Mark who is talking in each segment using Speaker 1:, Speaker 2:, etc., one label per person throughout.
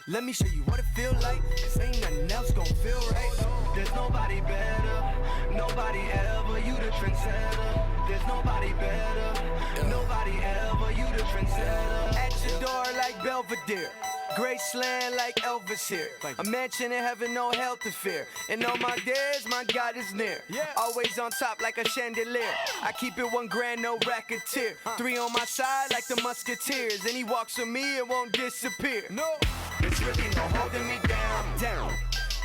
Speaker 1: Let me show you what it feel like, 'cause ain't nothing else gon' feel right. There's nobody better, nobody ever, you the trendsetter. There's nobody better, nobody ever, you the trendsetter. At your door like Belvedere, Graceland like Elvis here. A mansion in heaven, no hell to fear. And on my days, my God is near. Always on top like a chandelier. I keep it $1,000, no racketeer. 3 on my side like the Musketeers. And he walks with me, it won't disappear. No, there's really no holding me down.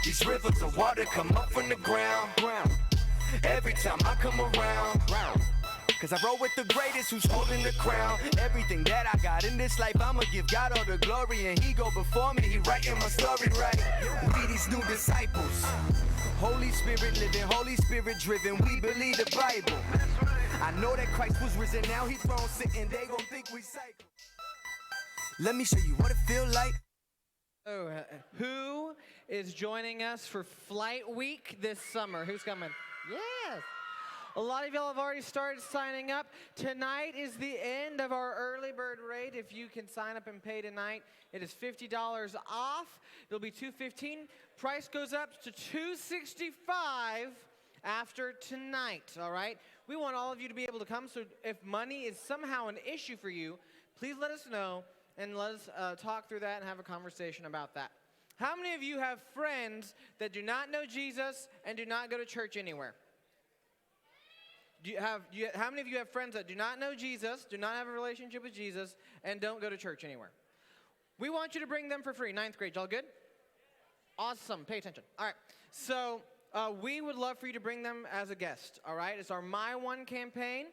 Speaker 1: These rivers of water come up from the ground. Every time I come around. Cause I roll with the greatest who's holding the crown. Everything that I got in this life, I'ma give God all the glory. And he go before me, he writing my story right. We these new disciples, Holy Spirit living, Holy Spirit driven. We believe the Bible. I know that Christ was risen, now he thrown sitting. They gon' think we cycle. Let me show you what it feel like.
Speaker 2: Who is joining us for Flight Week this summer? Who's coming? Yes. A lot of y'all have already started signing up. Tonight is the end of our early bird rate. If you can sign up and pay tonight, it is $50 off. It'll be $215. Price goes up to $265 after tonight, all right? We want all of you to be able to come, so if money is somehow an issue for you, please let us know and let us talk through that and have a conversation about that. How many of you have friends that do not know Jesus and do not go to church anywhere? How many of you have friends that do not know Jesus, do not have a relationship with Jesus, and don't go to church anywhere? We want you to bring them for free. 9th grade, y'all good? Awesome, pay attention. All right, so we would love for you to bring them as a guest, all right? It's our My One campaign.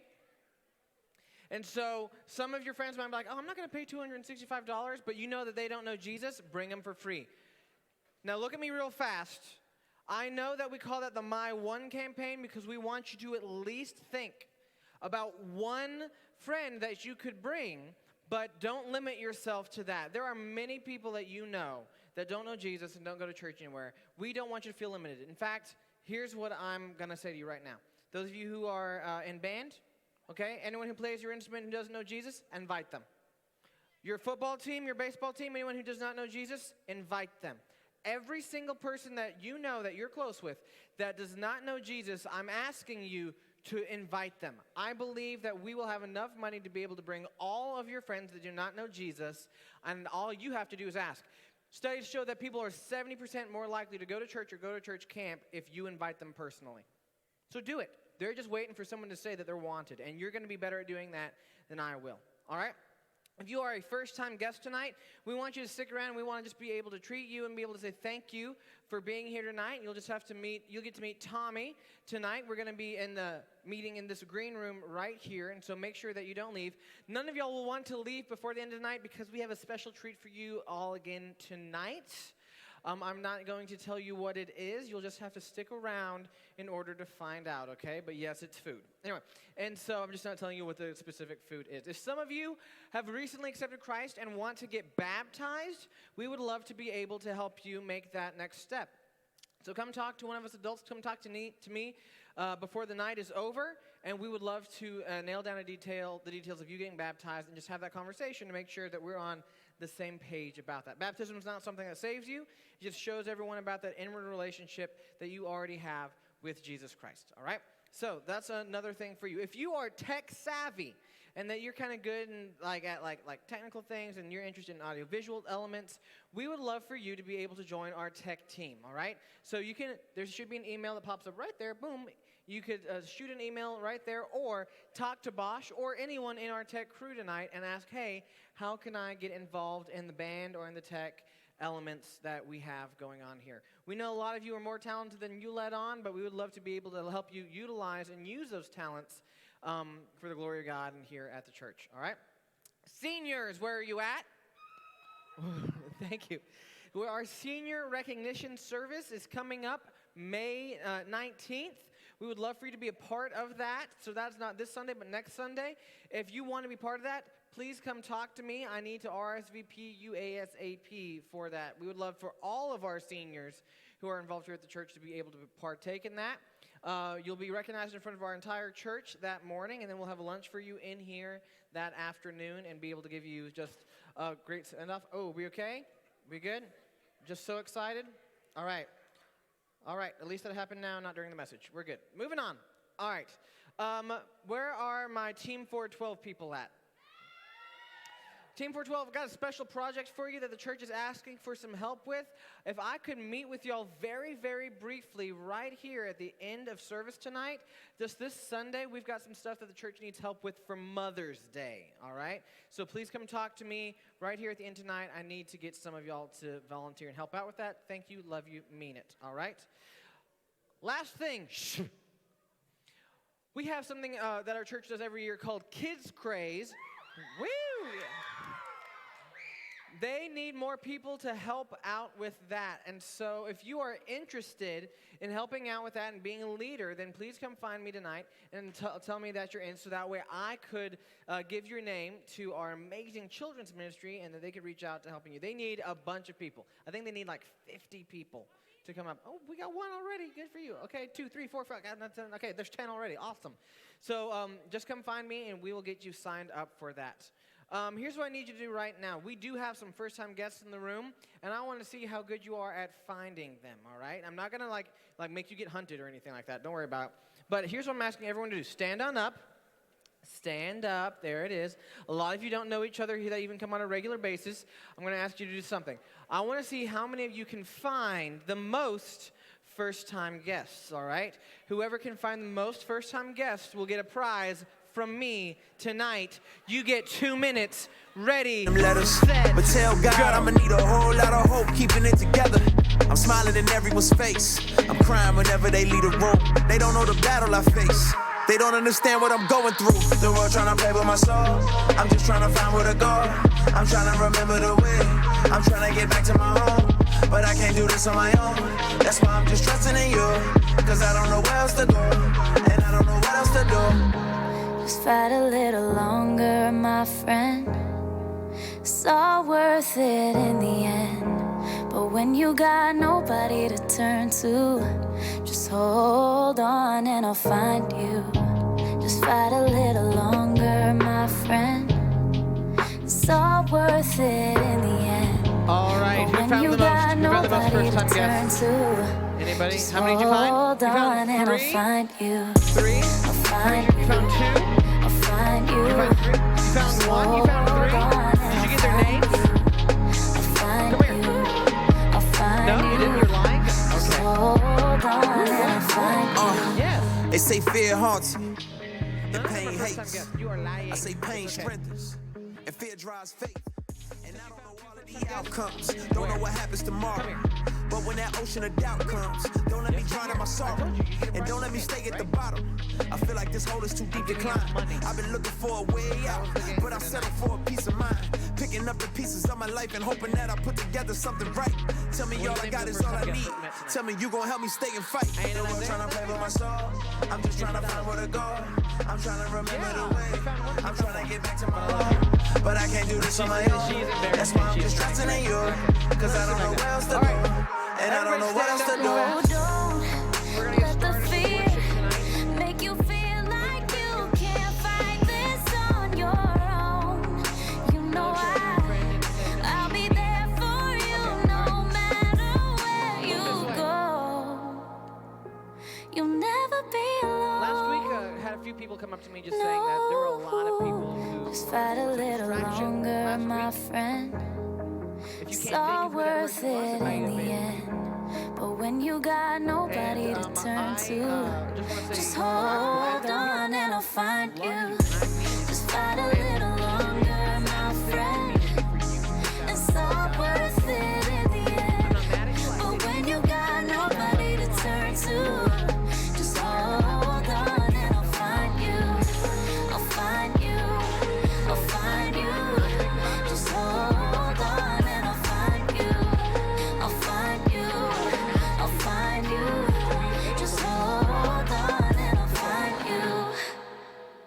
Speaker 2: And so some of your friends might be like, oh, I'm not going to pay $265, but you know that they don't know Jesus, bring them for free. Now look at me real fast. I know that we call that the My One campaign because we want you to at least think about one friend that you could bring, but don't limit yourself to that. There are many people that you know that don't know Jesus and don't go to church anywhere. We don't want you to feel limited. In fact, here's what I'm going to say to you right now. Those of you who are in band, okay, anyone who plays your instrument who doesn't know Jesus, invite them. Your football team, your baseball team, anyone who does not know Jesus, invite them. Every single person that you know that you're close with that does not know Jesus, I'm asking you to invite them. I believe that we will have enough money to be able to bring all of your friends that do not know Jesus, and all you have to do is ask. Studies show that people are 70% more likely to go to church or go to church camp if you invite them personally. So do it. They're just waiting for someone to say that they're wanted, and you're going to be better at doing that than I will. All right? If you are a first-time guest tonight, we want you to stick around. We want to just be able to treat you and be able to say thank you for being here tonight. You'll get to meet Tommy tonight. We're going to be in the meeting in this green room right here, and so make sure that you don't leave. None of y'all will want to leave before the end of the night because we have a special treat for you all again tonight. I'm not going to tell you what it is. You'll just have to stick around in order to find out, okay? But yes, it's food. Anyway, and so I'm just not telling you what the specific food is. If some of you have recently accepted Christ and want to get baptized, we would love to be able to help you make that next step. So come talk to one of us adults. Come talk to me before the night is over, and we would love to nail down the details of you getting baptized and just have that conversation to make sure that we're on the same page about that. Baptism is not something that saves you. It just shows everyone about that inward relationship that you already have with Jesus Christ, all right? So that's another thing for you. If you are tech savvy and that you're kind of good in like technical things and you're interested in audiovisual elements, we would love for you to be able to join our tech team, all right? So there should be an email that pops up right there, boom. You could shoot an email right there or talk to Bosch or anyone in our tech crew tonight and ask, hey, how can I get involved in the band or in the tech elements that we have going on here? We know a lot of you are more talented than you let on, but we would love to be able to help you utilize and use those talents for the glory of God and here at the church, all right? Seniors, where are you at? Thank you. Our senior recognition service is coming up May 19th. We would love for you to be a part of that. So that's not this Sunday, but next Sunday. If you want to be part of that, please come talk to me. I need to RSVP you ASAP for that. We would love for all of our seniors who are involved here at the church to be able to partake in that. You'll be recognized in front of our entire church that morning, and then we'll have a lunch for you in here that afternoon and be able to give you just great enough. Oh, we okay? We good? Just so excited? All right. All right. At least that happened now, not during the message. We're good. Moving on. All right. Where are my Team 412 people at? Team 412, I've got a special project for you that the church is asking for some help with. If I could meet with y'all very, very briefly right here at the end of service tonight, just this Sunday, we've got some stuff that the church needs help with for Mother's Day, all right? So please come talk to me right here at the end tonight. I need to get some of y'all to volunteer and help out with that. Thank you, love you, mean it, all right? Last thing, we have something that our church does every year called Kids Craze. Woo! They need more people to help out with that. And so if you are interested in helping out with that and being a leader, then please come find me tonight and tell me that you're in, so that way I could give your name to our amazing children's ministry and that they could reach out to helping you. They need a bunch of people. I think they need like 50 people to come up. Oh, we got one already. Good for you. Okay, 2, 3, 4, 5. Okay, there's 10 already. Awesome. So just come find me and we will get you signed up for that. Here's what I need you to do right now. We do have some first-time guests in the room, and I want to see how good you are at finding them, all right? I'm not going to, like make you get hunted or anything like that. Don't worry about it. But here's what I'm asking everyone to do. Stand on up. Stand up. There it is. A lot of you don't know each other that even come on a regular basis. I'm going to ask you to do something. I want to see how many of you can find the most first-time guests, all right? Whoever can find the most first-time guests will get a prize from me tonight. You get 2 minutes. Ready, set,
Speaker 3: but tell God
Speaker 2: go.
Speaker 3: I'ma need a whole lot of hope keeping it together. I'm smiling in everyone's face. I'm crying whenever they lead a room. They don't know the battle I face. They don't understand what I'm going through. The world trying to play with my soul. I'm just trying to find where to go. I'm trying to remember the way. I'm trying to get back to my home, but I can't do this on my own. That's why I'm just trusting in you, cause I don't know where else to go, and I don't know what else to do.
Speaker 4: Just fight a little longer, my friend. It's all worth it in the end. But when you got nobody to turn to, just hold on and I'll find you. Just fight a little longer, my friend. It's all worth it in the end.
Speaker 2: All right, who found the most? Who found the most first-time guests? Anybody? How many did you find?
Speaker 4: Hold
Speaker 2: You
Speaker 4: on
Speaker 2: found
Speaker 4: and
Speaker 2: 3?
Speaker 4: I'll find you.
Speaker 2: 3?
Speaker 4: I'll find
Speaker 2: You found 2?
Speaker 4: I'll find you.
Speaker 2: You found 3? You found 1? You found 3? Did you get their names?
Speaker 4: I'll find
Speaker 2: Come here.
Speaker 4: you. I'll find
Speaker 2: No, you didn't. You're lying? Okay.
Speaker 4: Hold on and I'll find you.
Speaker 2: Yes.
Speaker 3: They say fear haunts you,
Speaker 2: None
Speaker 3: and
Speaker 2: of them
Speaker 3: pain
Speaker 2: are first-time
Speaker 3: hates.
Speaker 2: guests. You are lying.
Speaker 3: I say pain
Speaker 2: It's okay.
Speaker 3: strengthens, and fear drives faith. And I don't know all of the outcomes. Don't know what happens tomorrow. But when that ocean of doubt comes, don't let me drown in my sorrow, and don't let me stay at the bottom. I feel like this hole is too deep to climb. I've been looking for a way out, but I settle for a peace of mind. Picking up the pieces of my life and hoping that I put together something right. Tell me all I got is all I need. Tell me you gon' help me stay and fight. Ain't no one trying to play with my soul. I'm just trying to find where to go. I'm trying to remember the way. I'm trying to get back to my home, but I can't do this on my own. That's why I'm just trusting in you, cause I don't know where else to go. And I don't know what else to do.
Speaker 4: Oh, don't
Speaker 2: We're gonna get
Speaker 4: let the
Speaker 2: started with
Speaker 4: fear
Speaker 2: worship tonight.
Speaker 4: make you feel like you can't fight this on your own. You know I'll be there for you no matter where you go. You'll never be alone.
Speaker 2: Last week, had a few people come up to me just saying that there were a lot of people who
Speaker 4: Just fight a
Speaker 2: were
Speaker 4: little
Speaker 2: distraction
Speaker 4: longer,
Speaker 2: last
Speaker 4: my
Speaker 2: week.
Speaker 4: friend.
Speaker 2: If you
Speaker 4: It's
Speaker 2: can't
Speaker 4: all
Speaker 2: think of who that
Speaker 4: worth
Speaker 2: person was,
Speaker 4: it
Speaker 2: it might
Speaker 4: in
Speaker 2: have
Speaker 4: the
Speaker 2: been.
Speaker 4: end. But when you got nobody
Speaker 2: And,
Speaker 4: to turn
Speaker 2: I,
Speaker 4: to,
Speaker 2: just wanna say,
Speaker 4: just
Speaker 2: I'm glad
Speaker 4: hold
Speaker 2: they're here.
Speaker 4: on and I'll find
Speaker 2: Love
Speaker 4: you.
Speaker 2: I mean,
Speaker 4: Just fight a little longer, my friend. It's all worth it in the
Speaker 2: I'm
Speaker 4: end.
Speaker 2: not mad at you. I
Speaker 4: But
Speaker 2: think
Speaker 4: when you got nobody to turn to, just hold on and I'll find you. I'll find you. I'll find you. Just hold on and I'll find you. I'll find you. I'll find you. Just hold on and I'll find you.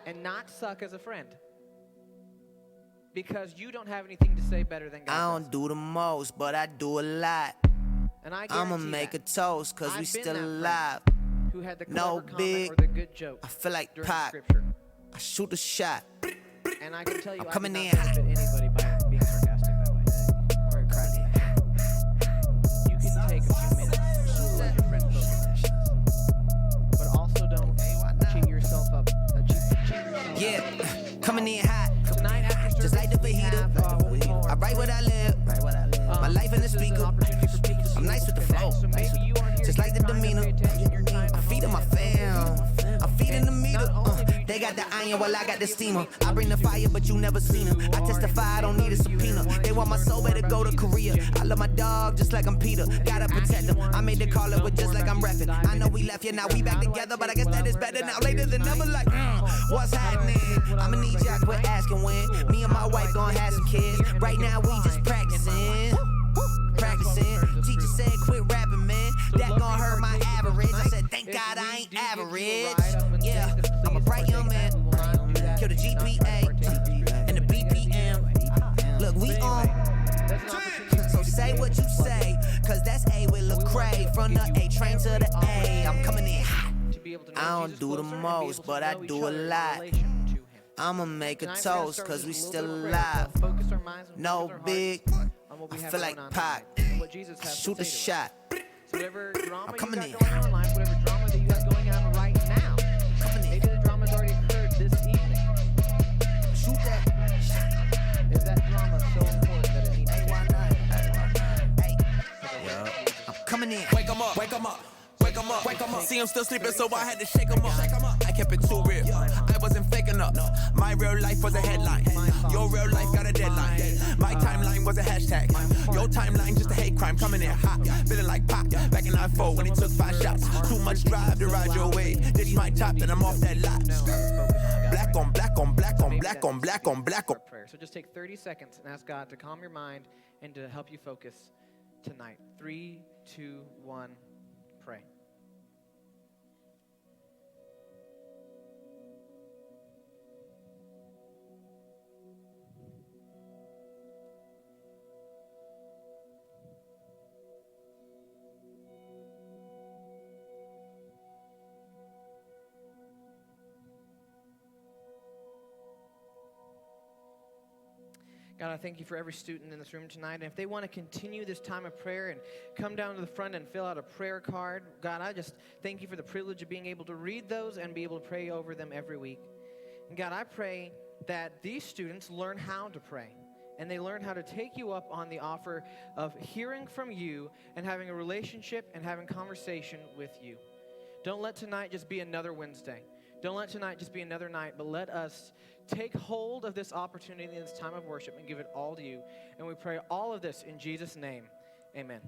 Speaker 2: and not suck as a friend. Because you don't have anything to say better than God
Speaker 3: I
Speaker 2: does.
Speaker 3: don't do the most, but I do a lot.
Speaker 2: And I
Speaker 3: I'ma
Speaker 2: guarantee
Speaker 3: make a
Speaker 2: that.
Speaker 3: toast, cause
Speaker 2: I've
Speaker 3: we
Speaker 2: been
Speaker 3: still
Speaker 2: that friend
Speaker 3: alive.
Speaker 2: who had the
Speaker 3: No
Speaker 2: clever comment
Speaker 3: big.
Speaker 2: or the good joke
Speaker 3: I feel like
Speaker 2: during
Speaker 3: Pac.
Speaker 2: scripture.
Speaker 3: I shoot a shot.
Speaker 2: And I can tell you,
Speaker 3: I'm
Speaker 2: I
Speaker 3: coming
Speaker 2: did
Speaker 3: in.
Speaker 2: not benefit anybody by being sarcastic that way or crafty.
Speaker 3: right where I live. My life in the speaker. I'm nice with the flow. Just like the demeanor. I'm feeding my fam. I'm feeding the meter. They got the iron while I got the steamer. I bring the fire, but you never seen her. I testify, I don't need a subpoena. They want my soul, better go to Korea. I love my dog just like I'm Peter. Gotta protect them. I made the call up, but just like I'm reffing. I know we left, yeah, now we back together, but I guess that is better now. Later than never, like, what's happening? I'ma need y'all quit asking when. Me and my wife gonna have some kids. Right now, we just practicing. Teacher said quit rapping, man. That gon' hurt my average. I said thank God I ain't average. Yeah, I'm a bright young man. Kill the GPA and the BPM. Look, we on. So say what you say, cause that's A with Lecrae. From the A train to the A, I'm coming in hot. I don't do the most, but I do a lot. I'ma make a toast, cause we still alive. No big, I feel like Pac. Shoot the shot. I'm coming in.
Speaker 2: Whatever drama that you have going on right now. Maybe the drama's already occurred this evening.
Speaker 3: Shoot that shot.
Speaker 2: Is that drama so important that it needs to
Speaker 3: be? I'm coming in. Wake 'em up. Wake 'em up. Wake 'em up, wake 'em up. See him still sleeping, so I had to shake 'em up. I kept it too real. I wasn't fake enough. My real life was a headline. Your real life got a deadline. My timeline was a hashtag. Your timeline just a hate crime. Coming in hot, feeling like Pac. Back in 94 when he took 5 shots. Too much drive to ride your wave. Ditch my top, then I'm off that lot. Black on black on black on black on black on black on.
Speaker 2: So just take 30 seconds and ask God to calm your mind and to help you focus tonight. 3, 2, 1, pray. God, I thank you for every student in this room tonight. And if they want to continue this time of prayer and come down to the front and fill out a prayer card, God, I just thank you for the privilege of being able to read those and be able to pray over them every week. And God, I pray that these students learn how to pray. And they learn how to take you up on the offer of hearing from you and having a relationship and having conversation with you. Don't let tonight just be another Wednesday. Don't let tonight just be another night, but let us take hold of this opportunity in this time of worship and give it all to you. And we pray all of this in Jesus' name. Amen.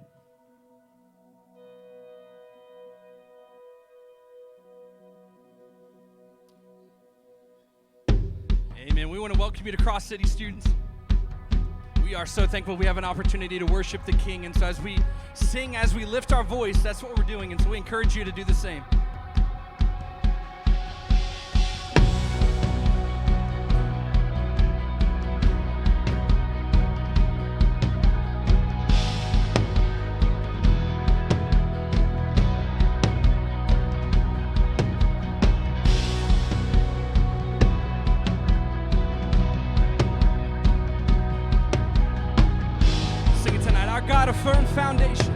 Speaker 5: Amen. We want to welcome you to Cross City, students. We are so thankful we have an opportunity to worship the King. And so as we sing, as we lift our voice, that's what we're doing. And so we encourage you to do the same. A firm foundation.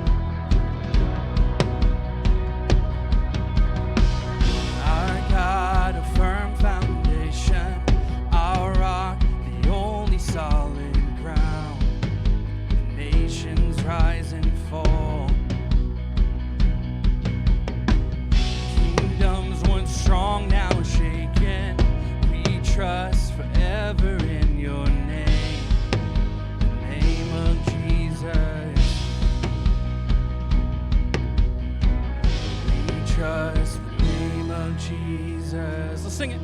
Speaker 5: Our God, a firm foundation, our rock, the only solid ground. The nations rise and fall. Kingdoms once strong, now shaken. We trust forever in your name, the name of Jesus. Trust the name of Jesus. Let's sing it.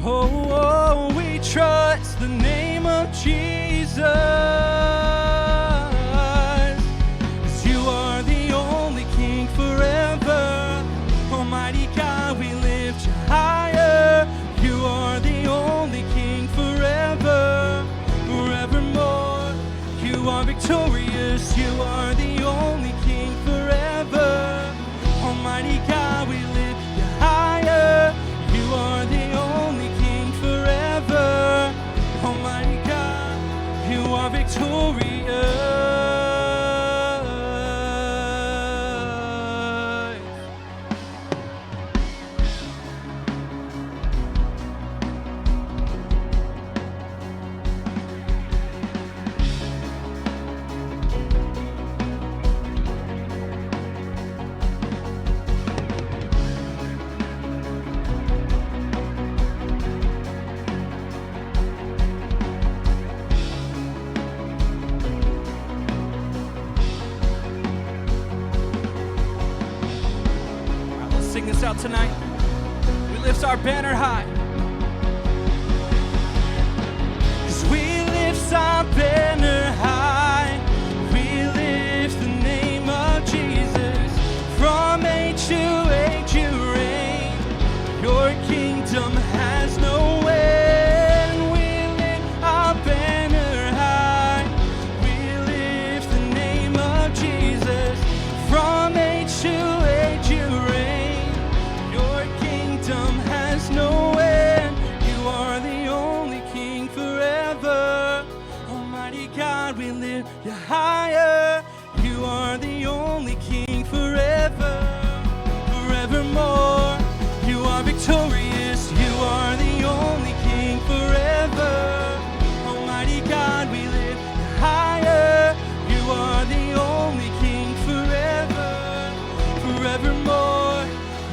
Speaker 5: Oh, we trust the name of Jesus. 'Cause you are the only King forever. Almighty God, we lift you higher. You are the only King forever, forevermore. You are victorious. You are the only King forever. Almighty God, we lift you higher. You are the only King forever. Almighty God, you are victorious. Sing this out tonight. We lift our banner high. 'Cause we lift our banner high. We lift the name of Jesus. From age to age you reign. Your kingdom has no end. We lift our banner high. We lift the name of Jesus. From age to age you reign. Has no end. You are the only King forever. Almighty God, we lift you higher. You are the only King forever, forevermore. You are victorious. You are the only King forever. Almighty God, we lift you higher. You are the only King forever, forevermore.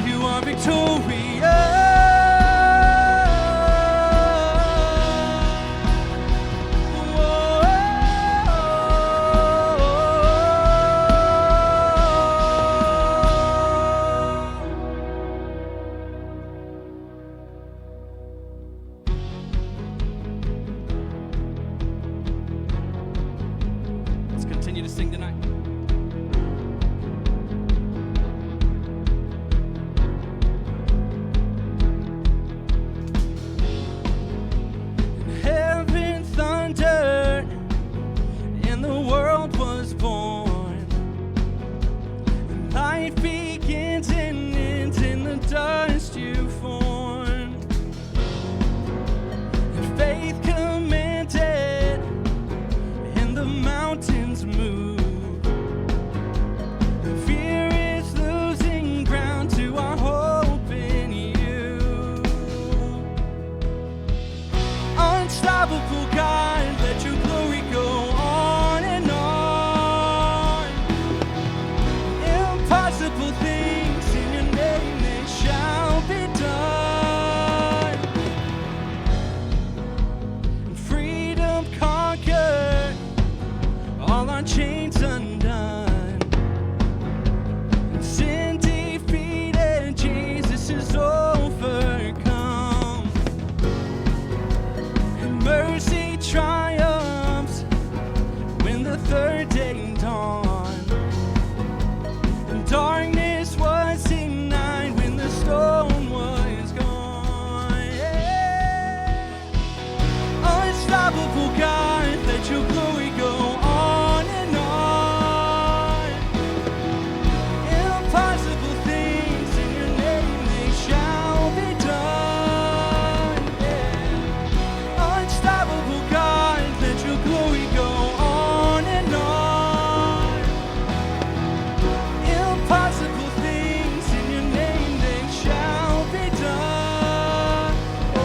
Speaker 5: You are victorious. Let's continue to sing tonight. Heaven thundered, and the world was born. And life begins and ends in the dust you formed. And faith commanded, and the mountains moved. And fear is losing ground to our hope in you. Unstoppable God, let your glory go on and on. Impossible things in your name, they shall be done. And freedom conquered, all our chains undone. And sin defeated, Jesus is overcome. And mercy triumphs when the third day dawned. And darkness was denied when the stone was gone. Yeah. Unstoppable God, let your glory go on and on. Impossible things in your name, they shall be done. Yeah. Unstoppable God, let your glory go on and on. Impossible things in your name, they shall be done. Oh.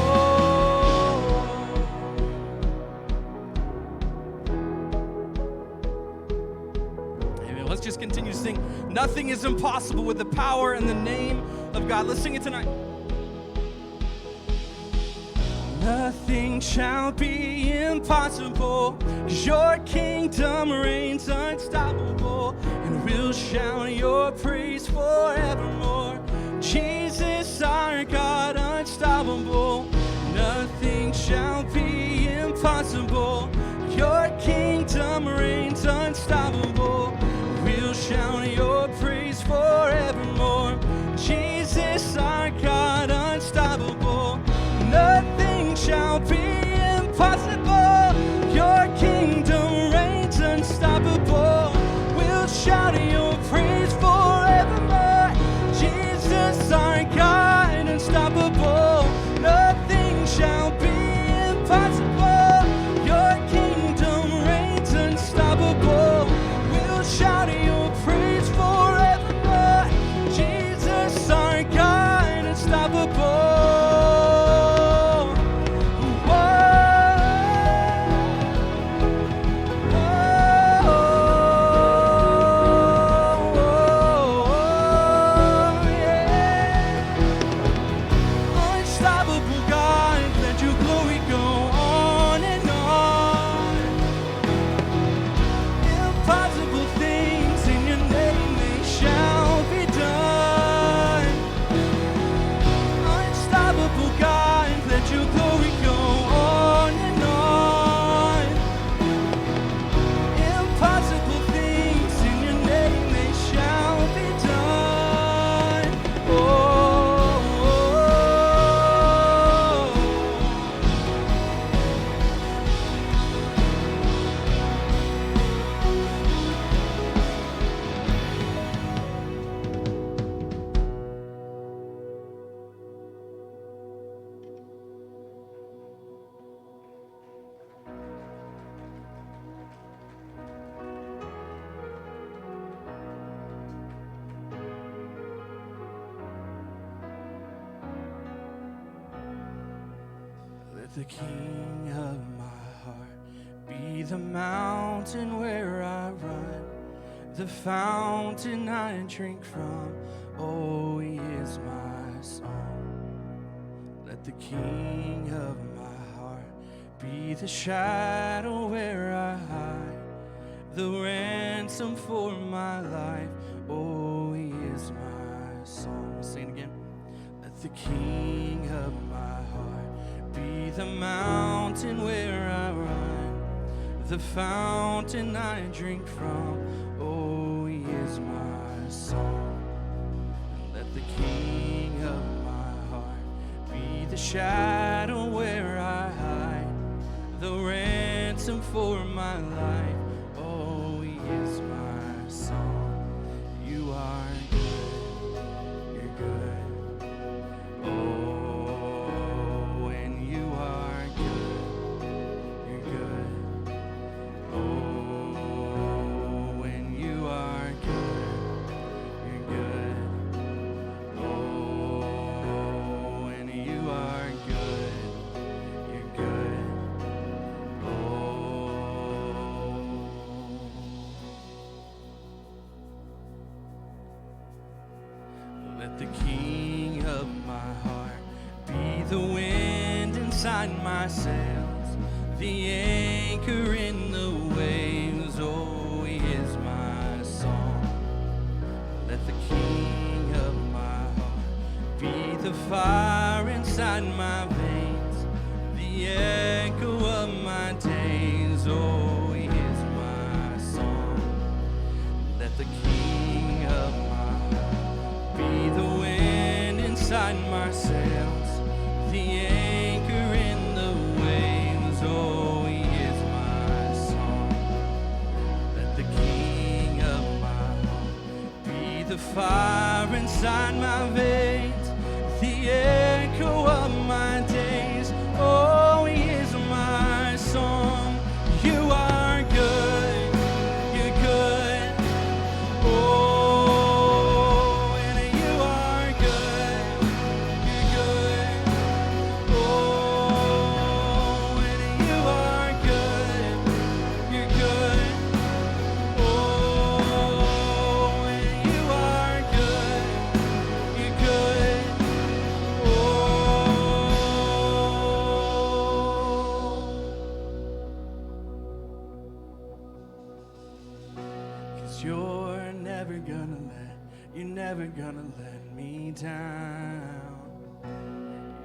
Speaker 5: Amen. Let's just continue to sing. Nothing is impossible with the power and the name of God. Let's sing it tonight. Nothing shall be impossible, 'cause your kingdom reigns unstoppable, and we'll shout your praise forevermore. Jesus, our God, unstoppable. are God, unstoppable. Nothing shall be impossible. Your kingdom reigns unstoppable. We'll shout your praise forevermore. Jesus, our God, unstoppable. Unstoppable God, let your glory go on and on. Impossible things in your name, they shall be done. Unstoppable God, let your glory go on and on. Impossible things in your name, they shall be done. Oh. Let the King of my heart be the mountain where I run, the fountain I drink from. Oh, he is my song. Let the King of my heart be the shadow where I hide, the ransom for my life. Oh, he is my song. Sing it again. Let the King of my heart be the mountain where I run, the fountain I drink from. Oh, he is my song. Let the King of my heart be the shadow where I hide, the ransom for my life. Oh, he is my song. You are good, you're good. Oh, and you are good, you're good. Oh, and you are good, you're good. Oh, and you are good, you're good. Let the King of my heart be the wind inside my sails, the anchor in the waves. Oh, he is my song. Let the King of my heart be the fire inside my veins, the echo of my days. Oh, he is my song. Let the King of my heart be the wind inside my sails, the anchor in the waves. Oh, he is my song. Let the King of my heart be the fire inside my veins, the echo of my days. Oh, he is my song. You are good, you're good. Oh, and you are good, you're good. Oh, and you are good, you're good. Oh, and you are good, you're good. Cause you're never gonna let me down.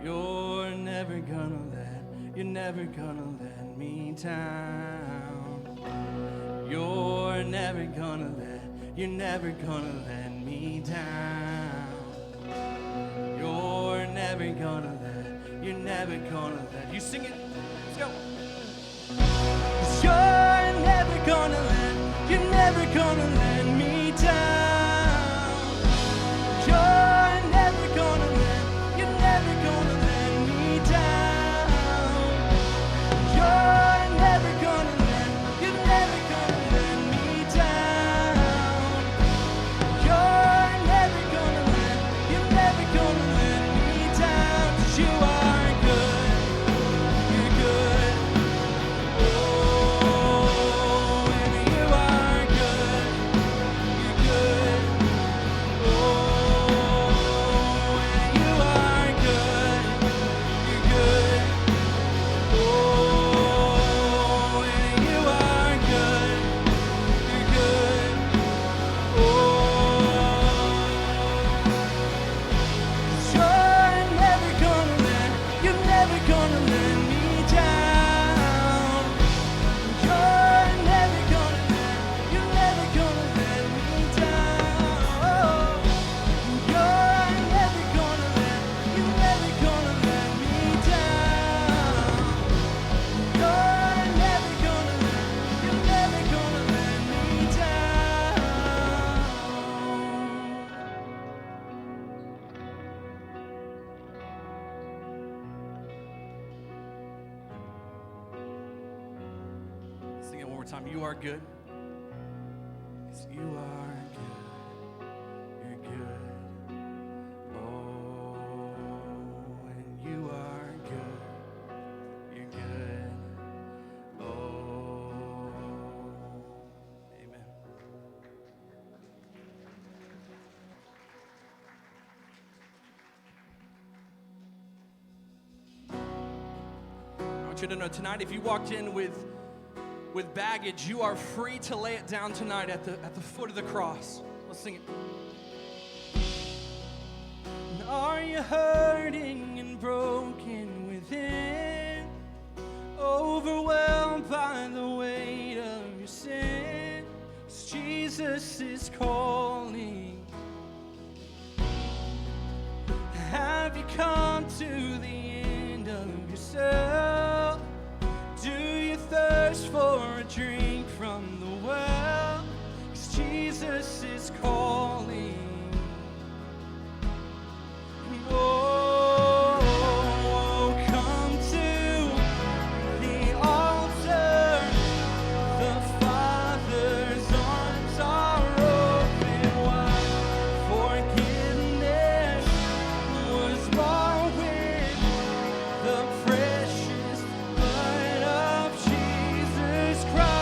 Speaker 5: You're never gonna let me down. You're never gonna let me down. You're never gonna let, you sing it, let's go. 'Cause you're never gonna let me down. You're never gonna time. You are good. 'Cause you are good. You're good. Oh, and you are good. You're good. Oh, amen. I want you to know tonight, if you walked in with baggage, you are free to lay it down tonight at the foot of the cross. Let's sing it. And are you hurting and broken within, overwhelmed by the weight of your sin? 'Cause Jesus is calling. Have you come to the end of yourself? Do you thirst for a drink from the well? 'Cause Jesus is calling. Oh, come to the altar. The Father's arms are open wide. Forgiveness was bought with the precious blood of Jesus Christ.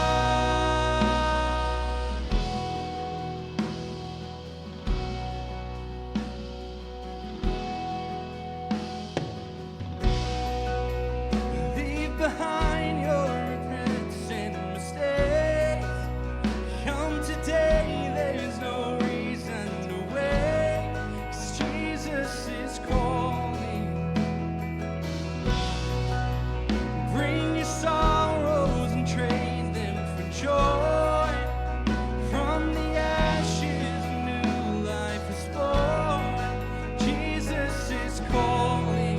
Speaker 5: Leave behind your regrets and mistakes. Come today, there's no reason to wait. 'Cause Jesus is calling. Bring your sorrows and trade them for joy. From the ashes, new life is born. Jesus is calling.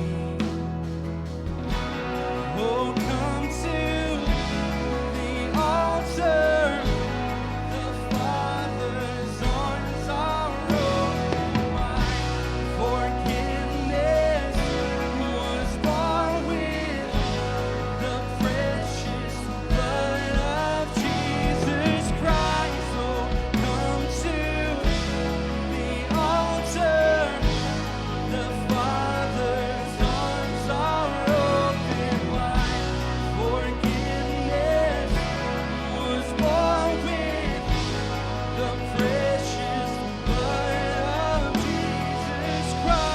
Speaker 5: Oh, come to the altar. The Father's arms are open wide. Forgiveness was bought with the precious blood of Jesus Christ. Oh, come to the altar. The Father's arms are open wide. Forgiveness was bought with the precious blood of Jesus Christ.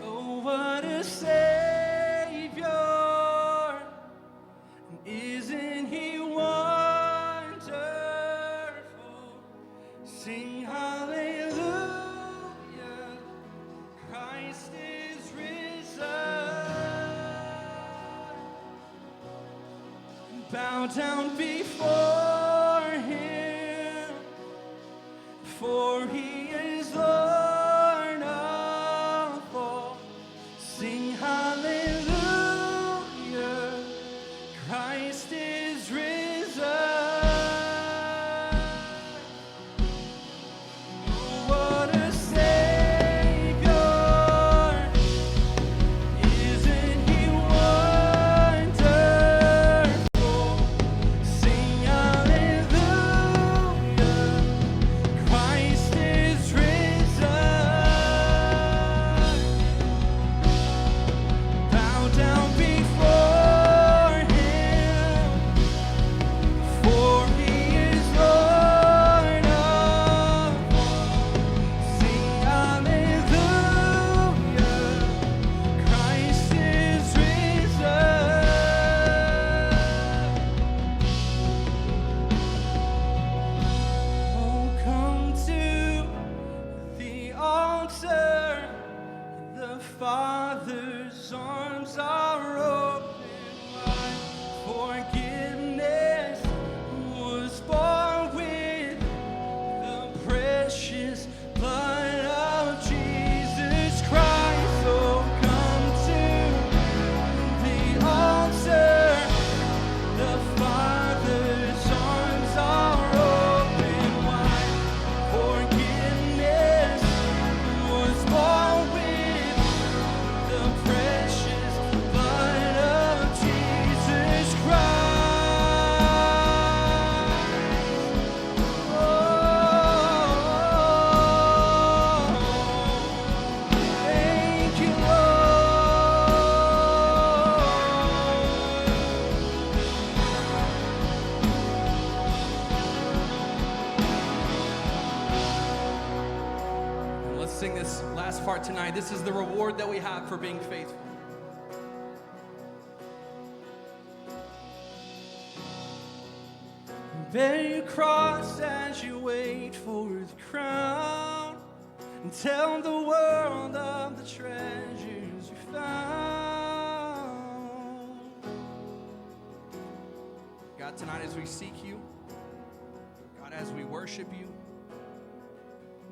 Speaker 5: Oh, what a Savior! And isn't He wonderful? Sing hallelujah! Christ is risen. Bow down before Him, for He is Lord of all. Sing hallelujah, Christ is risen. What a Savior! Isn't He wonderful? Sing hallelujah, Christ is risen. Bow this last part tonight. This is the reward that we have for being faithful. Bear your cross as you wait for the crown, and tell the world of the treasures you found. God, tonight as we seek you, God, as we worship you,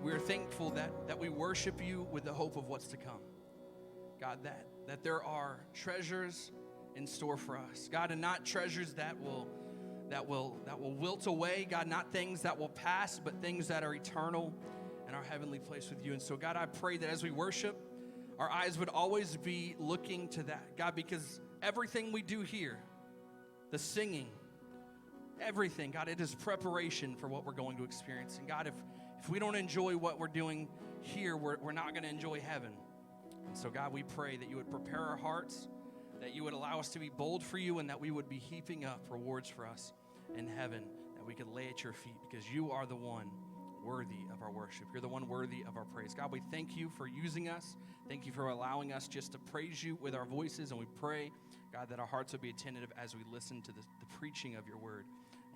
Speaker 5: we're thankful that we worship you with the hope of what's to come. God, that there are treasures in store for us. God, and not treasures that will wilt away. God, not things that will pass, but things that are eternal in our heavenly place with you. And so, God, I pray that as we worship, our eyes would always be looking to that. God, because everything we do here, the singing, everything, God, it is preparation for what we're going to experience. And God, if we don't enjoy what we're doing here, we're not going to enjoy heaven. And so, God, we pray that you would prepare our hearts, that you would allow us to be bold for you, and that we would be heaping up rewards for us in heaven that we could lay at your feet, because you are the one worthy of our worship. You're the one worthy of our praise. God, we thank you for using us. Thank you for allowing us just to praise you with our voices, and we pray, God, that our hearts will be attentive as we listen to the preaching of your word.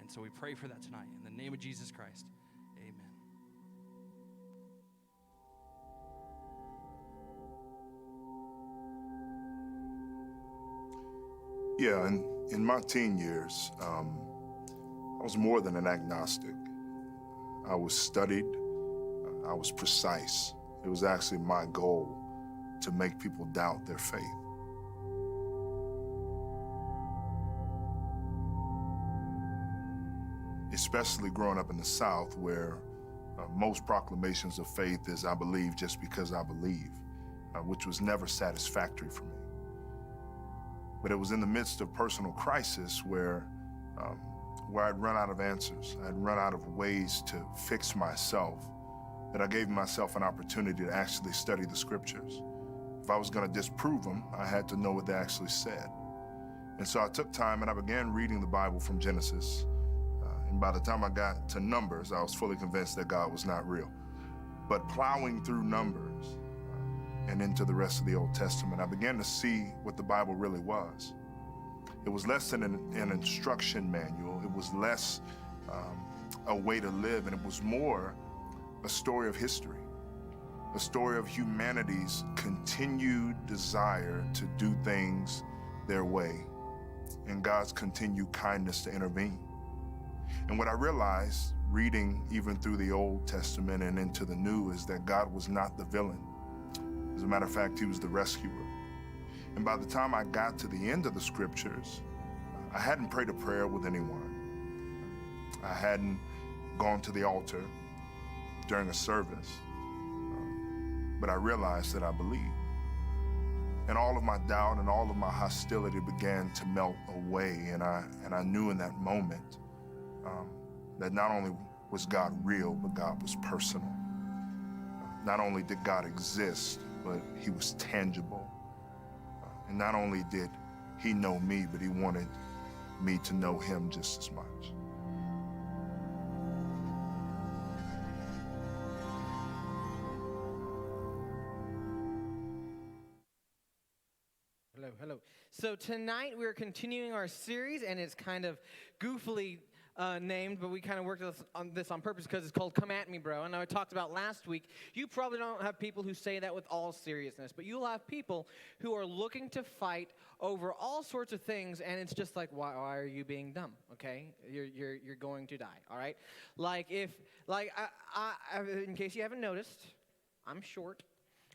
Speaker 5: And so we pray for that tonight. In the name of Jesus Christ, amen.
Speaker 6: Yeah, in my teen years, I was more than an agnostic. I was studied, I was precise. It was actually my goal to make people doubt their faith. Especially growing up in the South, where most proclamations of faith is, I believe just because I believe, which was never satisfactory for me. But it was in the midst of personal crisis where I'd run out of answers, I'd run out of ways to fix myself, that I gave myself an opportunity to actually study the scriptures. If I was going to disprove them, I had to know what they actually said. And so I took time and I began reading the Bible from Genesis. And by the time I got to Numbers, I was fully convinced that God was not real. But plowing through Numbers and into the rest of the Old Testament, I began to see what the Bible really was. It was less than an instruction manual. It was less a way to live, and it was more a story of history, a story of humanity's continued desire to do things their way, and God's continued kindness to intervene. And what I realized, reading even through the Old Testament and into the New, is that God was not the villain. As a matter of fact, he was the rescuer. And by the time I got to the end of the scriptures, I hadn't prayed a prayer with anyone. I hadn't gone to the altar during a service, but I realized that I believed. And all of my doubt and all of my hostility began to melt away, and I knew in that moment that not only was God real, but God was personal. Not only did God exist, but he was tangible. And not only did he know me, but he wanted me to know him just as much.
Speaker 2: Hello. So tonight we're continuing our series, and it's kind of goofily named, but we kind of worked on this on purpose because it's called Come At Me, Bro. And I talked about last week, you probably don't have people who say that with all seriousness, but you'll have people who are looking to fight over all sorts of things, and it's just like, why are you being dumb? Okay, you're going to die. All right, in case you haven't noticed, I'm short.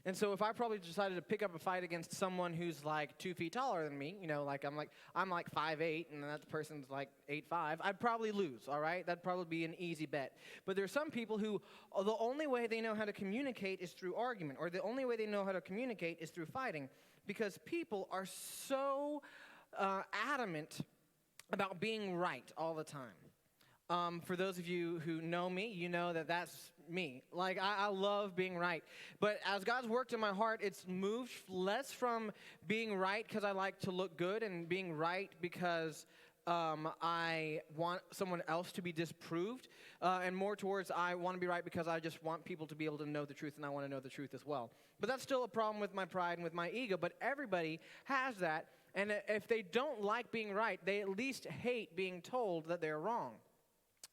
Speaker 2: And so if I probably decided to pick up a fight against someone who's like 2 feet taller than me, I'm like 5'8", and that person's like 8'5", I'd probably lose, all right? That'd probably be an easy bet. But there's some people who the only way they know how to communicate is through argument, or the only way they know how to communicate is through fighting, because people are so adamant about being right all the time. For those of you who know me, you know that that's me. Like, I love being right. But as God's worked in my heart, it's moved less from being right because I like to look good and being right because I want someone else to be disproved, and more towards I want to be right because I just want people to be able to know the truth, and I want to know the truth as well. But that's still a problem with my pride and with my ego, but everybody has that, and if they don't like being right, they at least hate being told that they're wrong.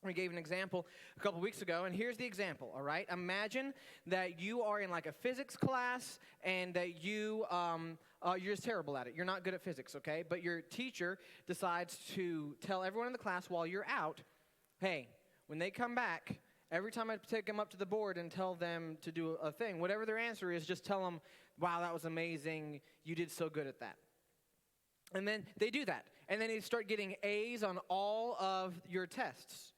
Speaker 2: We gave an example a couple weeks ago, and here's the example, all right? Imagine that you are in like a physics class, and that you're just terrible at it. You're not good at physics, okay? But your teacher decides to tell everyone in the class while you're out, hey, when they come back, every time I take them up to the board and tell them to do a thing, whatever their answer is, just tell them, wow, that was amazing. You did so good at that. And then they do that. And then they start getting A's on all of your tests.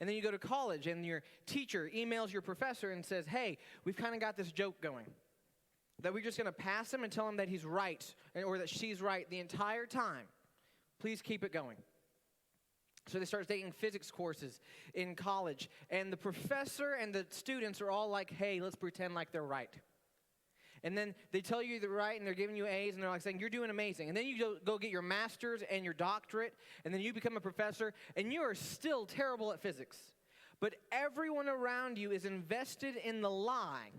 Speaker 2: And then you go to college, and your teacher emails your professor and says, hey, we've kind of got this joke going, that we're just going to pass him and tell him that he's right, or that she's right the entire time. Please keep it going. So they start taking physics courses in college, and the professor and the students are all like, hey, let's pretend like they're right. And then they tell you they're right, and they're giving you A's, and they're like saying, you're doing amazing. And then you go get your master's and your doctorate, and then you become a professor, and you are still terrible at physics. But everyone around you is invested in the lie,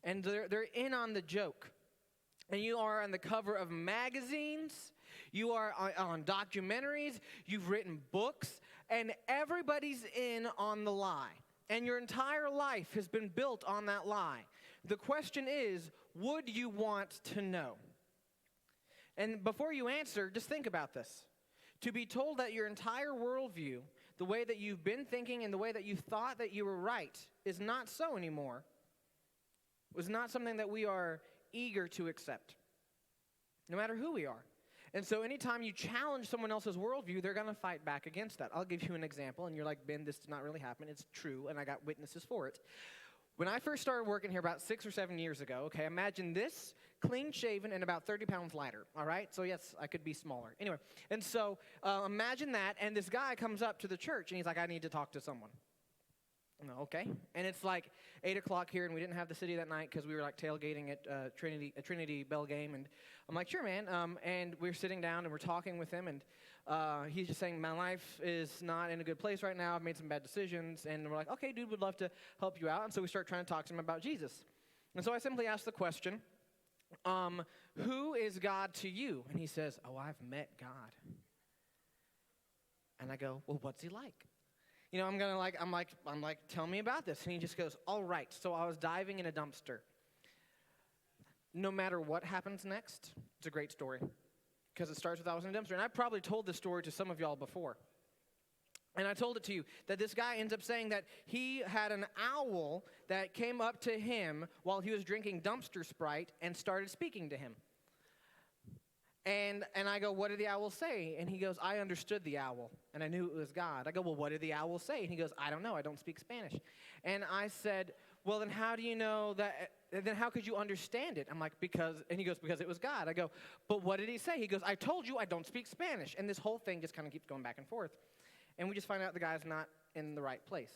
Speaker 2: and they're in on the joke. And you are on the cover of magazines, you are on documentaries, you've written books, and everybody's in on the lie. And your entire life has been built on that lie. The question is, would you want to know? And before you answer, just think about this. To be told that your entire worldview, the way that you've been thinking and the way that you thought that you were right, is not so anymore, was not something that we are eager to accept, no matter who we are. And so anytime you challenge someone else's worldview, they're going to fight back against that. I'll give you an example, and you're like, Ben, this did not really happen. It's true, and I got witnesses for it. When I first started working here about 6 or 7 years ago, okay, imagine this, clean-shaven and about 30 pounds lighter, all right? So, yes, I could be smaller. Anyway, and so imagine that, and this guy comes up to the church, and he's like, I need to talk to someone. I'm like, okay. And it's like 8 o'clock here, and we didn't have the city that night because we were like tailgating at a Trinity Bell game. And I'm like, sure, man. And we're sitting down, and we're talking with him, and he's just saying, my life is not in a good place right now. I've made some bad decisions. And we're like, okay, dude, we'd love to help you out. And so we start trying to talk to him about Jesus. And so I simply asked the question, who is God to you? And he says, oh, I've met God. And I go, well, what's he like? You know, I'm like, tell me about this. And he just goes, all right. So I was diving in a dumpster. No matter what happens next, it's a great story. Because it starts with I was in a dumpster. And I probably told this story to some of y'all before. And I told it to you, that this guy ends up saying that he had an owl that came up to him while he was drinking dumpster Sprite and started speaking to him. And I go, what did the owl say? And he goes, I understood the owl, and I knew it was God. I go, well, what did the owl say? And he goes, I don't know. I don't speak Spanish. And I said, well, then how do you know that? Then how could you understand it? I'm like, because it was God. I go, but what did he say? He goes, I told you I don't speak Spanish. And this whole thing just kind of keeps going back and forth. And we just find out the guy's not in the right place.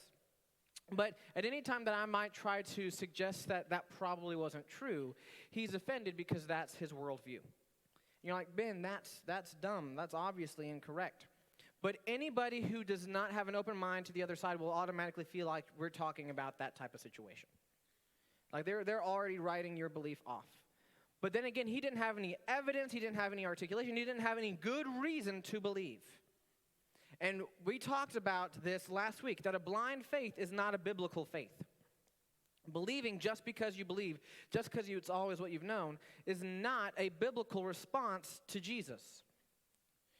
Speaker 2: But at any time that I might try to suggest that that probably wasn't true, he's offended because that's his worldview. You're like, Ben, that's dumb. That's obviously incorrect. But anybody who does not have an open mind to the other side will automatically feel like we're talking about that type of situation. Like they're already writing your belief off. But then again, he didn't have any evidence. He didn't have any articulation. He didn't have any good reason to believe. And we talked about this last week, that a blind faith is not a biblical faith. Believing just because you believe, just because it's always what you've known, is not a biblical response to Jesus.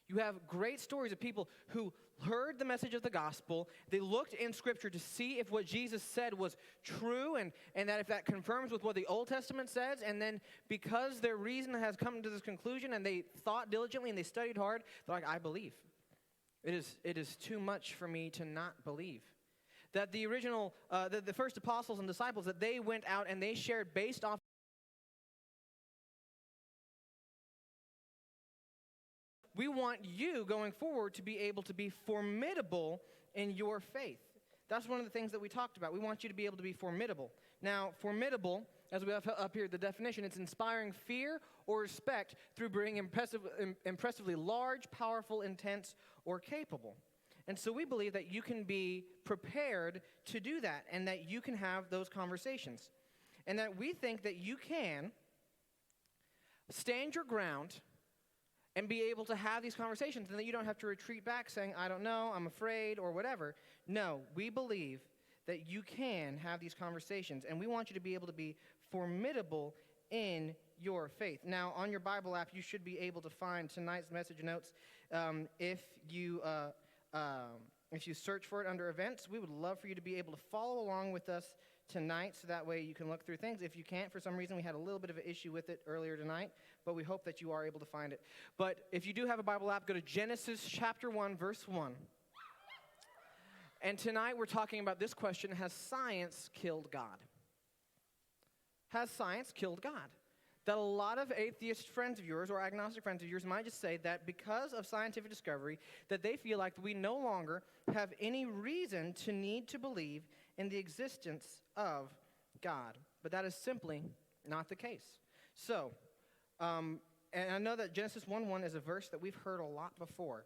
Speaker 2: You have great stories of people who heard the message of the gospel. They looked in Scripture to see if what Jesus said was true and that if that confirms with what the Old Testament says. And then because their reason has come to this conclusion and they thought diligently and they studied hard, they're like, I believe. It is too much for me to not believe. That the original, the first apostles and disciples, that they went out and they shared based off. We want you going forward to be able to be formidable in your faith. That's one of the things that we talked about. We want you to be able to be formidable. Now, formidable as we have up here, the definition, it's inspiring fear or respect through being impressively large, powerful, intense, or capable. And so we believe that you can be prepared to do that and that you can have those conversations. And that we think that you can stand your ground and be able to have these conversations and that you don't have to retreat back saying, I don't know, I'm afraid, or whatever. No, we believe that you can have these conversations, and we want you to be able to be formidable in your faith. Now, on your Bible app, you should be able to find tonight's message notes. If you search for it under events, we would love for you to be able to follow along with us tonight, so that way you can look through things. If you can't, for some reason, we had a little bit of an issue with it earlier tonight, but we hope that you are able to find it. But if you do have a Bible app, go to Genesis chapter 1, verse 1. And tonight we're talking about this question: has science killed God? Has science killed God? That a lot of atheist friends of yours or agnostic friends of yours might just say that because of scientific discovery, that they feel like we no longer have any reason to need to believe in the existence of God. But that is simply not the case. So, and I know that Genesis 1:1 is a verse that we've heard a lot before,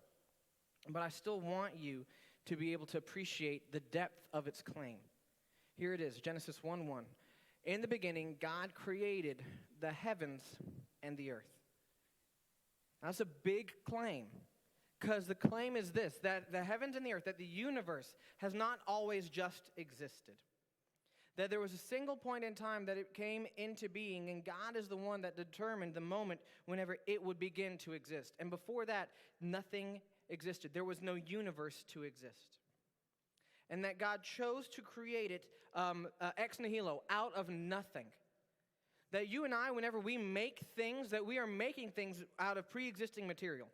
Speaker 2: but I still want you to be able to appreciate the depth of its claim. Here it is, Genesis 1:1. In the beginning, God created the heavens and the earth. That's a big claim, because the claim is this, that the heavens and the earth, that the universe has not always just existed. That there was a single point in time that it came into being, and God is the one that determined the moment whenever it would begin to exist. And before that, nothing existed. There was no universe to exist. And that God chose to create it ex nihilo, out of nothing. That you and I, whenever we make things, that we are making things out of pre-existing material.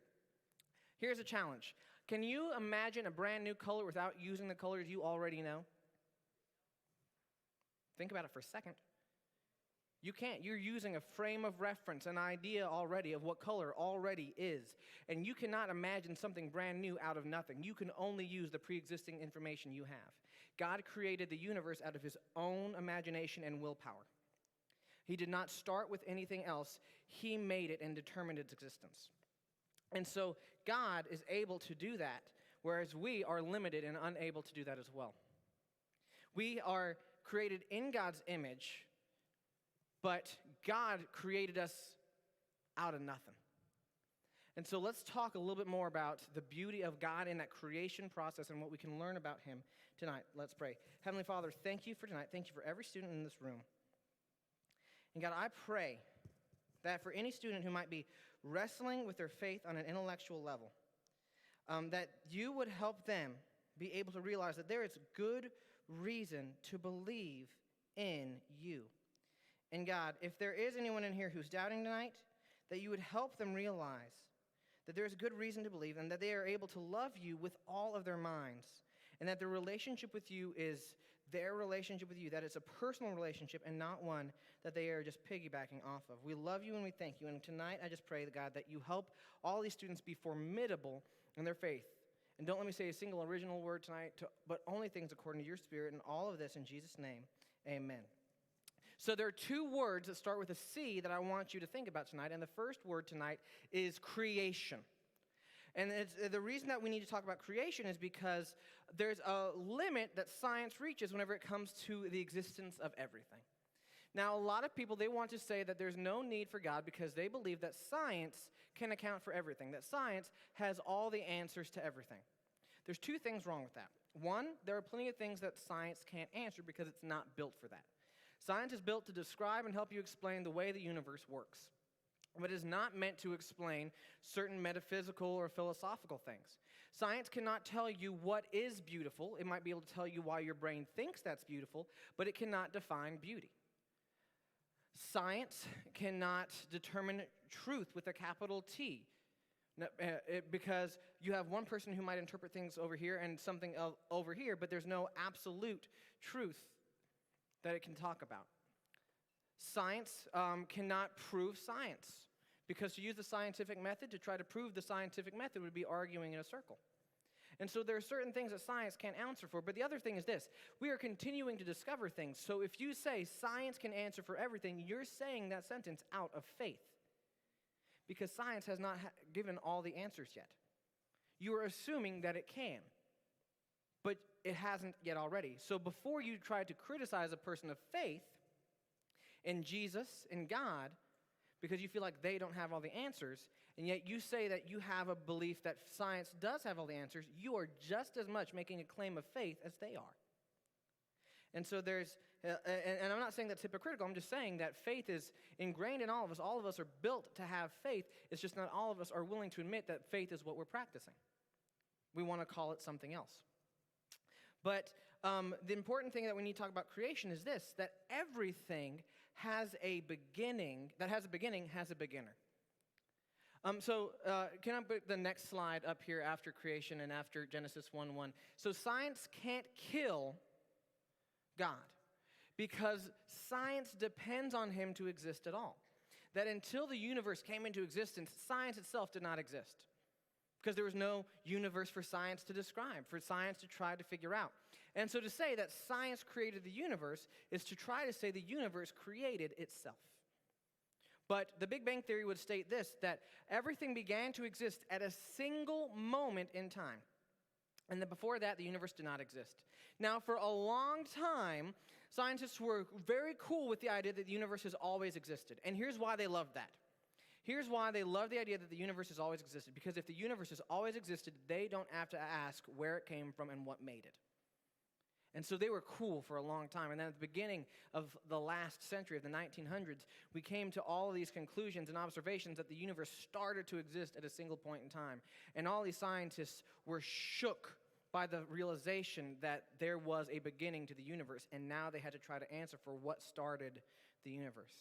Speaker 2: Here's a challenge. Can you imagine a brand new color without using the colors you already know? Think about it for a second. You can't. You're using a frame of reference, an idea already of what color already is. And you cannot imagine something brand new out of nothing. You can only use the pre-existing information you have. God created the universe out of his own imagination and willpower. He did not start with anything else. He made it and determined its existence. And so God is able to do that, whereas we are limited and unable to do that as well. We are created in God's image, but God created us out of nothing. And so let's talk a little bit more about the beauty of God in that creation process and what we can learn about him tonight. Let's pray. Heavenly Father, thank you for tonight. Thank you for every student in this room. And God, I pray that for any student who might be wrestling with their faith on an intellectual level, that you would help them be able to realize that there is good reason to believe in you. And God, if there is anyone in here who's doubting tonight, that you would help them realize that there is good reason to believe and that they are able to love you with all of their minds, and that their relationship with you is their relationship with you, that it's a personal relationship and not one that they are just piggybacking off of. We love you and we thank you. And tonight I just pray, God, that you help all these students be formidable in their faith. And don't let me say a single original word tonight, but only things according to your Spirit, and all of this in Jesus' name, amen. So there are two words that start with a C that I want you to think about tonight, and the first word tonight is creation. And the reason that we need to talk about creation is because there's a limit that science reaches whenever it comes to the existence of everything. Now, a lot of people, they want to say that there's no need for God because they believe that science can account for everything, that science has all the answers to everything. There's two things wrong with that. One, there are plenty of things that science can't answer because it's not built for that. Science is built to describe and help you explain the way the universe works, but is not meant to explain certain metaphysical or philosophical things. Science cannot tell you what is beautiful. It might be able to tell you why your brain thinks that's beautiful, but it cannot define beauty. Science cannot determine truth with a capital T, because you have one person who might interpret things over here and something over here, but there's no absolute truth that it can talk about. Science cannot prove science, because to use the scientific method, to try to prove the scientific method would be arguing in a circle. And so there are certain things that science can't answer for. But the other thing is this. We are continuing to discover things. So if you say science can answer for everything, you're saying that sentence out of faith. Because science has not given all the answers yet. You are assuming that it can. But it hasn't yet already. So before you try to criticize a person of faith in Jesus, in God, because you feel like they don't have all the answers, and yet you say that you have a belief that science does have all the answers, you are just as much making a claim of faith as they are. And so and I'm not saying that's hypocritical, I'm just saying that faith is ingrained in all of us. All of us are built to have faith. It's just not all of us are willing to admit that faith is what we're practicing. We want to call it something else. But the important thing that we need to talk about creation is this, that everything has a beginning, has a beginner. Can I put the next slide up here after creation and after Genesis 1:1? So science can't kill God because science depends on him to exist at all. That until the universe came into existence, science itself did not exist. Because there was no universe for science to describe, for science to try to figure out. And so to say that science created the universe is to try to say the universe created itself. But the Big Bang Theory would state this, that everything began to exist at a single moment in time. And that before that, the universe did not exist. Now, for a long time, scientists were very cool with the idea that the universe has always existed. And here's why they loved that. Here's why they love the idea that the universe has always existed. Because if the universe has always existed, they don't have to ask where it came from and what made it. And so they were cool for a long time. And then at the beginning of the last century, of the 1900s, we came to all of these conclusions and observations that the universe started to exist at a single point in time. And all these scientists were shook by the realization that there was a beginning to the universe. And now they had to try to answer for what started the universe.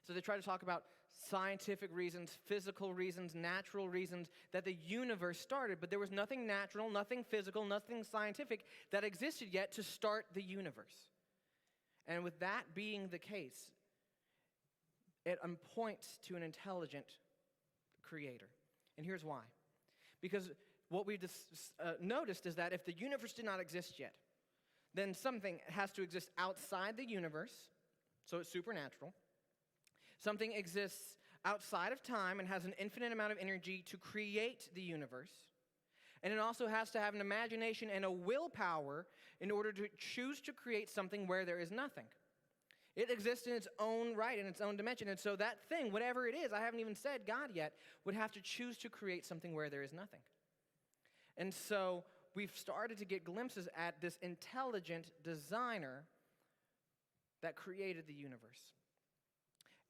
Speaker 2: So they try to talk about scientific reasons, physical reasons, natural reasons that the universe started, but there was nothing natural, nothing physical, nothing scientific that existed yet to start the universe. And with that being the case, it points to an intelligent creator. And here's why. Because what we noticed is that if the universe did not exist yet, then something has to exist outside the universe, so it's supernatural. Something exists outside of time and has an infinite amount of energy to create the universe. And it also has to have an imagination and a willpower in order to choose to create something where there is nothing. It exists in its own right, in its own dimension. And so that thing, whatever it is, I haven't even said God yet, would have to choose to create something where there is nothing. And so we've started to get glimpses at this intelligent designer that created the universe.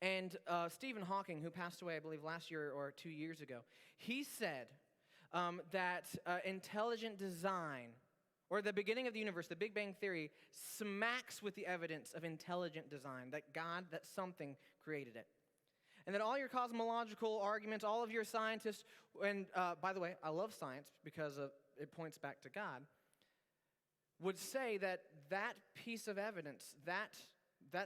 Speaker 2: And Stephen Hawking, who passed away, I believe, last year or 2 years ago, he said that intelligent design, or the beginning of the universe, the Big Bang Theory, smacks with the evidence of intelligent design, that something created it. And that all your cosmological arguments, all of your scientists, and by the way, I love science because it points back to God, would say that that piece of evidence, that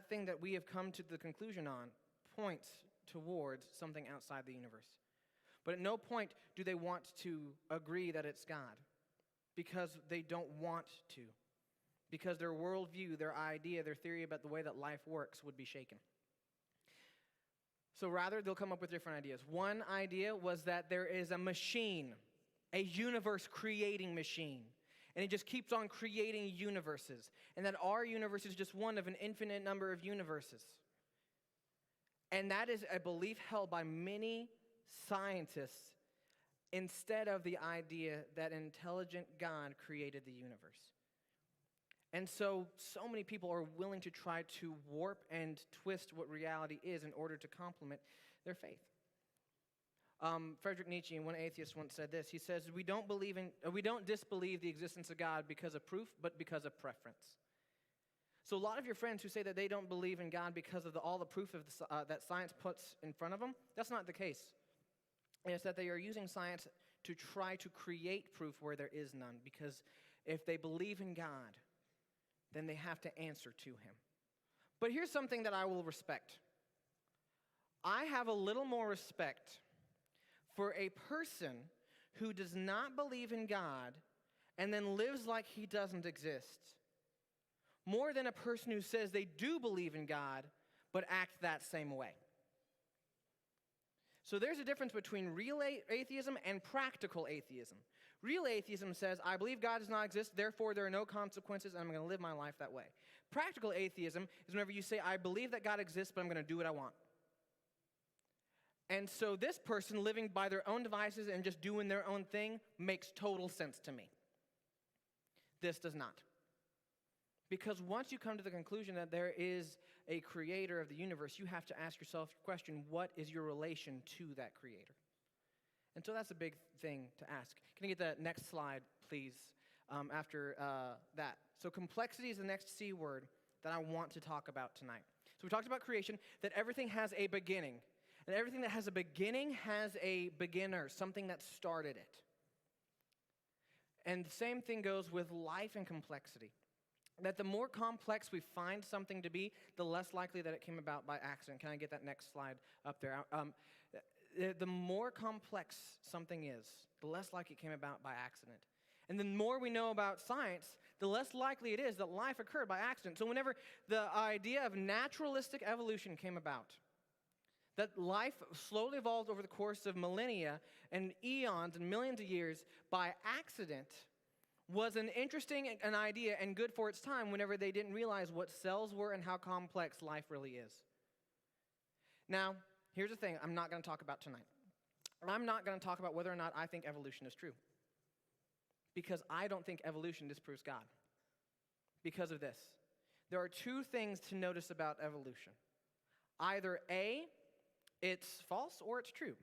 Speaker 2: thing that we have come to the conclusion on, points towards something outside the universe. But at no point do they want to agree that it's God, because they don't want to, because their worldview, their idea, their theory about the way that life works would be shaken. So rather, they'll come up with different ideas. One idea was that there is a machine, a universe-creating machine, and it just keeps on creating universes, and that our universe is just one of an infinite number of universes. And that is a belief held by many scientists instead of the idea that an intelligent God created the universe. And so many people are willing to try to warp and twist what reality is in order to complement their faith. Friedrich Nietzsche, one atheist, once said this. He says, we don't disbelieve the existence of God because of proof, but because of preference. So a lot of your friends who say that they don't believe in God because of all the proof that science puts in front of them, that's not the case. It's that they are using science to try to create proof where there is none, because if they believe in God, then they have to answer to him. But here's something that I will respect. I have a little more respect for a person who does not believe in God and then lives like he doesn't exist, more than a person who says they do believe in God but act that same way. So there's a difference between real atheism and practical atheism. Real atheism says, I believe God does not exist, therefore there are no consequences, and I'm going to live my life that way. Practical atheism is whenever you say, I believe that God exists, but I'm going to do what I want. And so this person living by their own devices and just doing their own thing makes total sense to me. This does not. Because once you come to the conclusion that there is a creator of the universe, you have to ask yourself the question, what is your relation to that creator? And so that's a big thing to ask. Can I get the next slide, please, after that? So complexity is the next C word that I want to talk about tonight. So we talked about creation, that everything has a beginning. And everything that has a beginning has a beginner, something that started it. And the same thing goes with life and complexity. That the more complex we find something to be, the less likely that it came about by accident. Can I get that next slide up there? The more complex something is, the less likely it came about by accident. And the more we know about science, the less likely it is that life occurred by accident. So whenever the idea of naturalistic evolution came about, that life slowly evolved over the course of millennia and eons and millions of years by accident, was an interesting an idea and good for its time whenever they didn't realize what cells were and how complex life really is. Now, here's the thing I'm not going to talk about tonight. I'm not going to talk about whether or not I think evolution is true. Because I don't think evolution disproves God. Because of this. There are two things to notice about evolution. Either A, it's false, or it's true.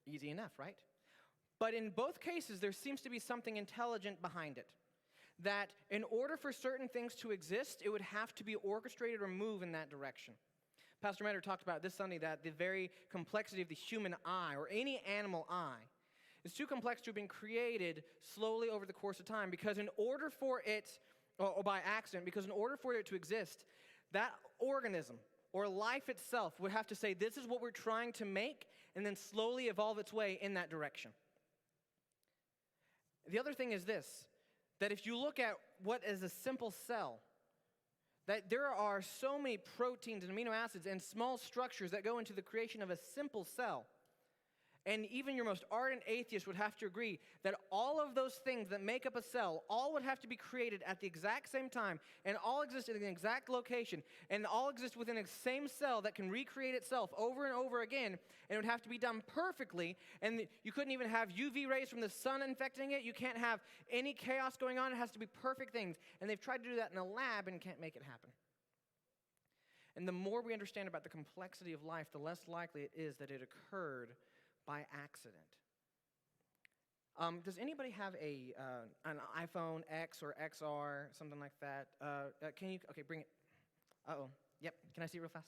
Speaker 2: Easy enough, right? But in both cases, there seems to be something intelligent behind it. That in order for certain things to exist, it would have to be orchestrated or move in that direction. Pastor Matter talked about this Sunday that the very complexity of the human eye, or any animal eye, is too complex to have been created slowly over the course of time, because in order for it, or by accident, because in order for it to exist, that organism, or life itself, would have to say, this is what we're trying to make, and then slowly evolve its way in that direction. The other thing is this, that if you look at what is a simple cell, that there are so many proteins and amino acids and small structures that go into the creation of a simple cell. And even your most ardent atheist would have to agree that all of those things that make up a cell, all would have to be created at the exact same time, and all exist in the exact location, and all exist within the same cell that can recreate itself over and over again, and it would have to be done perfectly, and you couldn't even have UV rays from the sun infecting it. You can't have any chaos going on. It has to be perfect things. And they've tried to do that in a lab and can't make it happen. And the more we understand about the complexity of life, the less likely it is that it occurred by accident. Does anybody have an iPhone X or XR, something like that? Okay, bring it. Uh-oh. Yep, can I see it real fast?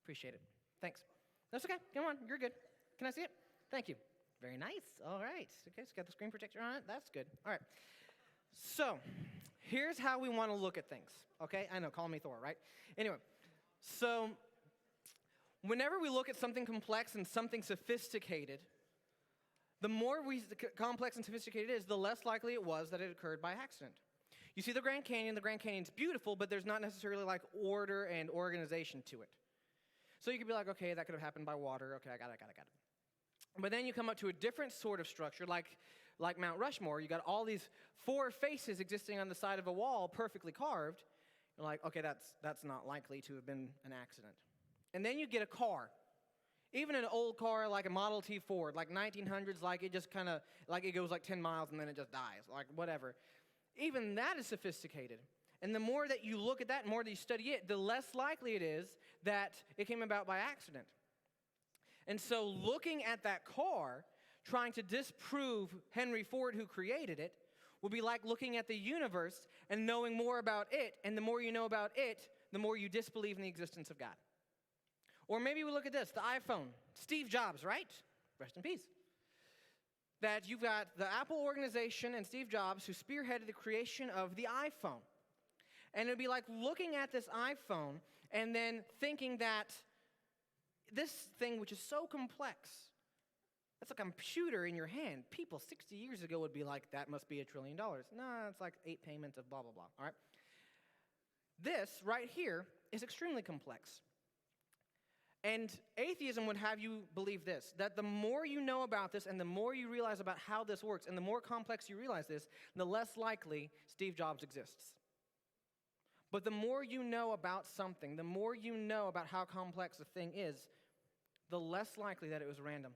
Speaker 2: Appreciate it. Thanks. That's okay, come on, you're good. Can I see it? Thank you. Very nice, all right. Okay, it's got the screen protector on it, that's good. All right, so here's how we want to look at things, okay? I know, call me Thor, right? Anyway, so whenever we look at something complex and something sophisticated, the more complex and sophisticated it is, the less likely it was that it occurred by accident. You see the Grand Canyon's beautiful, but there's not necessarily like order and organization to it. So you could be like, okay, that could have happened by water, okay, I got it. But then you come up to a different sort of structure, like Mount Rushmore. You got all these four faces existing on the side of a wall, perfectly carved. You're like, okay, that's not likely to have been an accident. And then you get a car. Even an old car like a Model T Ford, like 1900s, like it just kind of, like it goes like 10 miles and then it just dies, like whatever. Even that is sophisticated. And the more that you look at that, the more that you study it, the less likely it is that it came about by accident. And so looking at that car, trying to disprove Henry Ford who created it, will be like looking at the universe and knowing more about it. And the more you know about it, the more you disbelieve in the existence of God. Or maybe we look at this, the iPhone. Steve Jobs, right? Rest in peace. That you've got the Apple organization and Steve Jobs who spearheaded the creation of the iPhone. And it would be like looking at this iPhone and then thinking that this thing, which is so complex, That's a computer in your hand. People 60 years ago would be like, that must be $1 trillion. No, it's like 8 payments of blah, blah, blah, all right? This right here is extremely complex. And atheism would have you believe this, that the more you know about this and the more you realize about how this works and the more complex you realize this, the less likely Steve Jobs exists. But the more you know about something, the more you know about how complex a thing is, the less likely that it was random.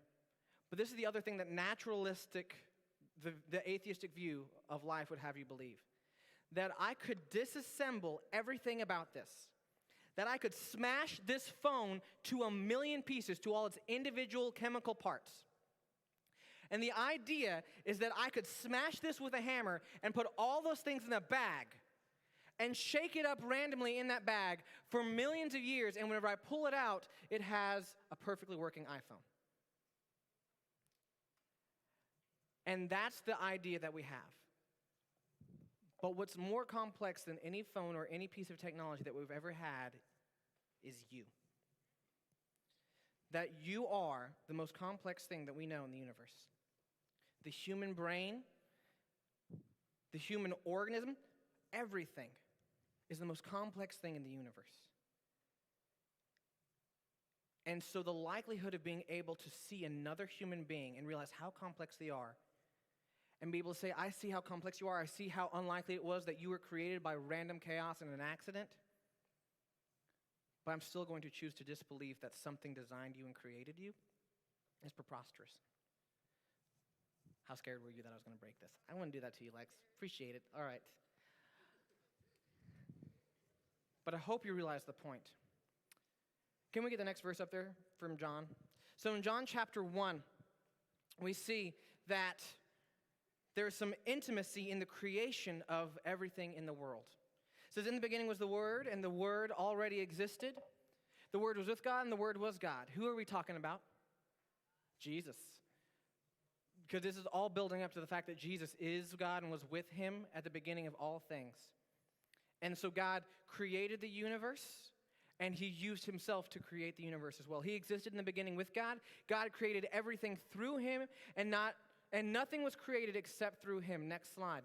Speaker 2: But this is the other thing that naturalistic, the atheistic view of life would have you believe. That I could disassemble everything about this. That I could smash this phone to 1 million pieces, to all its individual chemical parts. And the idea is that I could smash this with a hammer and put all those things in a bag and shake it up randomly in that bag for millions of years, and whenever I pull it out, it has a perfectly working iPhone. And that's the idea that we have. But what's more complex than any phone or any piece of technology that we've ever had is you. That you are the most complex thing that we know in the universe. The human brain, the human organism, everything is the most complex thing in the universe. And so the likelihood of being able to see another human being and realize how complex they are and be able to say, I see how complex you are, I see how unlikely it was that you were created by random chaos and an accident, but I'm still going to choose to disbelieve that something designed you and created you, is preposterous. How scared were you that I was going to break this? I wouldn't do that to you, Lex. Appreciate it. All right. But I hope you realize the point. Can we get the next verse up there from John? So in John chapter 1, we see that there's some intimacy in the creation of everything in the world. It says, in the beginning was the Word, and the Word already existed. The Word was with God, and the Word was God. Who are we talking about? Jesus. Because this is all building up to the fact that Jesus is God and was with him at the beginning of all things. And so God created the universe, and he used himself to create the universe as well. He existed in the beginning with God. God created everything through him, and nothing was created except through him. Next slide.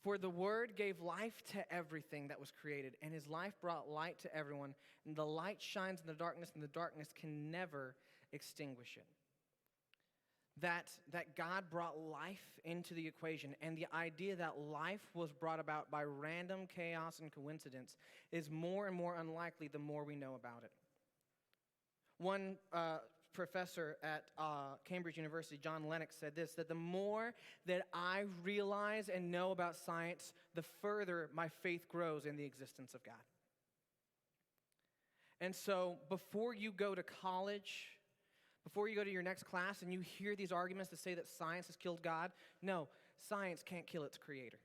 Speaker 2: For the Word gave life to everything that was created, and his life brought light to everyone. And the light shines in the darkness, and the darkness can never extinguish it. That God brought life into the equation, and the idea that life was brought about by random chaos and coincidence is more and more unlikely the more we know about it. One professor at Cambridge University, John Lennox, said this, that the more that I realize and know about science, the further my faith grows in the existence of God. And so before you go to college, before you go to your next class and you hear these arguments that say that science has killed God, no, science can't kill its creator.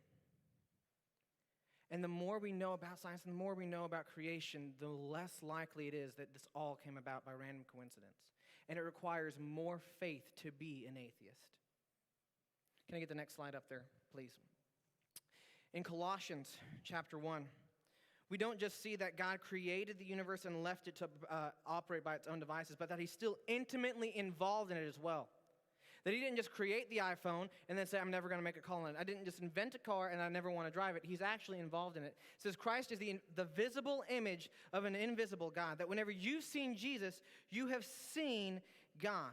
Speaker 2: And the more we know about science and the more we know about creation, the less likely it is that this all came about by random coincidence. And it requires more faith to be an atheist. Can I get the next slide up there, please? In Colossians chapter 1, we don't just see that God created the universe and left it to operate by its own devices, but that he's still intimately involved in it as well. That he didn't just create the iPhone and then say, I'm never going to make a call on it. I didn't just invent a car and I never want to drive it. He's actually involved in it. It says Christ is the visible image of an invisible God. That whenever you've seen Jesus, you have seen God.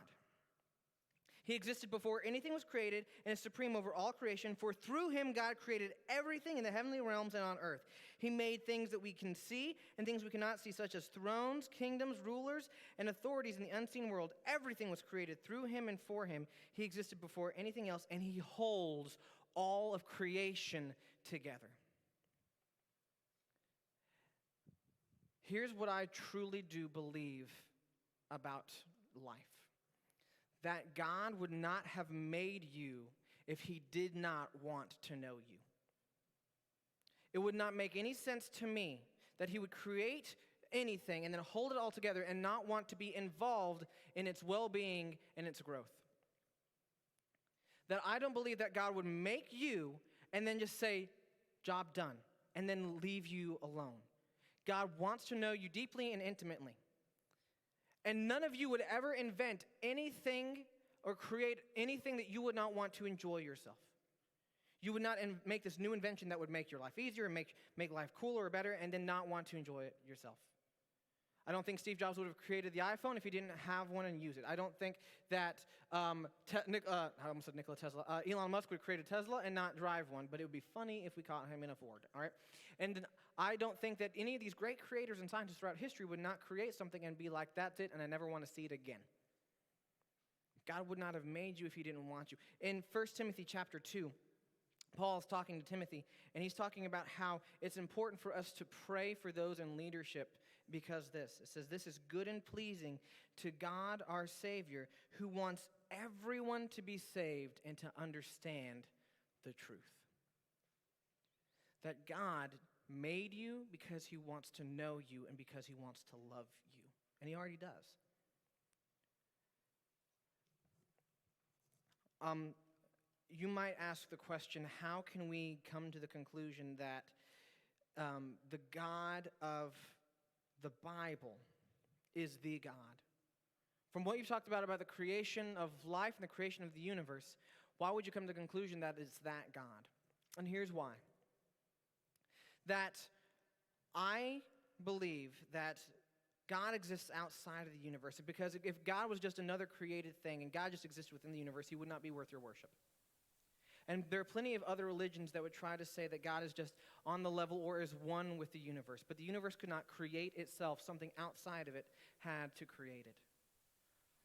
Speaker 2: He existed before anything was created and is supreme over all creation. For through him, God created everything in the heavenly realms and on earth. He made things that we can see and things we cannot see, such as thrones, kingdoms, rulers, and authorities in the unseen world. Everything was created through him and for him. He existed before anything else, and he holds all of creation together. Here's what I truly do believe about life. That God would not have made you if he did not want to know you. It would not make any sense to me that he would create anything and then hold it all together and not want to be involved in its well-being and its growth. That I don't believe that God would make you and then just say, job done, and then leave you alone. God wants to know you deeply and intimately. And none of you would ever invent anything or create anything that you would not want to enjoy yourself. You would not make this new invention that would make your life easier and make life cooler or better and then not want to enjoy it yourself. I don't think Steve Jobs would have created the iPhone if he didn't have one and use it. I don't think that, I almost said Nikola Tesla, Elon Musk would create a Tesla and not drive one, but it would be funny if we caught him in a Ford, all right? And I don't think that any of these great creators and scientists throughout history would not create something and be like, that's it, and I never want to see it again. God would not have made you if he didn't want you. In 1 Timothy chapter 2, Paul is talking to Timothy, and he's talking about how it's important for us to pray for those in leadership because it says, this is good and pleasing to God our Savior, who wants everyone to be saved and to understand the truth. That God made you because he wants to know you and because he wants to love you. And he already does. You might ask the question, how can we come to the conclusion that the God of the Bible is the God? From what you've talked about the creation of life and the creation of the universe, why would you come to the conclusion that it's that God? And here's why. That I believe that God exists outside of the universe, because if God was just another created thing and God just existed within the universe, he would not be worth your worship. And there are plenty of other religions that would try to say that God is just on the level or is one with the universe. But the universe could not create itself. Something outside of it had to create it.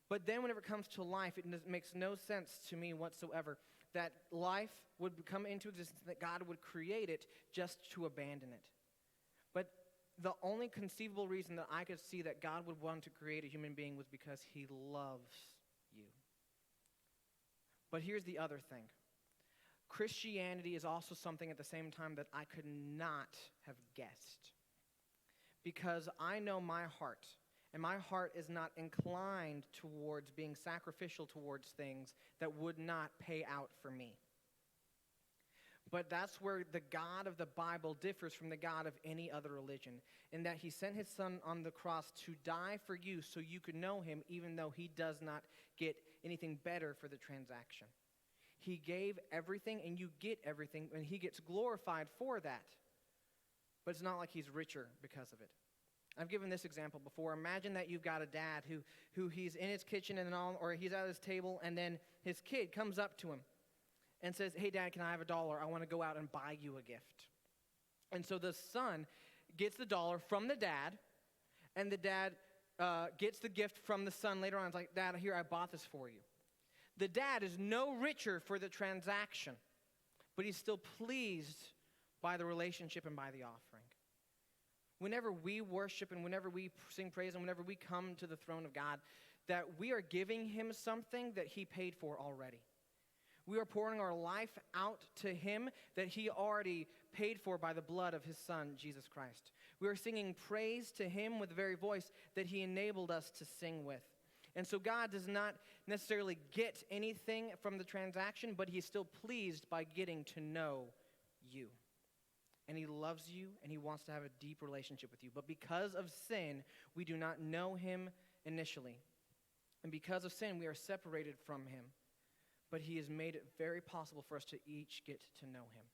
Speaker 2: But then whenever it comes to life, it makes no sense to me whatsoever that life would come into existence, that God would create it just to abandon it. But the only conceivable reason that I could see that God would want to create a human being was because he loves you. But here's the other thing. Christianity is also something at the same time that I could not have guessed. Because I know my heart, and my heart is not inclined towards being sacrificial towards things that would not pay out for me. But that's where the God of the Bible differs from the God of any other religion, in that he sent his son on the cross to die for you so you could know him, even though he does not get anything better for the transaction. He gave everything, and you get everything, and he gets glorified for that. But it's not like he's richer because of it. I've given this example before. Imagine that you've got a dad who he's in his kitchen and all, or he's at his table, and then his kid comes up to him and says, hey, Dad, can I have $1? I want to go out and buy you a gift. And so the son gets the dollar from the dad, and the dad gets the gift from the son later on. It's like, Dad, here, I bought this for you. The dad is no richer for the transaction, but he's still pleased by the relationship and by the offering. Whenever we worship and whenever we sing praise and whenever we come to the throne of God, that we are giving him something that he paid for already. We are pouring our life out to him that he already paid for by the blood of his son, Jesus Christ. We are singing praise to him with the very voice that he enabled us to sing with. And so God does not necessarily get anything from the transaction, but he's still pleased by getting to know you. And he loves you, and he wants to have a deep relationship with you. But because of sin, we do not know him initially. And because of sin, we are separated from him. But he has made it very possible for us to each get to know him.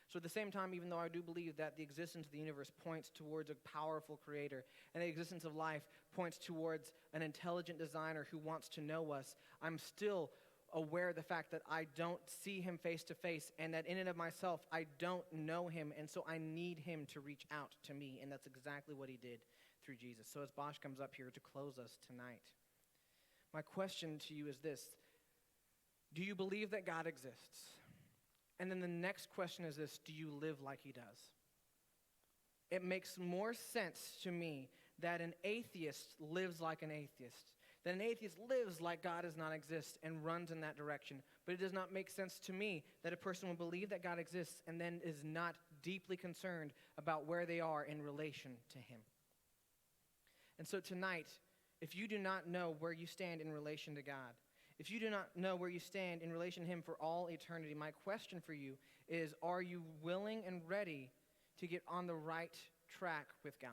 Speaker 2: So at the same time, even though I do believe that the existence of the universe points towards a powerful creator, and the existence of life points towards an intelligent designer who wants to know us, I'm still aware of the fact that I don't see him face to face, and that in and of myself, I don't know him, and so I need him to reach out to me, and that's exactly what he did through Jesus. So as Bosch comes up here to close us tonight, my question to you is this: do you believe that God exists? And then the next question is this: do you live like he does? It makes more sense to me that an atheist lives like an atheist, that an atheist lives like God does not exist and runs in that direction. But it does not make sense to me that a person will believe that God exists and then is not deeply concerned about where they are in relation to him. And so tonight, if you do not know where you stand in relation to God, if you do not know where you stand in relation to him for all eternity, my question for you is, are you willing and ready to get on the right track with God?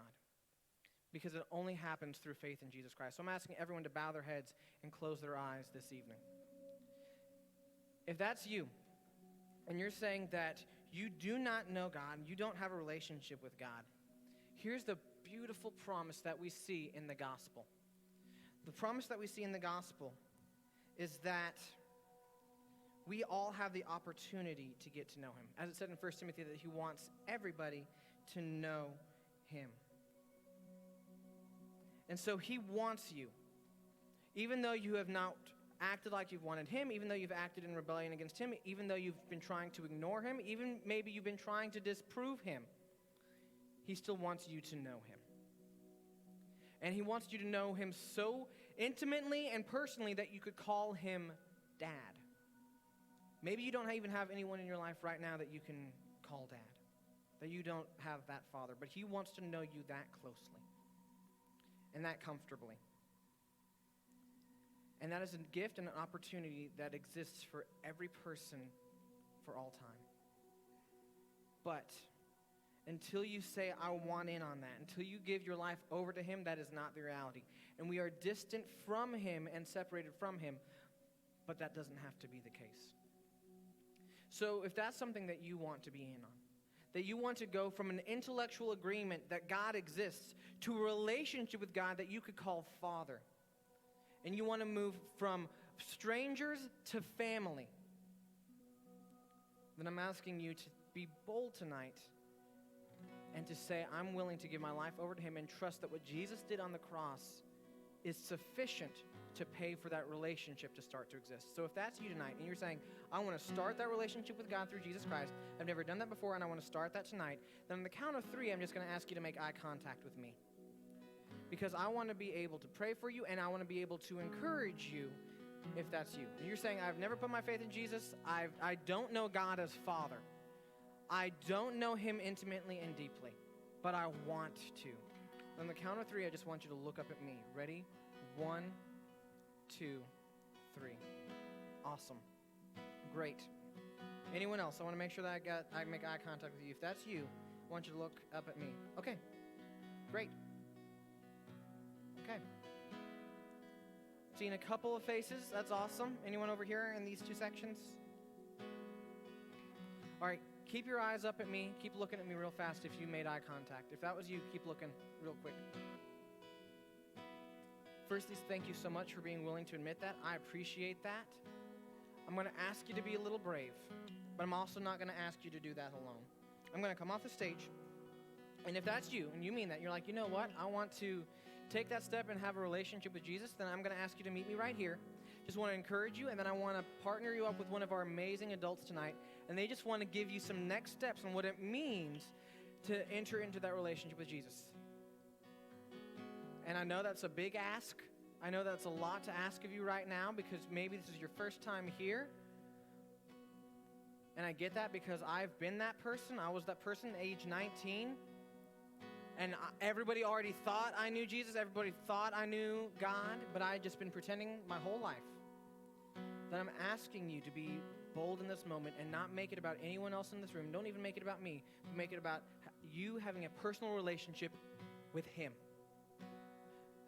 Speaker 2: because it only happens through faith in Jesus Christ. So I'm asking everyone to bow their heads and close their eyes this evening. If that's you, and you're saying that you do not know God, you don't have a relationship with God, here's the beautiful promise that we see in the gospel. The promise that we see in the gospel is that we all have the opportunity to get to know him. As it said in 1 Timothy, that he wants everybody to know him. And so he wants you. Even though you have not acted like you've wanted him, even though you've acted in rebellion against him, even though you've been trying to ignore him, even maybe you've been trying to disprove him, he still wants you to know him. And he wants you to know him so intimately and personally that you could call him Dad. Maybe you don't even have anyone in your life right now that you can call Dad, that you don't have that father, but he wants to know you that closely and that comfortably. And that is a gift and an opportunity that exists for every person for all time. But until you say, I want in on that, until you give your life over to him, that is not the reality. And we are distant from him and separated from him, but that doesn't have to be the case. So if that's something that you want to be in on, that you want to go from an intellectual agreement that God exists to a relationship with God that you could call Father, and you want to move from strangers to family, then I'm asking you to be bold tonight and to say, I'm willing to give my life over to him and trust that what Jesus did on the cross is sufficient to pay for that relationship to start to exist. So if that's you tonight and you're saying, I want to start that relationship with God through Jesus Christ, I've never done that before and I want to start that tonight, then on the count of 3, I'm just going to ask you to make eye contact with me. Because I want to be able to pray for you and I want to be able to encourage you if that's you. And you're saying, I've never put my faith in Jesus. I don't know God as Father. I don't know him intimately and deeply, but I want to. On the count of 3, I just want you to look up at me. Ready? 1, 2, 3. Awesome. Great. Anyone else? I want to make sure that I make eye contact with you. If that's you, I want you to look up at me. Okay. Great. Okay. Seeing a couple of faces. That's awesome. Anyone over here in these 2 sections? All right. Keep your eyes up at me. Keep looking at me real fast if you made eye contact. If that was you, keep looking real quick. Firstly, thank you so much for being willing to admit that. I appreciate that. I'm going to ask you to be a little brave, but I'm also not going to ask you to do that alone. I'm going to come off the stage, and if that's you, and you mean that, you're like, you know what, I want to take that step and have a relationship with Jesus, then I'm going to ask you to meet me right here. Just want to encourage you, and then I want to partner you up with one of our amazing adults tonight, and they just want to give you some next steps on what it means to enter into that relationship with Jesus. And I know that's a big ask. I know that's a lot to ask of you right now because maybe this is your first time here. And I get that because I've been that person. I was that person at age 19. And everybody already thought I knew Jesus. Everybody thought I knew God. But I had just been pretending my whole life. That I'm asking you to be bold in this moment and not make it about anyone else in this room. Don't even make it about me. But make it about you having a personal relationship with him.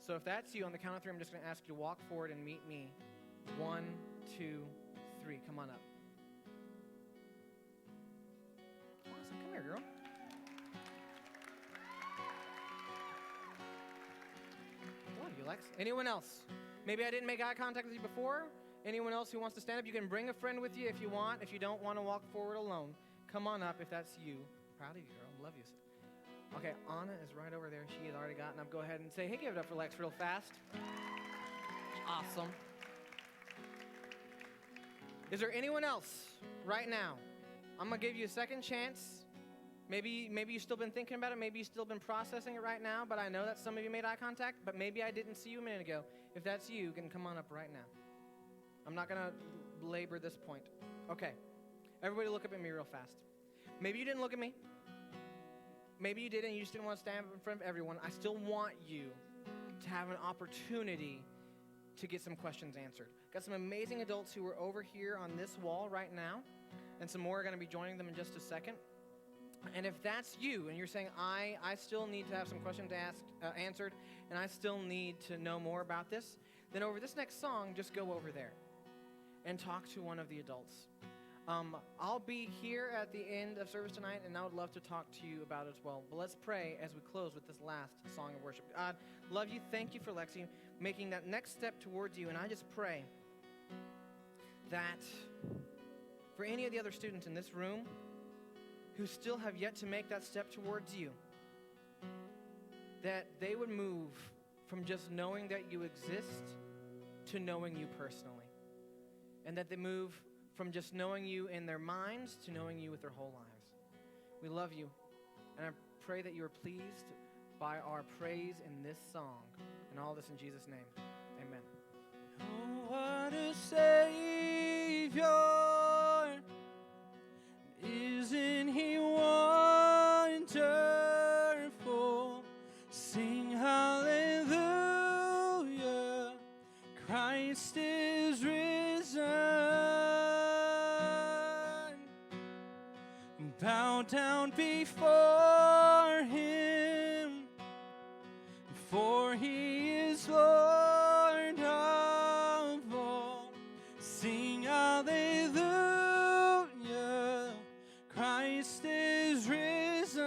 Speaker 2: So if that's you, on the count of 3, I'm just going to ask you to walk forward and meet me. 1, 2, 3. Come on up. Awesome. Come here, girl. Love you, Lex. Anyone else? Maybe I didn't make eye contact with you before. Anyone else who wants to stand up? You can bring a friend with you if you want. If you don't want to walk forward alone, come on up if that's you. Proud of you, girl. Love you. Okay, Anna is right over there. She has already gotten up. Go ahead and say, hey, give it up for Lex real fast. Awesome. Is there anyone else right now? I'm going to give you a second chance. Maybe you've still been thinking about it. Maybe you've still been processing it right now. But I know that some of you made eye contact. But maybe I didn't see you a minute ago. If that's you, you can come on up right now. I'm not going to belabor this point. Okay. Everybody look up at me real fast. Maybe you didn't look at me. Maybe you did and you just didn't want to stand in front of everyone. I still want you to have an opportunity to get some questions answered. Got some amazing adults who are over here on this wall right now, and some more are going to be joining them in just a second. And if that's you, and you're saying, I still need to have some questions answered, and I still need to know more about this, then over this next song, just go over there and talk to one of the adults. I'll be here at the end of service tonight, and I would love to talk to you about it as well. But let's pray as we close with this last song of worship. God, love you. Thank you for Lexi making that next step towards you. And I just pray that for any of the other students in this room who still have yet to make that step towards you, that they would move from just knowing that you exist to knowing you personally. And that they move from just knowing you in their minds to knowing you with their whole lives. We love you, and I pray that you are pleased by our praise in this song. And all this in Jesus' name, amen.
Speaker 5: Oh, what a Savior, isn't He wonderful? Sing hallelujah, Christ is risen. Bow down before Him, for He is Lord of all. Sing hallelujah, Christ is risen.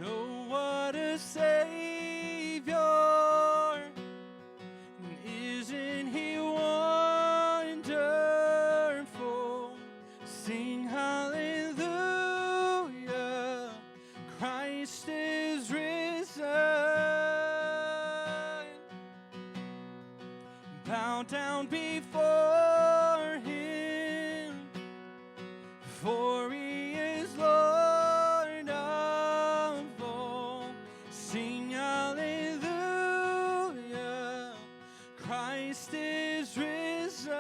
Speaker 5: Know what a Savior, isn't He wonderful? Sing hallelujah, Christ is risen. Bow down before Him, for He is Lord of all. Sing hallelujah, Christ is risen.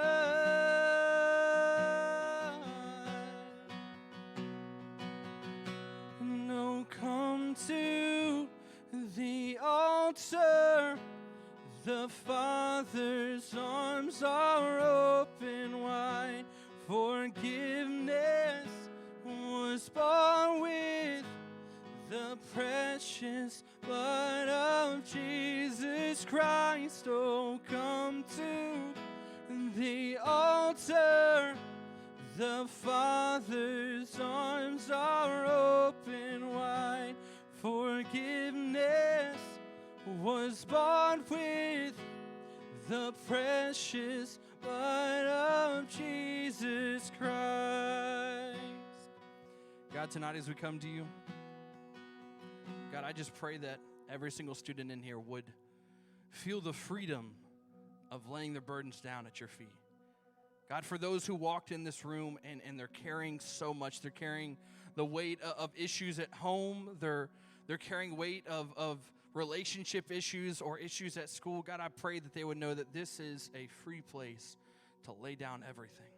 Speaker 5: No, come to the altar. The Father's arms are open wide. Forgiveness was bought with the precious blood of Jesus Christ. Oh, come to the altar. The Father's arms are open wide. Forgiveness was bought with the precious blood of Jesus Christ. God, tonight as we come to you, God, I just pray that every single student in here would feel the freedom of laying their burdens down at your feet. God, for those who walked in this room and they're carrying so much, they're carrying the weight of issues at home, they're carrying weight of relationship issues or issues at school. God, I pray that they would know that this is a free place to lay down everything,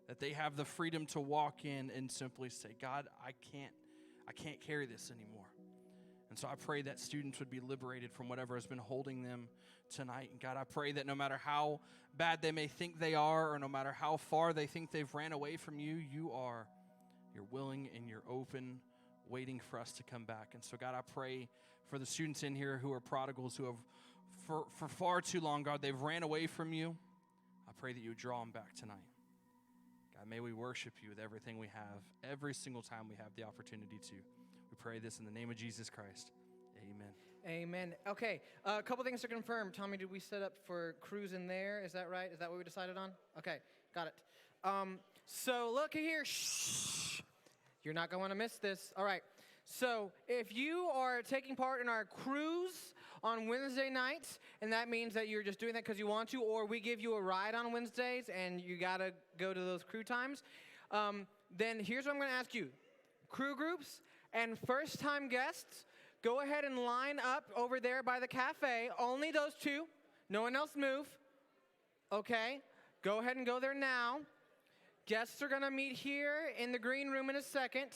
Speaker 5: that they have the freedom to walk in and simply say, God, I can't carry this anymore. And so I pray that students would be liberated from whatever has been holding them tonight. And God, I pray that no matter how bad they may think they are, or no matter how far they think they've ran away from you, you're willing and you're open, waiting for us to come back. And so God, I pray for the students in here who are prodigals, who have for far too long, God, they've ran away from you. I pray that you would draw them back tonight. God, may we worship you with everything we have, every single time we have the opportunity to. We pray this in the name of Jesus Christ. Amen.
Speaker 2: Amen. Okay, a couple things to confirm. Tommy, did we set up for cruise in there? Is that right? Is that what we decided on? Okay, got it. So look here. Shh. You're not going to want to miss this. All right. So if you are taking part in our cruise on Wednesday nights, and that means that you're just doing that because you want to, or we give you a ride on Wednesdays and you got to go to those crew times, then here's what I'm going to ask you. Crew groups and first-time guests, go ahead and line up over there by the cafe. Only those two. No one else move. Okay? Go ahead and go there now. Guests are going to meet here in the green room in a second.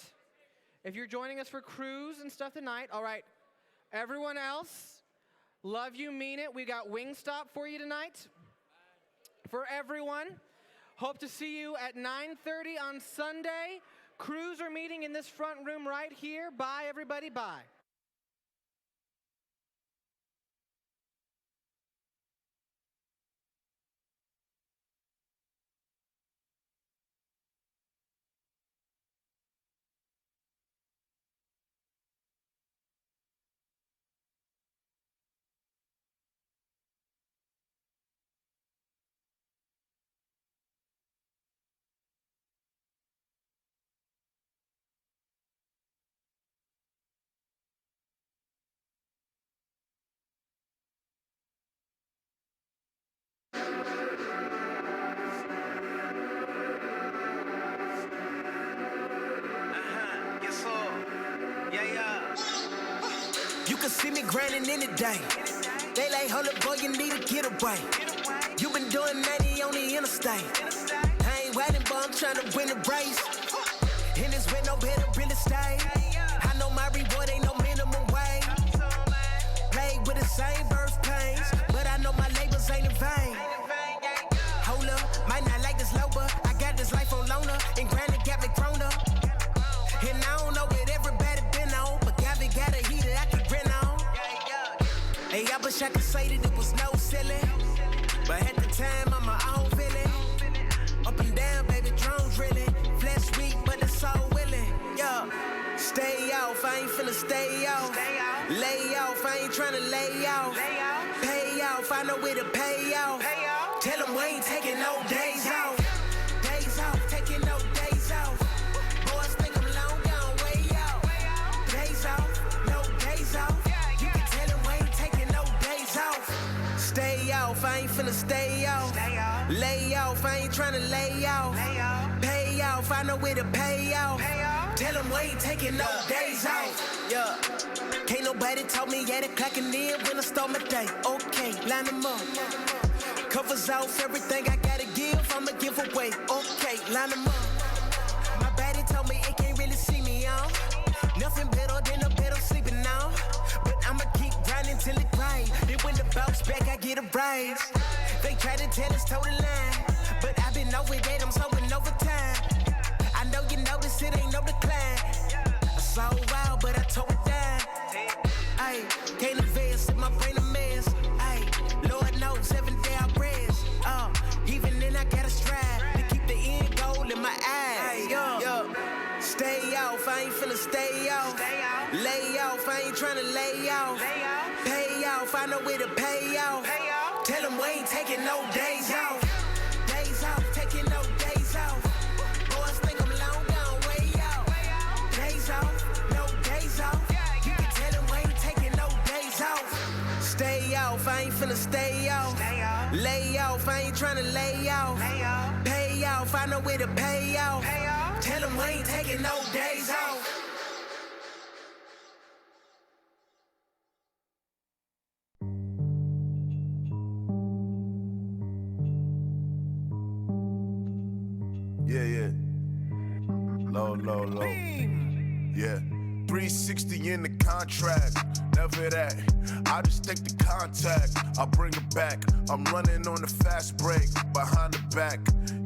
Speaker 2: If you're joining us for cruise and stuff tonight, all right. Everyone else, love you, mean it. We got Wingstop for you tonight. For everyone. Hope to see you at 9:30 on Sunday. Crews are meeting in this front room right here. Bye, everybody. Bye.
Speaker 3: Yes, sir. Yeah. You can see me grinding any day. They like, hold up, boy, you need to get away. You been doing 90 on the interstate. I ain't waiting, but I'm trying to win the race. And it's with no better real estate. I know my reward ain't no minimum wage. Played with the same birth pains, but I know my labels ain't in vain. Hold up, might not like this low, but I got this life on loaner. And granted, got me grown up. And I don't know what everybody been on, but Gabby got a heater I can grin on. Hey, I wish I could say that it was no silly, but at the time I'm my own villain. Up and down, baby, drones really. Flesh weak, but it's so willing. Yeah, stay off, I ain't finna stay off. Lay off, I ain't tryna lay off. Pay off, I know where to pay off. Tell them we ain't taking no days off. Days off, taking no days off. Boys think I'm long gone way out. Days off, no days off. You can tell them we ain't taking no days off. Stay off, I ain't finna stay off. Lay off, I ain't tryna lay off. Pay off, I know where to pay off. Tell them we ain't taking no days off. Yeah. Can't nobody tell me at it clocking in when I start my day. Okay, line them up. Covers off everything I gotta give, I'ma give away. Okay, line them up. My baddie told me it can't really see me on. Nothing better than a bed I'm sleeping on. But I'ma keep grinding till it grinds. Then when the bounce back, I get a raise. They try to tell us total line, but I've been over that, I'm slowing over time. I know you notice it ain't no decline. I saw wild, but I tore it down. Ayy, can't advance in my brain a mess. Ayy, Lord knows, 7 day I rest. Even then I gotta strive to keep the end goal in my eyes. Yo, stay off, I ain't finna stay off. Lay off, I ain't tryna lay off. Pay off, I know where to pay off. Tell them we ain't taking no days off. Days off, taking no days off. Boys think I'm long gone way out. Days off, no days off. You can tell them we ain't taking no days off. Stay off, I ain't finna stay off. Lay off, I ain't tryna lay off. Pay off, I know where to pay off. Tell them we ain't taking no days off.
Speaker 7: Yeah. Low. Yeah. 360 in the contract. Never that. I just take the contact. I bring it back. I'm running on the fast break. Behind the back.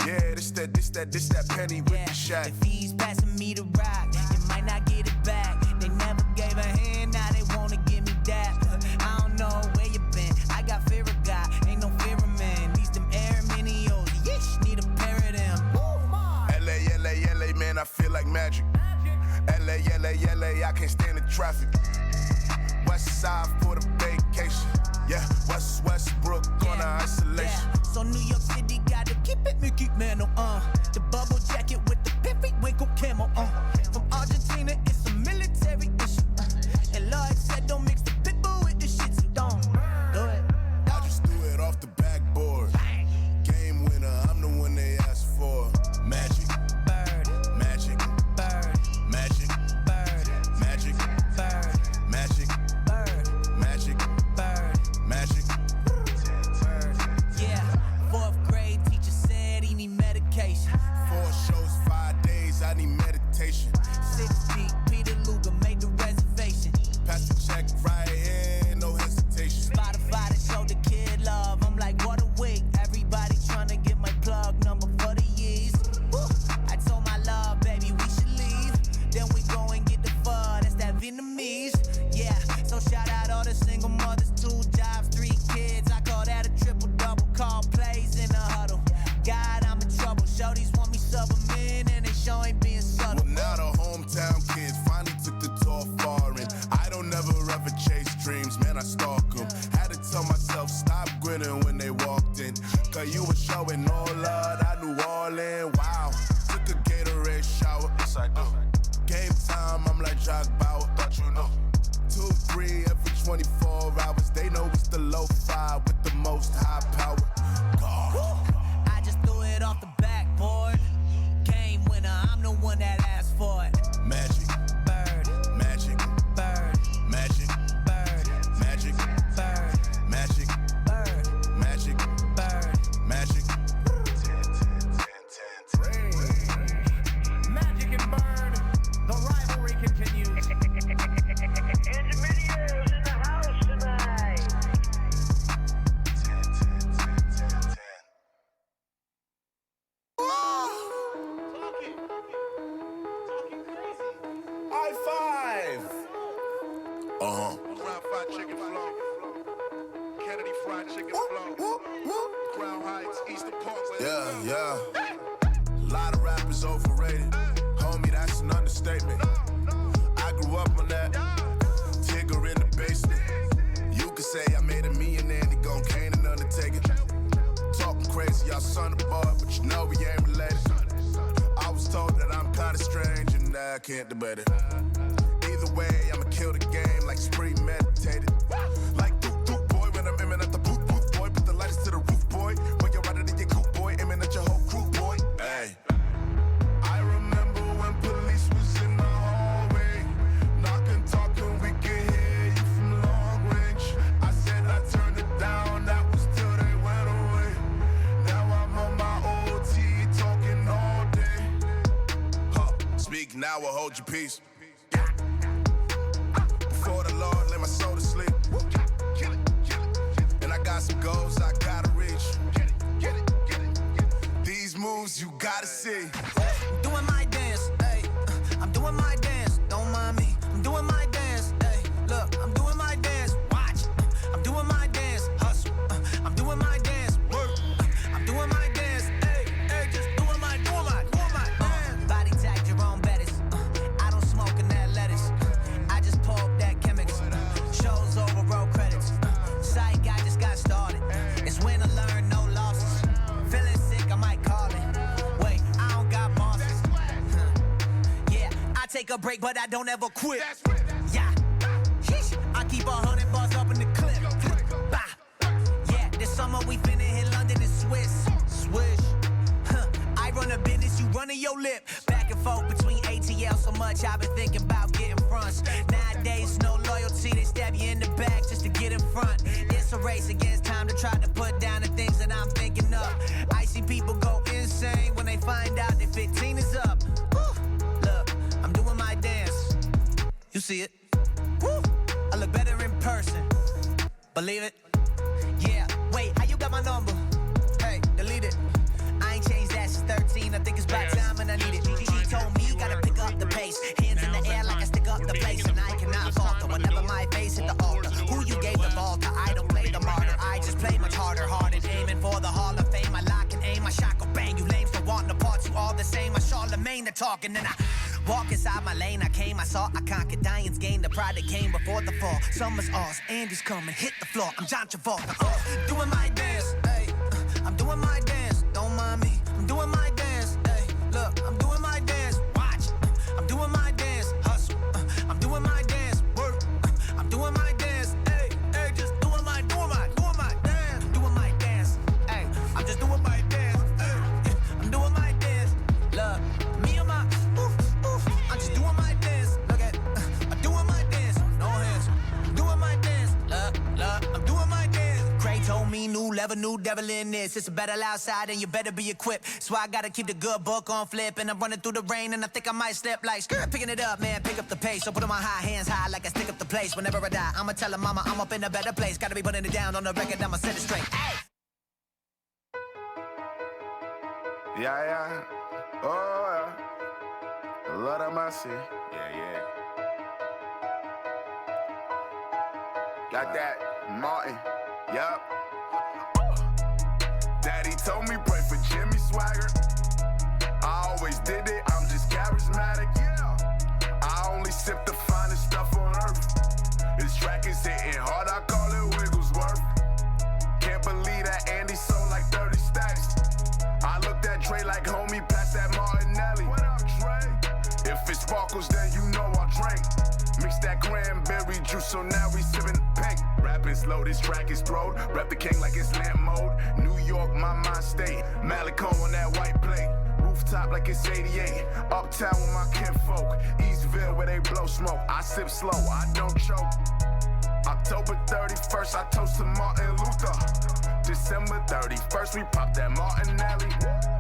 Speaker 7: Yeah, this that penny with the shack.
Speaker 8: The fees passing me the rock. They might not get it back. They never gave a hand. Now they wanna give me that. I don't know where you been. I got fear of God. Ain't no fear of man. These them air minios. Yeesh, need a pair of them.
Speaker 7: LA, man, I feel like magic. LA, I can't stand the traffic. West side for the vacation. Yeah, Westbrook on the isolation.
Speaker 8: Yeah. So New York City gotta keep it Mickey Mantle, The bubble jacket with the periwinkle camo, From Argentina, it's a military issue, And Lloyd said don't mix the pitbull with the shit, so don't do it.
Speaker 7: I just threw it off the backboard. Game winner, I'm the one they asked for. Magic. I need meditation. vibe grinning when they walked in. Cause you were showing no love, I knew all in. Wow, took a Gatorade shower. Yes, I do. Game time, I'm like Jock Bauer. Thought you know. 2, 3 every 24 hours. They know it's the low 5 with the most high power.
Speaker 8: I just threw it off the backboard. Game winner, I'm the one that asked for it.
Speaker 7: Magic.
Speaker 8: Bird.
Speaker 7: Magic.
Speaker 8: Bird.
Speaker 7: Magic.
Speaker 8: Bird.
Speaker 7: Magic.
Speaker 8: Bird.
Speaker 7: Magic.
Speaker 8: Bird.
Speaker 7: Magic.
Speaker 8: Bird.
Speaker 7: Magic.
Speaker 1: Magic and Bird, the rivalry continues. Engineers in the house tonight.
Speaker 7: High five.
Speaker 9: Crown fried chicken flow. Kennedy fried chicken flow. Crown Heights, Eastern Parkway.
Speaker 7: Yeah. Lot of rappers overrated. Homie, that's an understatement. I grew up on that. Tigger in the basement. You could say I made a millionaire and he gon' cane and undertaker. Talking crazy, y'all son of a boy, but you know we ain't related. I was told that I'm kinda strange and I can't debate it. Either way, I'ma kill the game like it's premeditated. Like doop boy when I'm aiming at the booth boy. Put the lights to the roof boy. When you're riding in your coupe boy, aiming at your whole crew boy. Hey, I remember when police was in the hallway, knocking, talking, we could hear you from long range. I said I turned it down, that was till they went away. Now I'm on my OT, talking all day. Huh. Speak now or hold your peace. Before the Lord, lay my soul to sleep. And I got some goals I gotta reach. These moves you gotta see.
Speaker 8: I'm doing my dance, hey. I'm doing my dance, don't mind me. I'm doing my dance, hey. Look, I'm doing my dance, watch. I'm doing my dance, hustle. I'm doing my dance, work. I'm doing my dance, hey. Just doing my dance. Body tag Jerome Bettis. I don't smoke in that lettuce. I just pull up that chemics. Shows over road credits. Psych, I just got started. It's when I learn no losses. Feeling sick, I might call it. Wait, I don't got bosses. Yeah, I take a break, but I don't ever quit. Yeah, sheesh. I keep 100 bars up in the clip. Bah. Yeah, this summer we finna hit London and Swiss. Swish. I run a business, you running your lip. Back and forth between ATL so much, I've been thinking about getting fronts. Nowadays, no loyalty, they stab you in the back just to get in front. It's a race against time to try to put down the things that I'm thinking of. I see people go insane when they find out that 15 is up. Woo. Look, I'm doing my dance. You see it? Woo. I look better in person. Believe it? Yeah, wait, how you got my number? Hey, delete it. I ain't changed that since 13. I think it's about time and I need it. She told me gotta pick up the pace. Hands in the air like I stick up the place. And I cannot falter whenever my face hit the altar. Who you gave the ball to? I don't play the martyr. I just play much harder. Hearted aiming for the Hall of Fame. I lock and aim. I shock or bang. You lames for wanting the parts. You all the same. I Charlemagne the talking. And I walk inside my lane. I came. I saw. I conquered. Giants gained. The pride that came before the fall. Summer's ours. Andy's coming. Hit the floor. I'm John Travolta. Doing my dance. Hey, I'm doing my dance. Don't mind me. I'm doing my dance. Hey, look, I'm doing my dance. Watch. I'm doing my dance. Hustle. I'm doing my dance. Work. I'm doing my dance. Hey, just doing my dance. Doing my dance. Hey, I'm just doing my dance. Hey, I'm doing my dance. Look, me and my I'm just doing my dance. Look at, I'm doing my dance. No hands. I'm doing my dance. Look, I'm doing my dance. Craig told me new level, new devil in this. It's a battle outside and you better be equipped. So I gotta keep the good book on flip. And I'm running through the rain and I think I might slip like skirt. Picking it up, man, pick up the pace. So put on my high hands high like I stick up the place. Whenever I die, I'ma tell her mama I'm up in a better place. Gotta be putting it down on the record, I'ma set it straight. Hey!
Speaker 7: Yeah. Oh, yeah. Lord of mercy. Yeah. Got that, Martin. Yup. Daddy told me pray for Jimmy Swagger. I always did it, I'm just charismatic. Yeah. I only sip the finest stuff on earth. This track is hitting hard, I call it Wigglesworth. Can't can't believe that Andy sold like 30 stacks. I looked at Dre like, homie, pass that Martinelli. What up, Dre? If it sparkles, then you know I'll drink. Mix that cranberry juice, so now we sippin' pink. Rapping slow, this track is throwed. Rap the king like it's lamp mode. New York, my mind state. Malico on that white plate. Rooftop like it's 88. Uptown with my kinfolk. Eastville where they blow smoke. I sip slow, I don't choke. October 31st, I toast to Martin Luther. December 31st, we pop that Martinelli.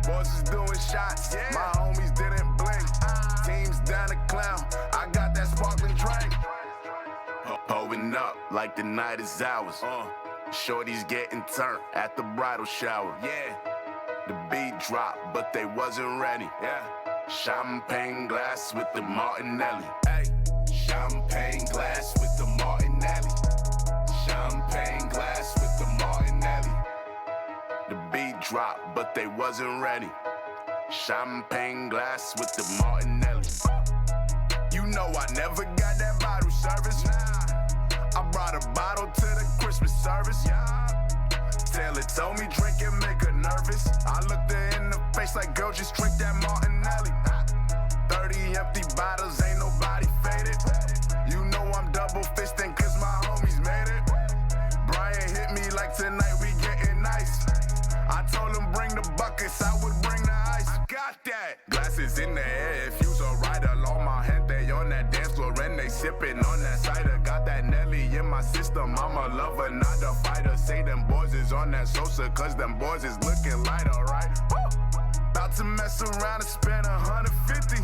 Speaker 7: Boys is doing shots, my homies didn't blink. Teams down to clown, I got that sparkling drink. Holding up like the night is ours. Shorty's getting turned at the bridal shower. Yeah, the beat dropped, but they wasn't ready. Yeah, champagne glass with the Martinelli. Hey, champagne glass with the Martinelli. Champagne glass with the Martinelli. The beat dropped, but they wasn't ready. Champagne glass with the Martinelli. You know I never got that bottle service. I brought a bottle to the Christmas service. Taylor told me drink and make her nervous. I looked her in the face like, girl, just drink that Martinelli. 30 empty bottles, ain't nobody faded. You know I'm double fisting cause my homies made it. Brian hit me like tonight we getting nice. I told him bring the buckets, I would bring the ice. I got that. Glasses in the air, if you's a rider. All my gente on that dance floor and they sipping on that cider. Got that Nelly in my system, I'm a lover, not a fighter. Say them boys is on that Sosa, cause them boys is looking lighter, right? About to mess around and spend 150.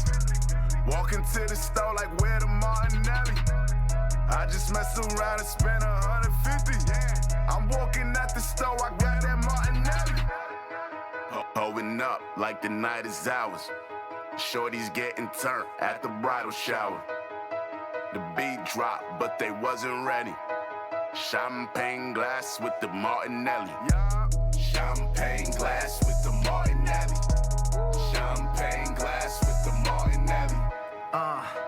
Speaker 7: Walking to the store like where the Martinelli. I just mess around and spend 150. I'm walking at the store, I got that Martinelli. Holding up like the night is ours. Shorty's getting turned at the bridal shower. The beat dropped, but they wasn't ready. Champagne glass with the Martinelli. Champagne glass with the Martinelli. Champagne glass with the Martinelli.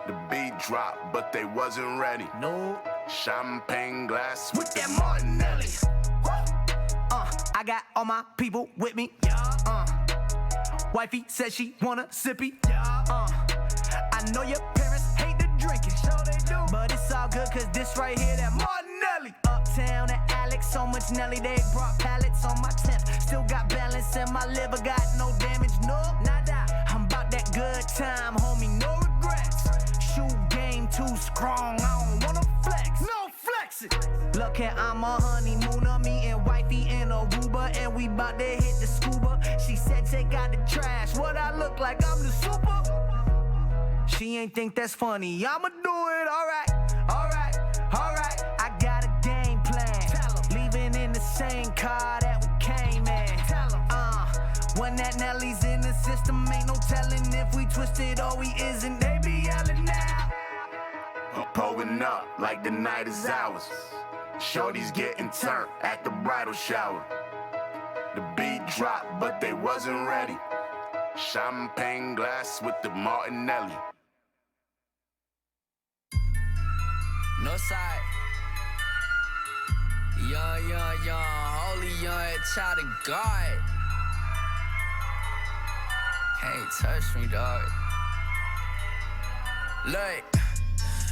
Speaker 7: The beat dropped, but they wasn't ready. No. Champagne glass with that Martinelli.
Speaker 8: I got all my people with me. Wifey said she want a sippy. I know your parents hate the drinking. Sure they do. But it's all good cause this right here, that Martinelli. Uptown at Alex, so much Nelly, they brought pallets on my temp. Still got balance in my liver, got no damage, no, nada. I'm about that good time, homie, no regrets. Shoe game too strong, I don't wanna flex. No flexing. Look at I'm a honeymooner, me and wifey in Aruba, and we bout to hit the scuba. She said take out the trash, what I look like, I'm the super. She ain't think that's funny, I'ma do it, alright, alright, alright. I got a game plan, leaving in the same car that we came in. When that Nelly's in the system, ain't no telling if we twisted or we isn't. They be yelling now.
Speaker 7: Pulling up like the night is ours. Shorty's getting turned at the bridal shower. The beat dropped, but they wasn't ready. Champagne glass with the Martinelli.
Speaker 10: Northside. Young, holy young child of God. Can't touch me, dog. Look,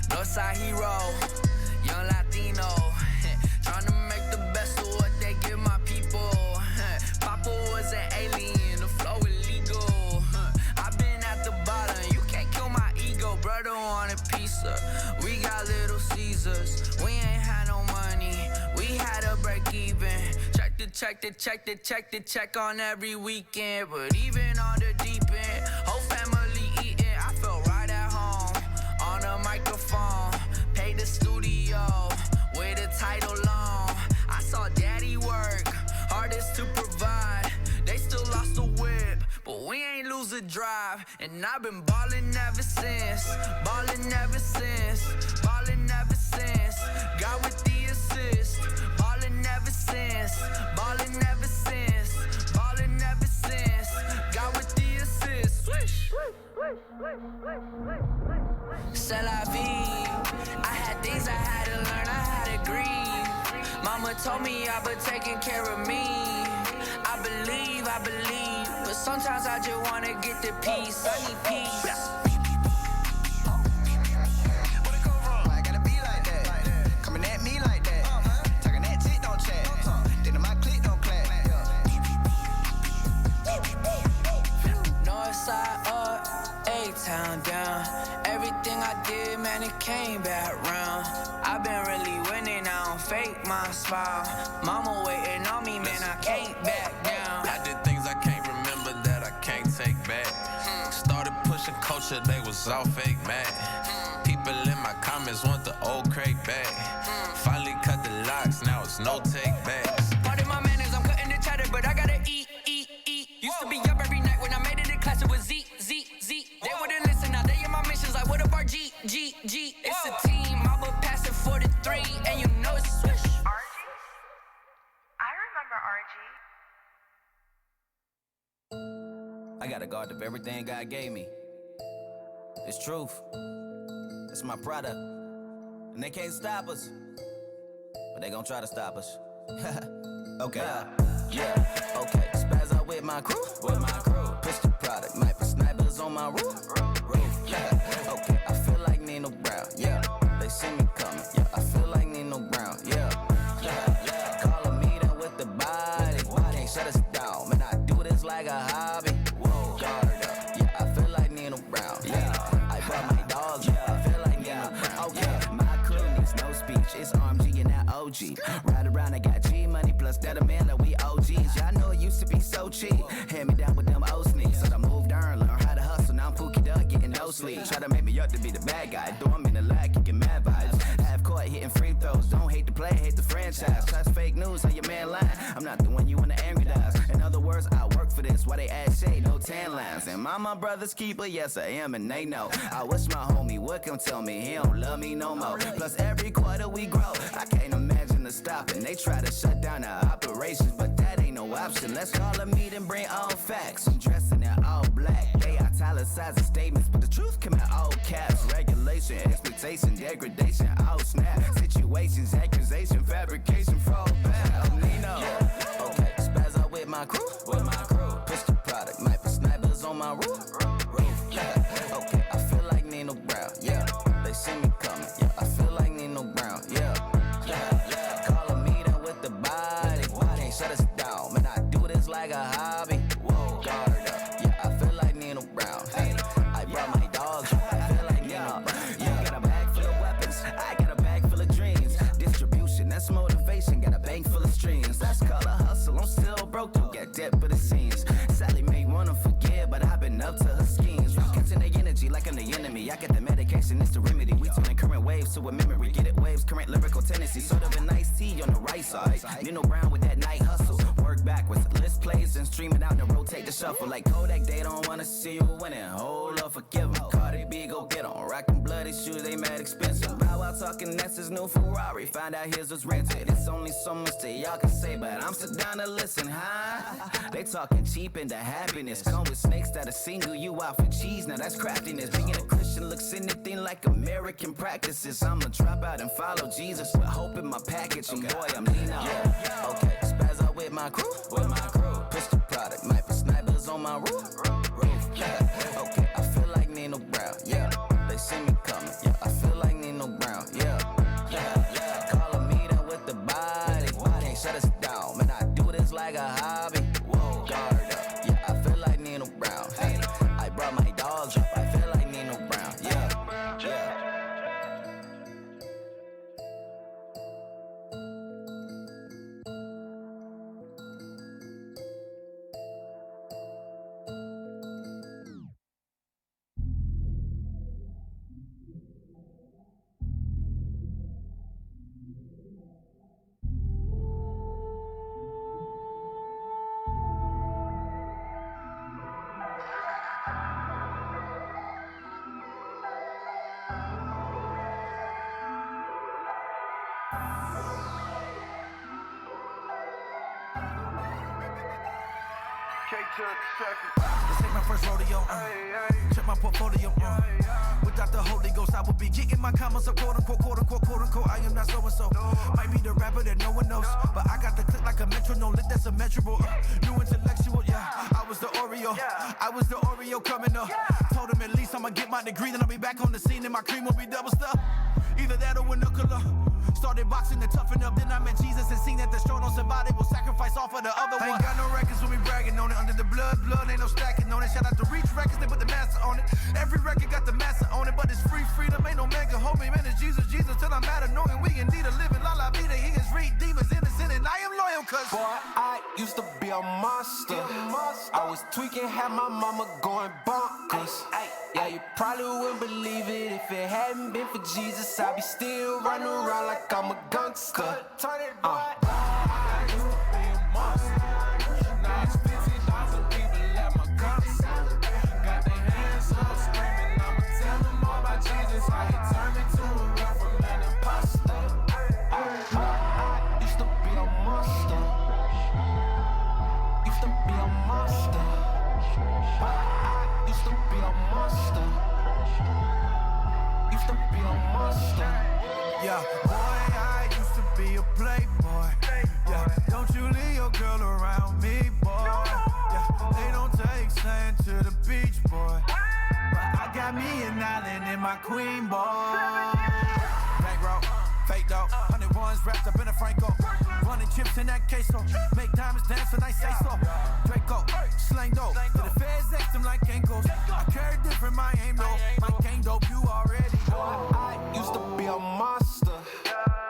Speaker 10: Northside hero, young Latino, trying to make the best of what they give my people. Papa was an alien, the flow illegal. I've been at the bottom, you can't kill my ego. Brother wanted pizza, we got Little Caesars. We ain't had no money, we had to break even. Check the check on every weekend. But even on the deep end, whole family eating. I felt right at home, on a microphone. Paid the studio with a title on. I saw daddy work, hardest to provide. They still lost the whip, but we ain't lose the drive. And I've been ballin' ever since, ballin' ever since, ballin' ever since. Got with the assist, ballin' ever since, ballin' ever since, ballin' ever since. Got with the assist, swish. C'est la vie. I had things I had to learn, I had to grieve. My Mama told me I've been taking care of me. I believe, but sometimes I just wanna get the peace. I need peace.
Speaker 8: I gotta be like that. Coming at me like that. Talking that shit don't chat. Then my click don't clap.
Speaker 10: North side up, A-town down. Everything I did, man, it came back round. I've been really winning, I don't fake my smile. Mama waiting on me, man, I can't back down.
Speaker 11: I did things I can't remember that I can't take back. Started pushing culture, they was all fake mad. People in my comments want the old crate back. Finally cut the locks, now it's no take backs.
Speaker 10: Pardon my manners, I'm cutting the cheddar, but I gotta eat. Used to be up every night when I made it in class, it was Z. They wouldn't listen, now they in my missions like, what up our G? It's a team, I would pass it 43, and you know it's a swish.
Speaker 12: RG? I remember RG.
Speaker 8: I got a guard of everything God gave me. It's truth. It's my product. And they can't stop us. But they gon' try to stop us. Okay. Yeah. Okay. Spaz out with my crew. Push the product. Might put snipers on my roof. Yeah. Okay. I feel like Nino Brown. Yeah. They see me coming. Yeah. I feel like Nino Brown. Yeah. Call a meeting with the body. Can't shut us down. Man, I do this like a hobby. Whoa. Guard up. Yeah. I feel like Nino Brown. Yeah. I brought my dogs. Yeah. I feel like Nino Brown. Okay. My crew needs no speech. It's RMG and that OG. Ride around, I got G money plus that a man that we OGs. Y'all know it used to be so cheap. Hand me down with them old sneaks. So I moved down, learn how to hustle. Now I'm Pookie Duck, getting no sleep. Try to make me up to be the bad guy. Though I'm in the lag, kicking mad vibes. Half court, hitting free throws. Don't hate the play, hate the franchise. Trust fake news, how your man lying. I'm not the one you wanna angry dies. In other words, I work for this. Why they add shade, no tan lines. Am I my brother's keeper? Yes, I am, and they know. I wish my homie would come tell me he don't love me no more. Plus, every quarter we grow. I can't imagine the stopping. They try to shut down our operations, but that ain't no option. Let's call a meeting, bring all facts. I'm dressing in all black. They italicize the statements, but the truth come in all caps. Regulation, expectation, degradation, all snap. Situations, accusation, fabrication, fraud, bad. Oh, Nino. Okay, spaz out with my crew. Push the product, might put snipers on my roof. Yeah. Okay, I feel like Nino Brown. Yeah, they see me coming. Yeah, I feel like Nino Brown. Yeah. Call a meeting with the body. Can't shut us down. Man, I do this like a hobby. Whoa, guard up. Yeah, I feel like Nino Brown. Hey, I brought my dogs. I feel like Nino Brown. Yeah, got a bag full of weapons. I got a bag full of dreams. Distribution, that's motivation. Got a bank full of streams. That's called a hustle. I'm still broke. Don't get debt, but it seems Sally may wanna forget, but I've been up to her schemes. Catching the energy like I'm the enemy. I get the medication, it's the remedy. We turning current waves to a memory. Get it waves, current lyrical tendency. Sort of a nice tea on the right side. Nino Brown with that night hustle. Work backwards, list plays and stream it out and rotate the shuffle. Like Kodak, they don't wanna see you winning. Hold up, forgive them. Cardi B, go get on. Rockin' bloody shoes, they mad expensive. Bow out talking, that's his new Ferrari. Find out his was rented. It's only so much that y'all can say, but I'm still down to listen, huh? They talking cheap into happiness. Come with snakes that'll single you out for cheese. Now that's craftiness. Being a Christian looks anything like American practices. I'ma drop out and follow Jesus with hope in my package. And boy, I'm Nino. Yeah. Okay, spaz out with my crew. Push the product, might put snipers on my roof. Yeah. Okay, I feel like Nino Brown. Yeah, they see me coming. Yeah, I feel like Nino Brown. Yeah. Call a meeting with the body. Can't shut us down. Man, I do this like a hobby. Whoa, guard up. Yeah, I feel like Nino Brown. Hey, I brought my dogs up. I feel like Nino Brown. Yeah.
Speaker 13: This ain't my first rodeo, check my portfolio, Without the Holy Ghost, I would be getting my commas up, quote unquote, quote unquote, quote unquote. I am not so and so. Might be the rapper that no one knows, but I got the click like a metronome, lit that's immeasurable. New intellectual, yeah. I was the Oreo coming up. Told him at least I'ma get my degree, then I'll be back on the scene and my cream will be double stuff. Either that or nuclear. Started boxing to toughen up, then I met Jesus and seen that the strong don't survive, they will sacrifice all for the other one. I ain't got no records when we bragging on it. Under the blood, ain't no stacking on it. Shout out to Reach Records, they put the master on it. Every record got the master on it, but it's free freedom, ain't no man can hold me. Man, it's Jesus, till I'm mad annoying. We indeed are living, la la vida, he is redeemers, innocent, and I am loyal, cause
Speaker 14: boy, I used to be a monster. I was tweaking, had my mama going bonkers. Yeah, you probably wouldn't believe it if it hadn't been for Jesus. I'd be still running around like I'm a gangster.
Speaker 13: turn it, boy. I used to be a monster. Now it's 50,000 people at my concert. Got their hands up screaming, I'ma tell them all about Jesus. How he turned me to a real from an imposter. I used to be a monster. Used to be a monster. I used to be a monster. Used to be a monster. Yeah, boy, I used to be a playboy. Yeah, don't you leave your girl around me, boy. Yeah, they don't take sand to the beach, boy. But I got me an island and my queen, boy. Bankroll, fake dog, 101s wrapped up in a Franco. Running chips in that queso, make diamonds dance and I say so. Draco, slang dope, to the feds X them like ankles. I carry different, my aim though. My gang dope, you already know.
Speaker 14: I used to be a monster.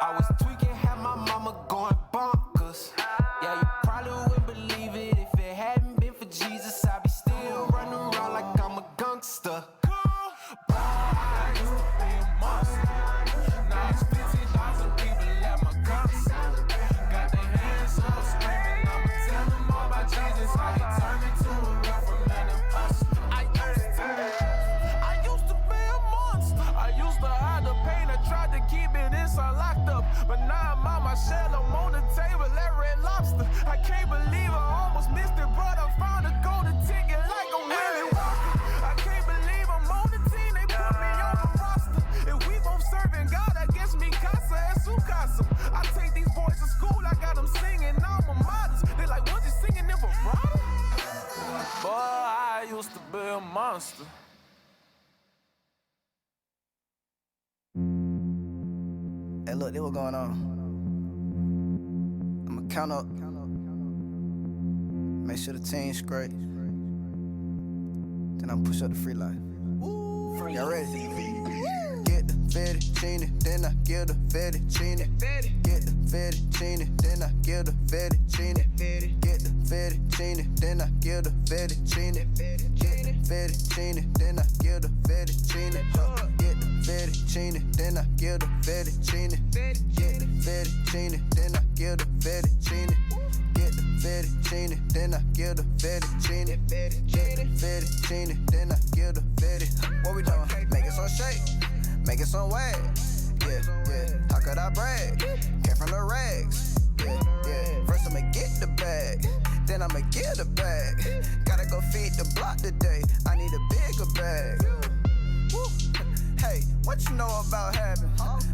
Speaker 14: I was tweaking, had my mama going bonkers. Yeah, you probably wouldn't believe it if it hadn't been for Jesus. I'd be still running around like I'm a gangster.
Speaker 13: I used to be a monster. Now it's 50,000 people at my concert. Got their hands up screaming, I'ma tell them all about Jesus. How he turned me to a real from an imposter. I used to be a monster. I used to hide the pain, I tried to keep it inside locked up. But now I'm on my shell, I'm on the table at Red Lobster. I can't believe I almost missed it, but I found a golden ticket like a Willie Walker. I can't believe I'm on the team, they put me on the roster. If we both serving God, I guess me casa and su casa. I take these boys to school, I got them singing alma maters. They like, what you singing in vibrato? Boy, I used to be a monster.
Speaker 15: Hey, look, this what going on. I'ma count up. Make sure the team's straight. Then I'll push up the free life. Y'all ready? Get the fettuccine, then I give the fettuccine. Get the fettuccine, then I give the fettuccine. Get the fettuccine, then I give the fettuccine. Get the fettuccine, then I give the fettuccine. Get the fettuccine, then I give the fettuccine. Get the fettuccine, then I give the fettuccine. Get the fettuccine, then I give the fettuccine. Get the fettuccine, then I give the fettuccine. What we doing? Make it some shake, make it some wag. Yeah, yeah. How could I brag? Came from the rags. Yeah, yeah. First I'ma get the bag, then I'ma get the bag. Gotta go feed the block today. I need a bigger bag. Woo. Hey, what you know about having?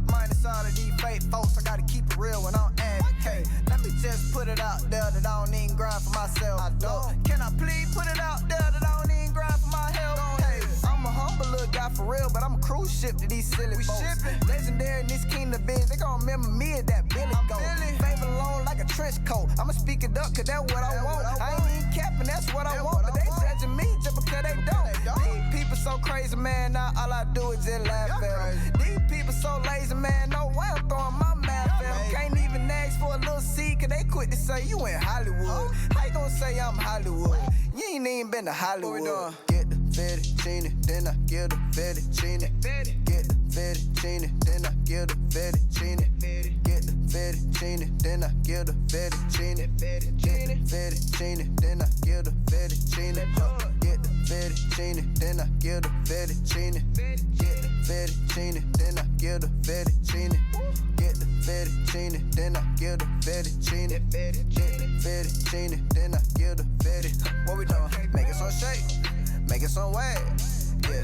Speaker 15: Minus all of these fake folks, I gotta keep it real when I'm advocate. Let me just put it out there that I don't even grind for myself. I don't. Can I please put it out there that I don't even grind for my health? Hey, I'm a humble little guy for real, but I'm a cruise ship to these silly folks. Legendary in this kingdom biz, they gon' remember me as that Billy Goat. Favor alone like a trench coat. I'ma speak it up, cause that's what I want. I ain't even capping, that's what I want. But they judging me just because they don't. These people so crazy, man, now all I do is just laugh at them. These people so lazy, man, no way I'm throwing my math at them. Can't even ask for a little seed, cause they quick to say you in Hollywood. How you gonna say I'm Hollywood? You ain't even been to Hollywood. Get the fettuccine, then I give the fettuccine. Get the fettuccine, then I give the fettuccine. Get the fettuccine, then I give the fettuccine. Get the fettuccine, then I give the fettuccine. Get the fettuccine, then I give the fettuccine. Get the fettuccine, then I give the fettuccine. Get Get the fettuccine, then I give the fettuccine. Get the fettuccine, then I give the fettuccine. What we doing? Making some shake, making some waves. Yeah.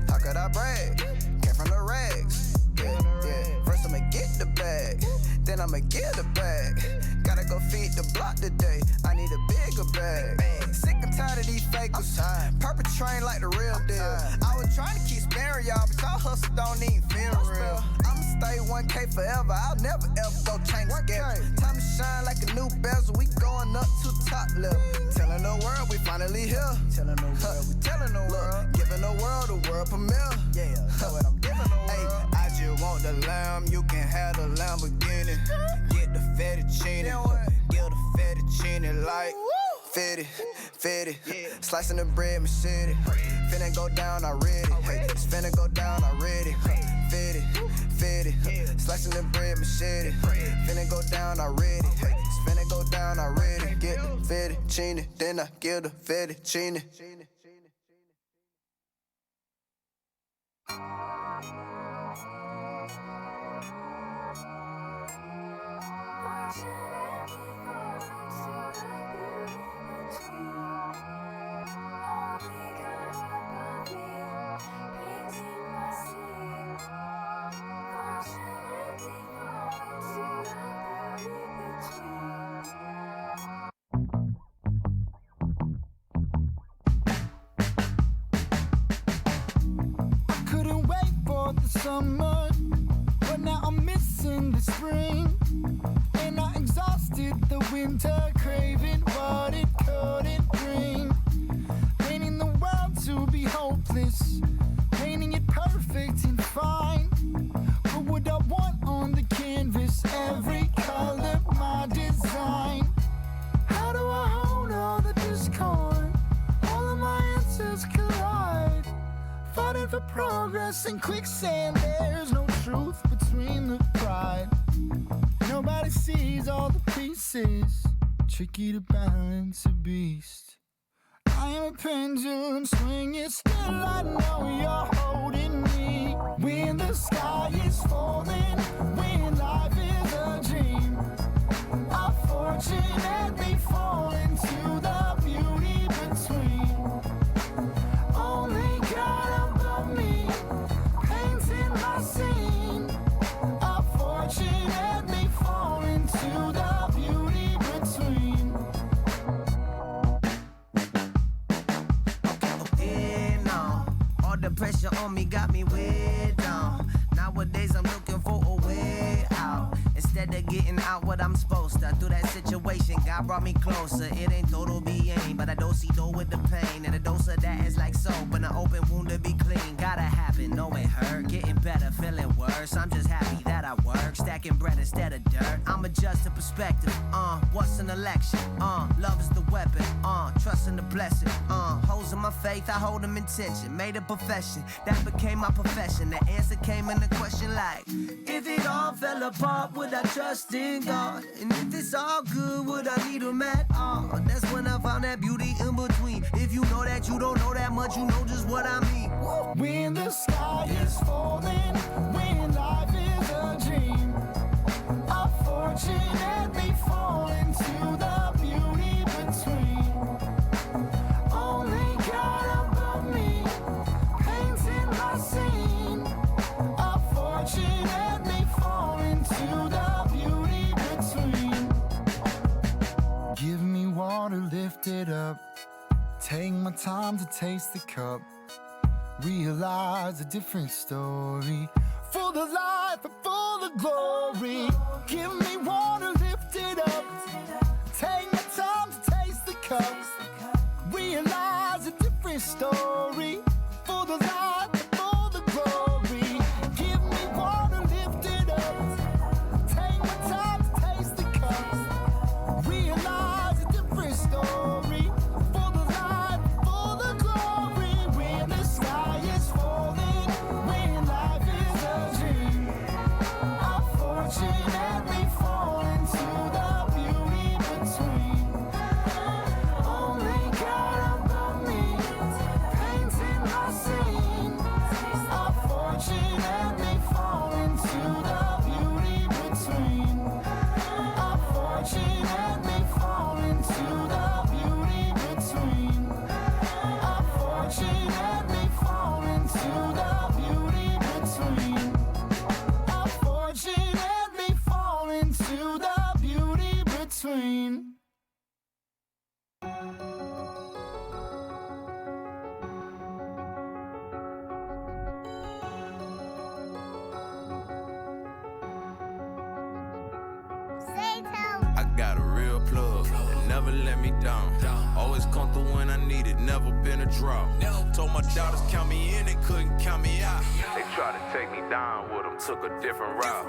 Speaker 15: How could I brag? Came from the rags. Yeah. First I'ma get the bag, then I'ma get the bag. Gotta go feed the block today. I need a bigger bag. Sick and tired of these fakers. Perpetrating like the real deal. I was trying to keep sparing y'all, but y'all hustle don't even feel real. I'ma stay 1K forever. I'll never ever go change the schedule. Time to shine like a new bezel. We going up to top level. Telling the world we finally here. Telling the world, we telling the world. Giving the world premiere. Yeah, that's what I'm giving the world. Hey, I just want the lamb. You can have the Lamborghini. Get the fettuccine. Give the fettuccine like fetty. Slicing the bread, machete. Finna go down already. Hey, it's finna go down already. Fetty. Slicing the bread, machete. Finna go down already. Hey, it's finna go down already. Get the fettuccine, then I give the fettuccine.
Speaker 16: Summer, but now I'm missing the spring, and I exhausted the winter, craving what it couldn't bring. Painting the world to be hopeless, painting it perfect and fine. But what I want on the canvas, every color, my design. How do I hold all the discord? All of my answers collide. Fighting for progress in quicksand, there's no truth between the pride. Nobody sees all the pieces, tricky to balance a beast. I am a pendulum swinging, still I know you're holding me. When the sky is falling, when life is a dream, I fortunately fall into the beauty between. Only God above me, painting my scene. I fortunately fall into the beauty between.
Speaker 8: Okay, now all the pressure on me got me way down. Nowadays I'm looking for a way out. Instead of getting out what I'm supposed to. Through that situation, God brought me closer. It ain't total being, but I do with the pain. And a dose of that is like soap, and an open wound to be clean. Gotta happen, know it hurt. Getting better, feeling worse. I'm just happy that I work. Stacking bread instead of dirt. I'm adjusting perspective. What's an election? Love is the weapon. Trust in the blessing. Holes in my faith, I hold them in tension. Made a profession, that became my profession. The answer came in the question like, if it all fell apart, would I trust in God? And if it's all good, would I need him at all? That's when I found that beauty in between. If you know that you don't know that much, you know just what I mean.
Speaker 16: When the sky is falling, when life is a dream, I fortunately fall into the beauty between. Only God above me, painting my scene. I fortunately fall into the beauty between. Give me water, lift it up. Take my time to taste the cup. Realize a different story. For the life and for the glory. Give me water, lift it up. Take my time to taste the cup. Realize a different story. For the life and for the glory. Give me water, lift it up. Take my time to taste the cup. Realize a different story. For the life and for the glory. When the sky is falling, when life is a dream, I fortunately fall into the beauty between. Only God above me,
Speaker 11: never let me down. Always come through when I need it, never been a drought. Told my daughters count me in, they couldn't count me out. They tried to take me down with them, took a different route.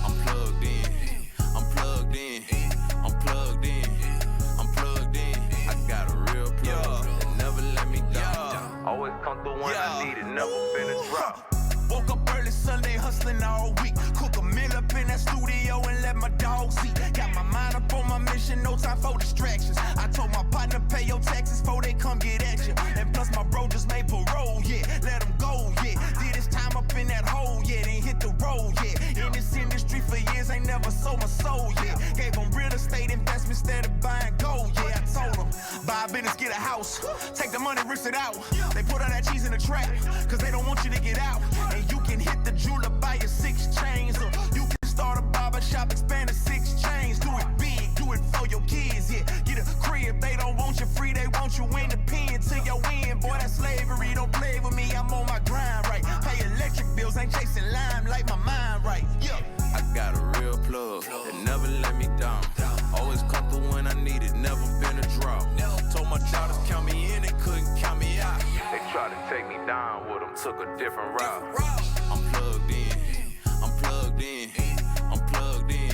Speaker 11: I'm plugged in, I'm plugged in, I'm plugged in, I'm plugged in. I got a real plug that never let me down. Always come through when I need it, never been a drought.
Speaker 17: Woke up early Sunday hustling all week. Cook a meal up in that studio and let my dogs eat. Got my mind up on my mission, no time for distractions. I told my partner pay your taxes before they come get at you. And plus my bro just made parole, yeah. Let him go, yeah. Did his time up in that hole, yeah. Then hit the road, yeah. In this industry for years, ain't never sold my soul, yeah. Gave them real estate investments instead of buying gold, yeah. I told them, buy a business, get a house. Take the money, risk it out. They put all that cheese in the trap, cause they don't want you to get out. And you can hit the jeweler, buy your 6 chains. Or you can start a barber shop, expand to 6 chains. Do it big, do it for your kids, yeah. Get a crib, they don't want you free, they want you in the pen till you win. Boy, that's slavery, don't play with me, I'm on my grind, right. Pay electric bills, ain't chasing lime, like my mind, right, yeah.
Speaker 11: I got a real plug that never let me down. Always come through when I need it, never been a drought. Told my daughters count me in, they couldn't count me out. They tried to take me down with them, took a different route. I'm plugged in, I'm plugged in, I'm plugged in,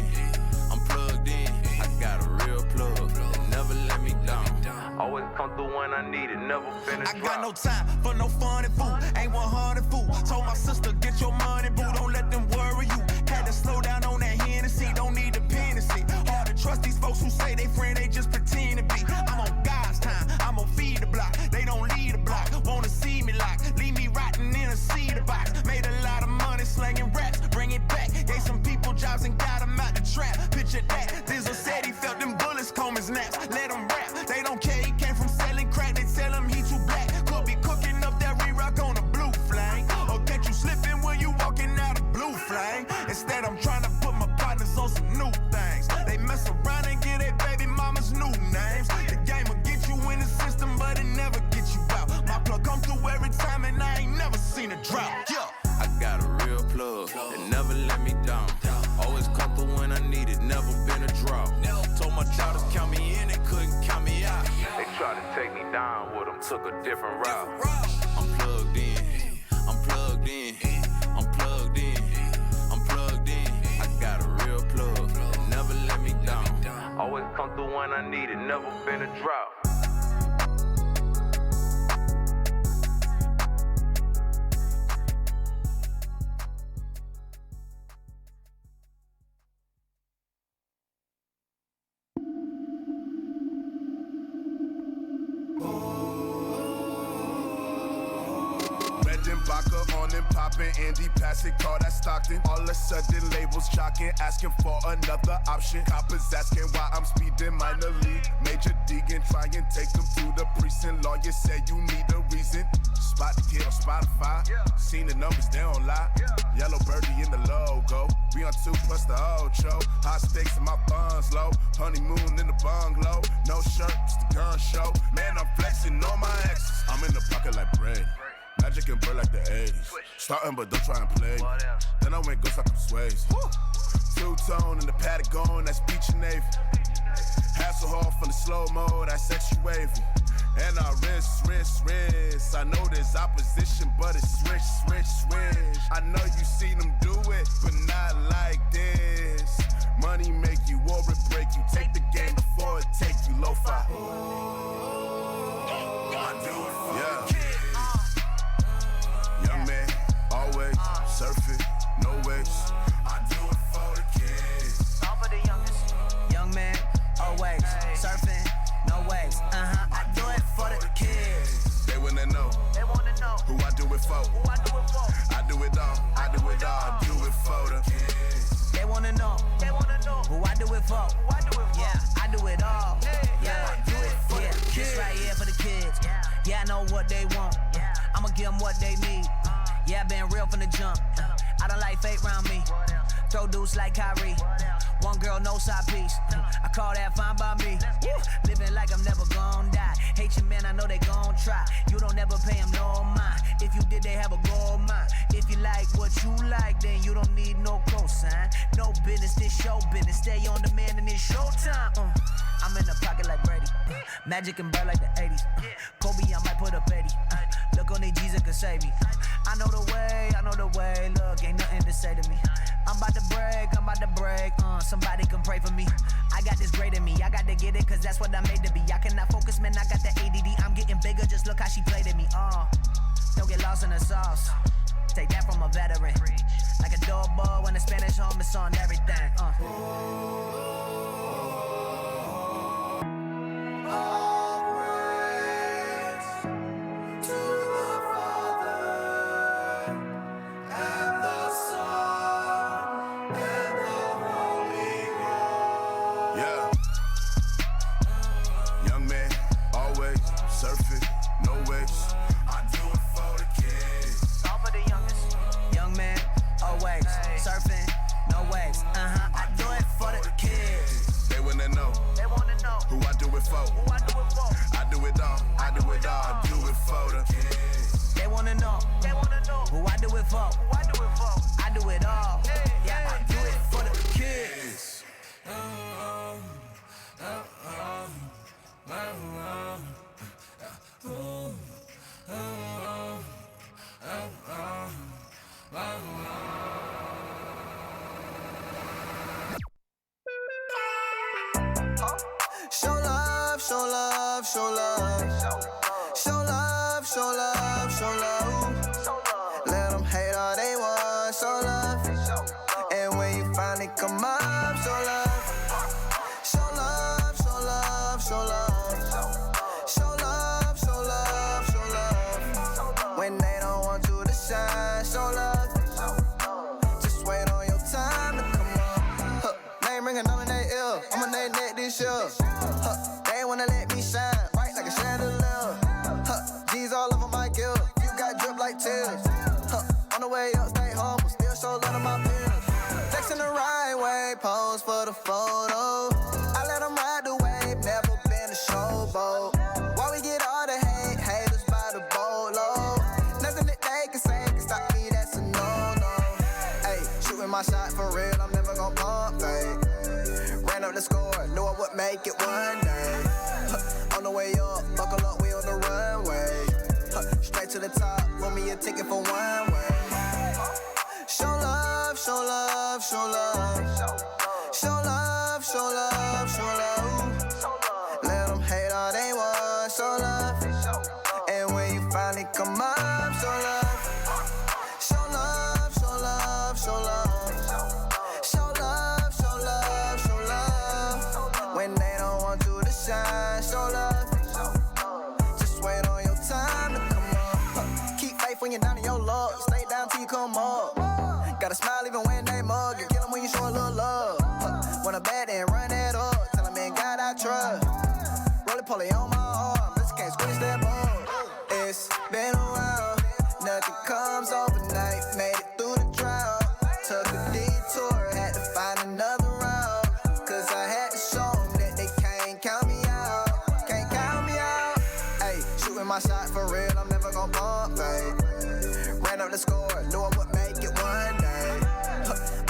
Speaker 11: I'm plugged in. I got a real plug that never let me down. Always come through when I need it, never been a drought.
Speaker 17: I got no time for no fun and food, ain't 100 fool. Told my sister, get your money, boo, don't let them worry you. Had to slow down on that Hennessy, don't need dependency. Hard to trust these folks who say they friend, they just pretend to be. I'm on God's time, I'm gonna feed the block. They don't lead the block, wanna see me like, leave me rotting in a cedar box. Made a lot of money slanging raps, bring it back. Gave some people jobs and got them out the trap. Picture that, Dizzle said he felt them bullets comb his naps. Let him rap, they don't care, he came from selling crack. They tell him he too black, could be cooking up that re-rock on a blue flame. Or catch you slipping when you walking out a blue flame. Instead I'm trying to put my partners on some new things. They mess around and get their baby mama's new names. The game will get you in the system, but it never get you out. My plug come through every time and I ain't never seen a drop. Yeah.
Speaker 11: I got a real plug that never let me down. Always come through when I need it, never been a drought. Told my daughters count me in, they couldn't count me out. They tried to take me down with them, took a different route. I'm plugged in, I'm plugged in, I'm plugged in, I'm plugged in. I got a real plug that never let me down. Always come through when I need it, never been a drought.
Speaker 7: Vodka on and popping, Andy passing, call that Stockton. All of a sudden labels jocking, asking for another option. Coppers asking why I'm speeding minor league. Major digging, try and take them to the precinct. Lawyer said you need a reason. Spot the kid on Spotify. Seen the numbers, they don't lie. Yellow birdie in the logo. We on 2 plus the Ocho. High stakes and my funds low. Honeymoon in the bungalow. No shirt, it's the gun show. Man, I'm flexing on my exes. I'm in the pocket like bread. Magic and bird like the 80s. Starting, but don't try and play me. Then I went ghost like I'm Swayze. Two-tone in the Patagon, that's beach and Navy. Hasselhoff from the slow-mo, that's extra wavy. And I wrist. I know there's opposition, but it's switch. I know you seen them do it, but not like this. Money make you or it break you. Take the game before it take you. Lo-fi. Yeah. Young man, always surfing, no waves. I do it for the kids.
Speaker 8: All for the youngest. Young man, always surfing, no waves. I do it for the kids.
Speaker 7: They wanna know.
Speaker 8: They wanna know
Speaker 7: who I do it for.
Speaker 8: Who I do it for.
Speaker 7: I do it all. I do it all. I do it for the kids.
Speaker 8: They wanna know. They wanna know who I do it for. Who I do it for. Yeah, I do it all. Yeah, I do it for the kids. This right here for the kids. Yeah, I know what they want. I'ma give them what they need. Yeah, I been real from the jump. I don't like fake round me. Throw dudes like Kyrie. One girl, no side piece. I call that fine by me. Living like I'm never gon' die. Hate you, man, I know they gon' try. You don't ever pay them no mind. If you did, they have a gold mine. If you like what you like, then you don't need no cosign. No business, this show business. Stay on demand and it's showtime. I'm in the pocket like Brady. Magic and bird like the 80s. Kobe, I might put up 80. Look on these G's that can save me. I know the way, I know the way. Look, ain't nothing to say to me. I'm about to break. Somebody come pray for me. I got this great in me. I got to get it, cause that's what I'm made to be. I cannot focus, man. I got the ADD. I'm getting bigger, just look how she played at me. Don't get lost in the sauce. Take that from a veteran. Like a door boy when the Spanish home is on everything.
Speaker 15: Let them hate all they want, show love. And when you finally come up, show love. Show love, show love, show love. Show love, show love, show love. When they don't want you to shine, show love. Just wait on your time to come up. Name ringing on their ear, I'ma name that this year. They wanna let me shine, right like a chandelier. G's all over my gear, you got drip like tears. On the way up, stay humble, still show love to my peers. Flexing the right way, pose for the photo. I let them ride the wave, never been a showboat. Why we get all the hate, haters by the bolo. Nothing that they can say can stop me, that's a no-no. Hey, shooting my shot for real, I'm never gon' pump fake. Ran up the score, knew I would make it one day. On the way up, buckle up, we on the runway. Straight to the top, want me a ticket for one way. Show love, show love, show love. Show love, show love, show love. Let them hate all they want, show love. And when you finally come up, show love. Show love, show love, show love. Show love, show love, show love. When they don't want you to shine, show love. Just wait on your time to come up. Keep faith when you're down in your luck. Stay down till you come up. Gotta smile even when they mug. You kill them when you show a little love. When I'm bad, then run it up. Tell them, man, God, I trust. Roll it, pulley on my arm. This can't squeeze that bug. It's been a while. Nothing comes overnight. Made it through the drought. Took a detour. Had to find another route. Cause I had to show them that they can't count me out. Can't count me out. Hey, shooting my shot for real. I'm never gon' pump fake. Ran up the score. Knew I would make it one day.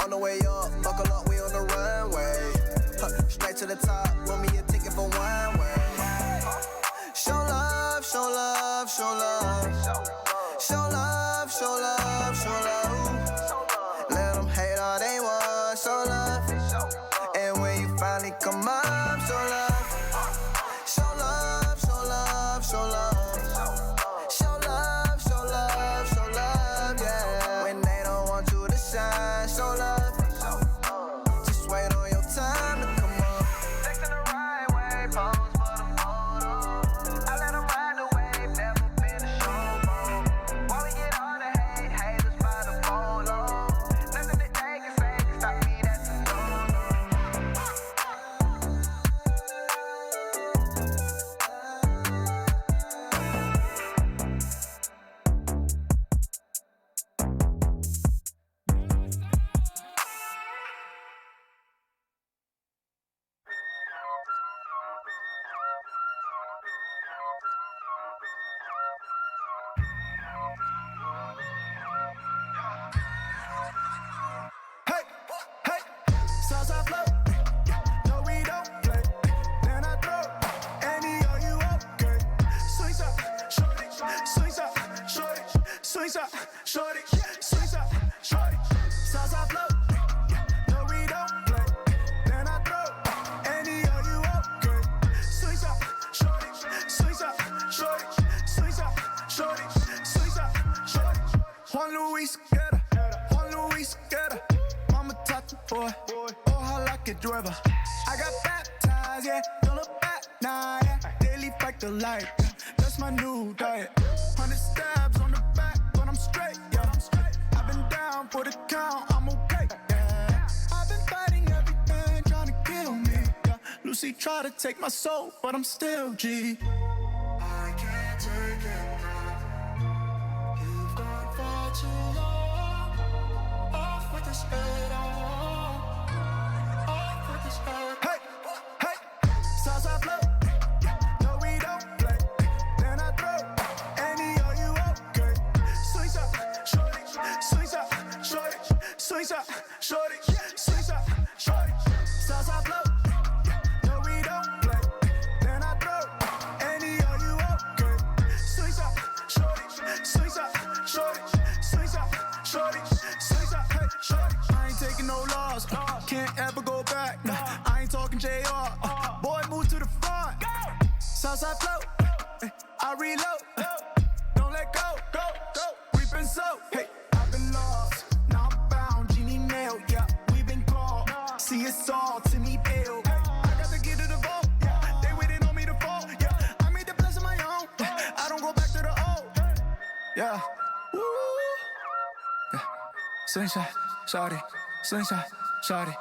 Speaker 15: On the way up, buckle up, we on the runway. Straight to the top, want me a ticket for one way. Show love, show love, show love. Show love, show love, show love. Let them hate all they want, show love. And when you finally come up, show love. Show love, show love, show love. Show love, show love, show love, yeah. When they don't want you to shine, show love. Just wait on your time to come up. Flexing the right way, pose for the photo. I let them ride the wave, never been a showboat. Why we get all the hate, haters by the polo. Nothing that they can say can stop me, that's a no-no.
Speaker 9: Luis Guerra, Juan Luis Guerra. Mama taught the boy, ojalá que llueva. I got baptized, yeah, don't look back, nah, yeah. Daily fight the light, yeah. That's my new diet. 100 stabs on the back, but I'm straight, yeah. I've been down for the count, I'm okay, yeah. I've been fighting everything trying to kill me, yeah. Lucy tried to take my soul, but I'm still G. I can't take it now. You've gone far too long. Off with this head on. Off with this head. Hey, hey, Southside flow. No, we don't play. Then I throw any of you okay. Swing shot, shorty. Swing shot, shorty. Swing shot, shorty. Swing shot, shorty. Southside flow. No, we don't play. Then I throw any of you okay. Swing shot, shorty. Swing shot, shorty. Swing shot, shorty. Swing shot, hey, shorty. I ain't taking no loss. Can't ever go back. Nah, I ain't talking JR. Boy, move to the front. Southside flow. I reload. Don't let go. We've been so. Hey, I've been lost. Now I'm found. Genie nail. Yeah, we've been called. See it's all to me pale. I got to get to the vault. Yeah, they waiting on me to fall. Yeah, I made the blessing my own. I don't go back to the old. Yeah. Woo. Yeah. Slingshot, shawty. Slingshot, shawty.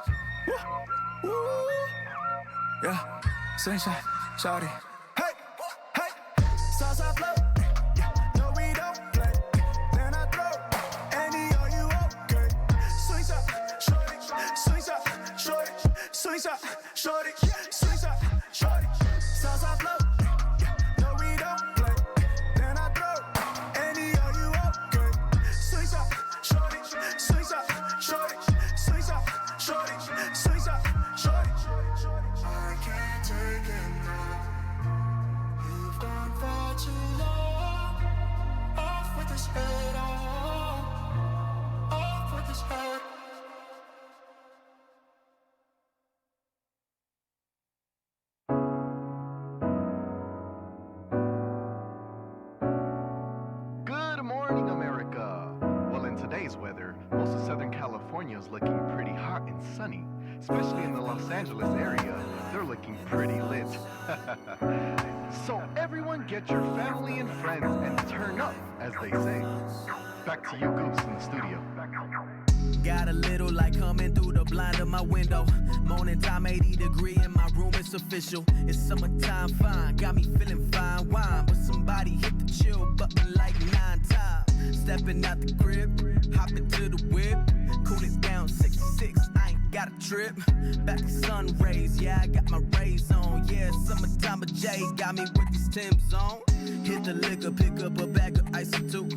Speaker 9: Woo. Woo. Yeah. Slingshot, shawty. Hey, hey. Southside flow. No, we don't play. Then I throw any of you okay. Swing shot, shorty. Swing shot, shorty. Swing shot, shorty. Swing shot, shorty. Southside flow. No, we don't play. Then I throw any of you okay. Swing shot, shorty. Swing shot, shorty. Swing shot, shorty. Swing shot, shorty. I can't take it now. You've gone far too long. Off with this head on. Off with this head.
Speaker 18: Good morning, America. Well, in today's weather, most of Southern California is looking pretty hot and sunny. Especially in the Los Angeles area, they're looking pretty lit. So everyone get your family and friends and turn up, as they say. Back to you, Goose, in the studio.
Speaker 8: Got a little light coming through the blind of my window. Morning time, 80 degree in my room, it's official. It's summertime, fine, got me feeling fine wine. But somebody hit the chill button like 9 times. Stepping out the crib, hop into the whip. Cool it down, 66, I ain't got a trip. Back to sun rays, yeah, I got my rays on. Yeah, summertime, but Jay got me with these Timbs on. Hit the liquor, pick up a bag of ice or two.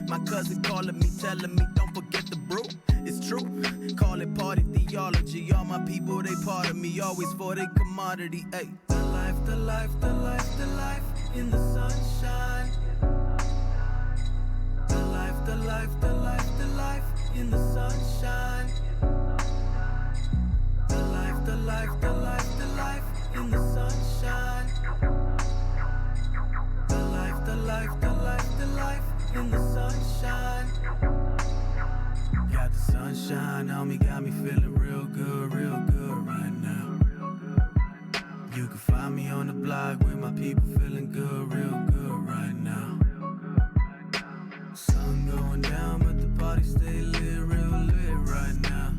Speaker 8: My cousin calling me, telling me don't forget the brew. It's true, call it party theology. All my people, they part of me, always for their commodity. Ay. The life, the life, the life, the life in the sunshine. The life, the life, the life, the life in the sunshine. The life, the life, the life, the life in the sunshine. The life, the life, the life, the life in the sunshine. Got the sunshine on me, got me feeling real good right now. You can find me on the block with my people feeling good, real good right now. Sun going down, but the party stay lit, real lit right now.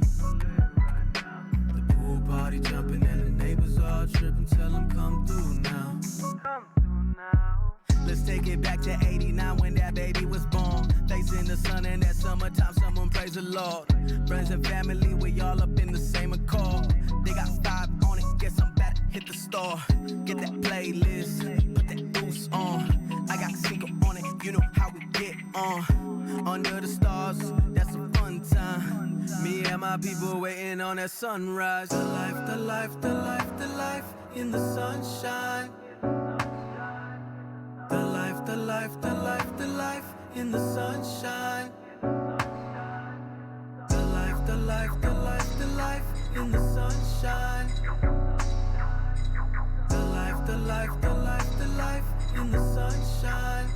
Speaker 8: The pool party jumping and the neighbors all tripping, tell them come through now. Let's take it back to 89 when that baby was born. Facing the sun in that summertime, someone praise the Lord. Friends and family, we all up in the same accord. They got 5 on it, guess I'm about to hit the store. Get that playlist, put that goose on. I got single on it, you know how we get on. Under the stars, that's a fun time. Me and my people waiting on that sunrise. The life, the life, the life, the life in the sunshine. The life, the life, the life, the life in the sunshine. The life, the life, the life, the life in the sunshine. The life, the life, the life, the life in the sunshine.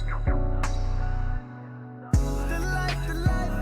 Speaker 8: The life, the life.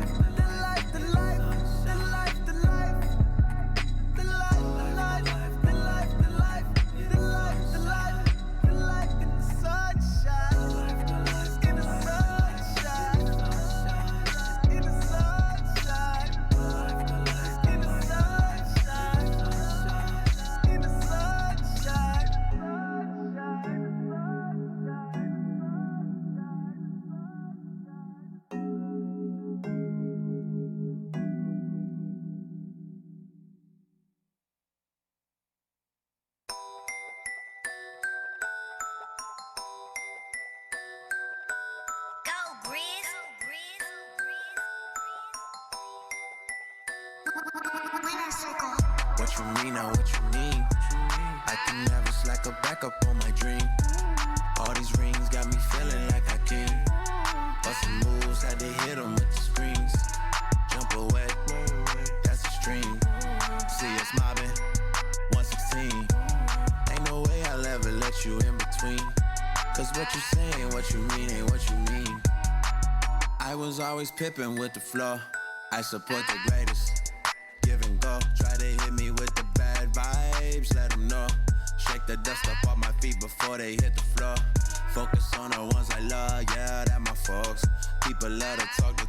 Speaker 14: What you mean now, what you mean? I can never slack or back up on my dream. All these rings got me feeling like I can. Bustin' moves, had to hit them with the screens. Jump away, that's the stream. See us mobbing, 116. Ain't no way I'll ever let you in between. Cause what you saying, what you mean ain't what you mean. I was always pippin' with the flow. I support the greatest. Give and go. Try to hit me with the bad vibes, let them know. Shake the dust up off my feet before they hit the floor. Focus on the ones I love, yeah, that my folks. People love to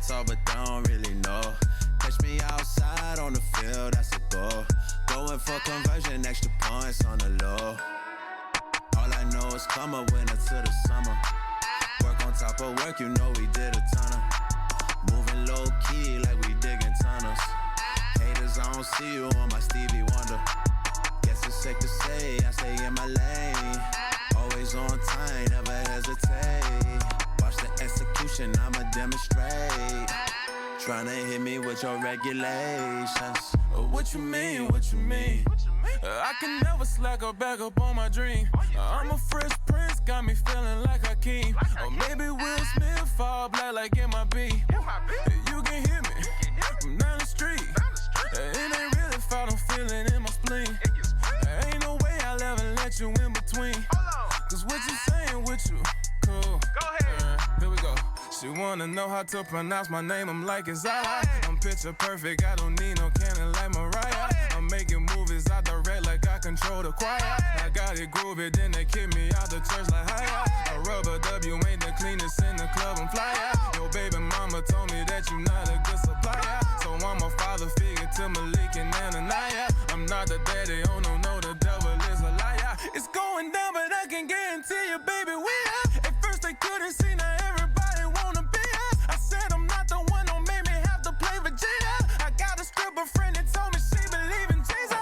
Speaker 14: talk but don't really know. Catch me outside on the field, that's a goal. Going for conversion, extra points on the low. All I know is come a winter to the summer. Work on top of work, you know we did a ton of. Moving low key like we digging tunnels. Haters, I don't see you on my Stevie Wonder. Guess it's safe to say I stay in my lane. Always on time, never hesitate. Watch the execution, I'ma demonstrate. Tryna hit me with your regulations.
Speaker 5: What you mean, what you mean? I can never slack or back up on my dream. I'm a fresh prince, got me feeling like a king. Or maybe Will Smith, fall black like MIB. You can hear me from down the street. It ain't really if I don't feel it in my spleen. Ain't no way I'll ever let you in between. Cause what you saying with you, cool. Go ahead. Here we go. She wanna know how to pronounce my name, I'm like, it's alright. I'm picture perfect, I don't need no cannon like Mariah. I'm making movies, I direct like I control the choir. I got it groovy, then they kick me out the church like hiya. A rubber W ain't the cleanest in the club, I'm fly out. Your baby mama told me that you not a good supplier. So I'm a father figure to Malik and Ananiah. I'm not the daddy, oh no, the devil is a liar. It's going down, but I can guarantee you, baby, we are. At first they couldn't see, now everybody wanna be us. I said I'm not the one, don't make me have to play Vegeta. I got a stripper friend that told me she believe in Jesus.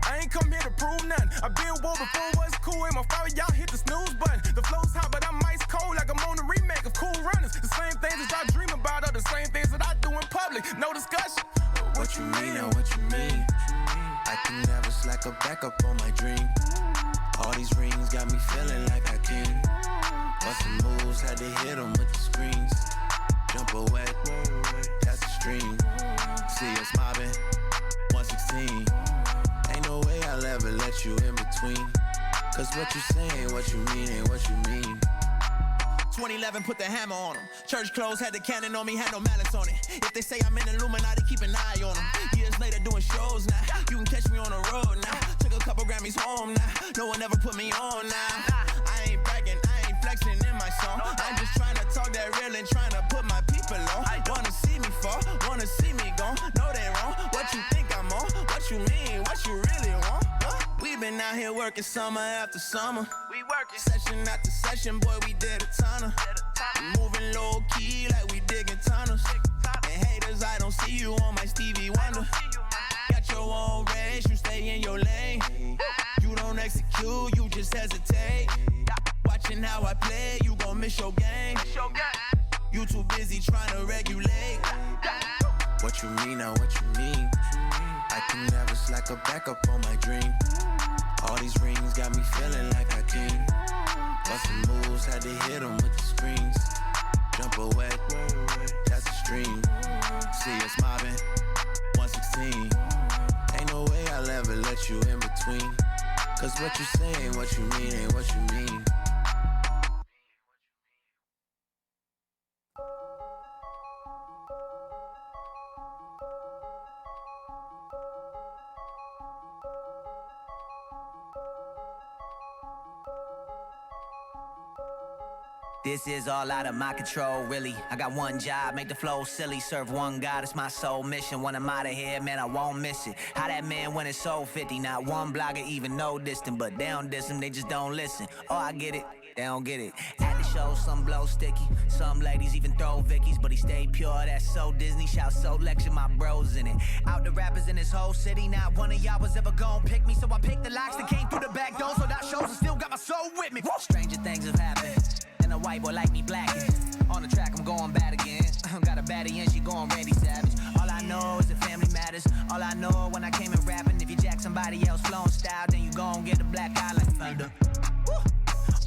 Speaker 5: I ain't come here to prove nothing. I been woke before what's cool. In my fire, y'all hit the snooze button. The flow's hot, but I'm ice cold like I'm on a remake of Cool Runnings. The same things that I dream about are the same things that I do in public. No discussion.
Speaker 14: What you mean now, what you mean? I can never slack or back up on my dream. All these rings got me feeling like I can. Bustin' moves, had to hit them with the screens. Jump away, that's the stream. See us mobbing, 116. Ain't no way I'll ever let you in between. Cause what you saying, what you mean ain't what you mean.
Speaker 19: 2011, put the hammer on them. Church clothes, had the cannon on me, had no malice on it. If they say I'm in Illuminati, keep an eye on them. Years later, doing shows now. You can catch me on the road now. Took a couple Grammys home now. No one ever put me on now. I ain't bragging, I ain't flexing in my song. I'm just trying to talk that real and trying to put my people on. Wanna see me fall, wanna see me gone. No, they wrong. What you think I'm on? What you mean? What you really want? We been out here working summer after summer. We working session after session, boy, we did a ton of. Moving low key like we digging tunnels. And haters, I don't see you on my Stevie Wonder. Got your own race, you stay in your lane. You don't execute, you just hesitate. Watching how I play, you gon' miss your game. You too busy trying to regulate.
Speaker 14: What you mean now, what you mean? I can never slack or back up on my dream. All these rings got me feeling like I can. Bustin' moves, had to hit them with the screens. Jump away, that's the stream. See us mobbing, 116. Ain't no way I'll ever let you in between. Cause what you saying, what you mean ain't what you mean.
Speaker 8: This is all out of my control, really. I got one job, make the flow silly. Serve one God, it's my sole mission. When I'm out of here, man, I won't miss it. How that man went and sold 50. Not one blogger even know distant, but they don't diss him, they just don't listen. Oh, I get it, they don't get it. At the show, some blow sticky. Some ladies even throw Vickies, but he stayed pure, that's so Disney. Shout so lecture, my bros in it. Out the rappers in this whole city, not one of y'all was ever gon' pick me. So I picked the locks that came through the back door, so that shows I still got my soul with me. Stranger things have happened. And a white boy like me blacking. On the track, I'm going bad again. Got a baddie and she going Randy Savage. All I know is that family matters. All I know when I came in rapping, if you jack somebody else flowing style, then you gon' get a black eye like thunder. Woo.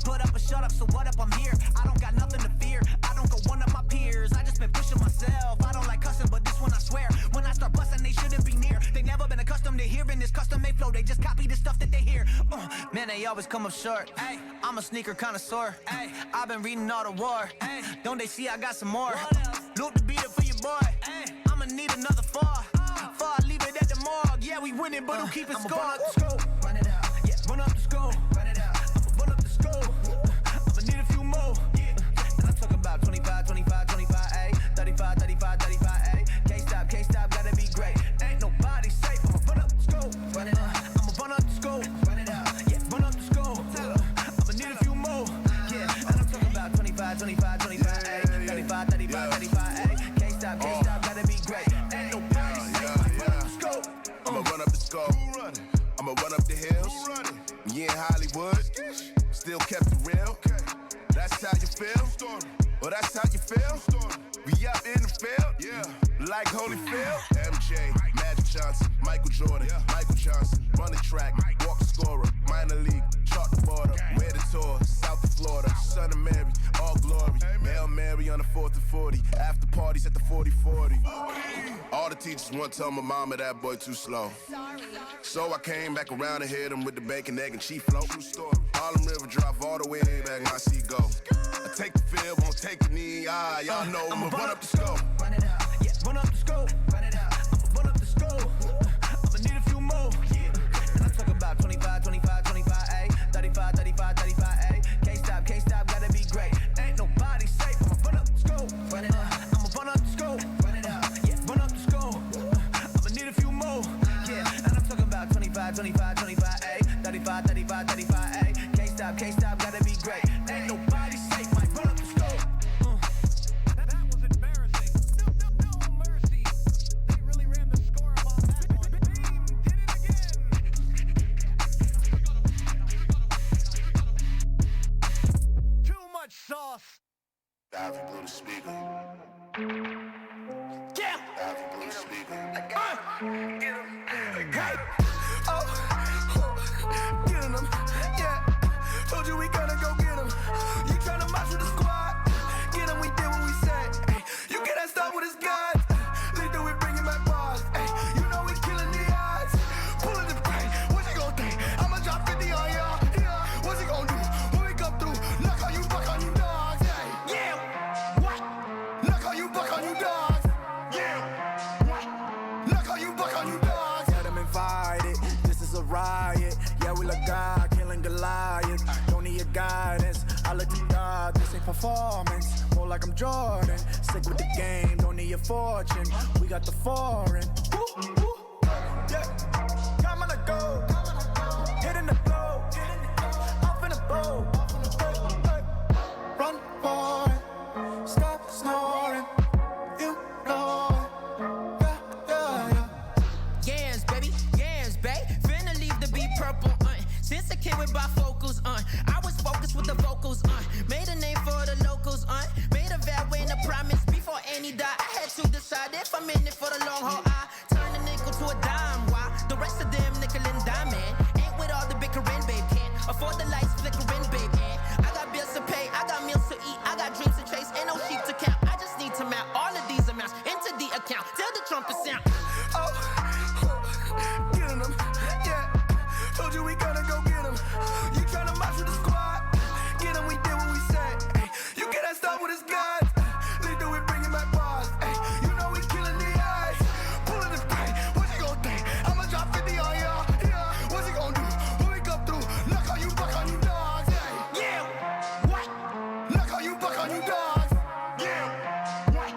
Speaker 8: Put up or shut up, so what up, I'm here. I don't got nothing to fear, I don't go one of my peers. I just been pushing myself, I don't like cussing, but this one I swear. When I start busting, they shouldn't be near. They never been accustomed to hearing this custom-made flow, they just copy the stuff that they hear. Man, they always come up short. Ay, I'm a sneaker connoisseur. Ay, I've been reading all the war. Ay, don't they see I got some more? Loop the beat up for your boy. Ay, I'ma need another four. Before I leave it at the morgue. Yeah, we winning, but who keep it score? Run up the score. Run it out. Yeah, run up the score. Run it out. I'ma run up the score. I'ma need a few more. And I'm talking about 25, 25, 25, A, 35, 35, 35, A. Can't stop, gotta be great. Ain't nobody safe. I'ma run up the score. Run it out. I'ma run up the score. Run it out. Yeah, run up the score. I'ma need a few more. Yeah, and I'm talking about 25, 25, 25, A, 35, 35, 35, A. Can't stop, gotta be great. Ain't nobody safe.
Speaker 7: I'ma run up the score. I'ma run up the hills. Yeah, in Hollywood. Still kept it real. That's how you feel. Well, that's how you feel. We up in the field. Yeah. Like Holyfield. MJ, Magic Johnson, Michael Jordan, Michael Johnson. Run the track, walk the scorer. Minor league, chart the border. Wear the tour, South of Florida. Son of Mary, all glory. Hail Mary on the 4th and 40. After parties at the 40-40. All the teachers want to tell my mama that boy too slow. So I came back around and hit him with the bacon, egg, and cheese flow. True story. Harlem River drive all the way back, my seat go. I take the field, won't take the knee. Y'all know I'ma run up the score.
Speaker 8: Run it out. Yeah, run up the score. Run it out. I'ma run up the score. I'ma need a few more. Yeah. And I'm talking about 25, 25, 25, A, 35, 35, 35, A. Can't stop, gotta be great. Ain't nobody safe. I'ma run up the score. Run it out. I'ma run up the score. Run it out. Yeah, run up the score. I'ma need a few more. Yeah. And I'm talking about 25, 25, 25, A, 35, 35, 35, A. Can't stop, gotta be great. Ain't nobody safe. Might run up the score. That was embarrassing. No mercy. They really ran the score up on that one. Beam did it again. Too much sauce.
Speaker 7: Ivy blew the speaker.
Speaker 8: Yeah.
Speaker 7: Ivy blew the speaker.
Speaker 8: Get him.
Speaker 9: Hey. Oh. Getting them. Yeah. Told you we gonna go get him. You tryna march with the squad. Get him, we did what we said. Ay, you get that stuff with his guns. Lethal, we bringing back bars. Ay, you know we killing the odds. Pulling the pain. What you gon' think? I'ma drop 50 on y'all. Yeah. What's he gon' do? When we come through, knock on you, buck on you dogs. Ay, yeah. What? Knock on you, buck on you dogs. Yeah. What? Knock on you, buck on you dogs. Let them invited. This is a riot. Yeah, we look God, killing Goliath. Don't need your guidance. I look to God. This ain't performance. More like I'm Jordan. Stick with the game. Don't need your fortune. We got the foreign. Woo, woo. Yeah. Come on, go. Hitting the flow. Off in the boat. Run for it. Stop snoring. You know it. Yeah.
Speaker 20: Yams, baby, yams, babe. Finna leave the beat purple, Since a kid with bifocals, I was focused with the vocals, Made a name for the locals, Made a vow and a promise before any die. I had to decide if I'm in it for the long haul. I turn a nickel to a dime. Why? The rest of them nickel and diamond. Ain't with all the bickering, babe. Can't afford the lights flickering, babe. And I got bills to pay, I got meals to eat, I got dreams to chase, ain't no sheep to count. I just need to map all of these amounts into the account. Tell the trumpet sound.
Speaker 9: Oh, getting them, yeah. Told you we gonna go get him. You tryna march with the squad. Get him, we did what we said. Ay, you get that stuff with his guns. Lethal, we bringing back bars. Ay, you know we killing the eyes. Pulling the pain. What you gon' think? I'ma drop 50 on y'all. Yeah. What's he gon' do? When we come through, knock on you, buck on you dogs. Ay, yeah. What? Knock on you, buck on you dogs. Yeah. What?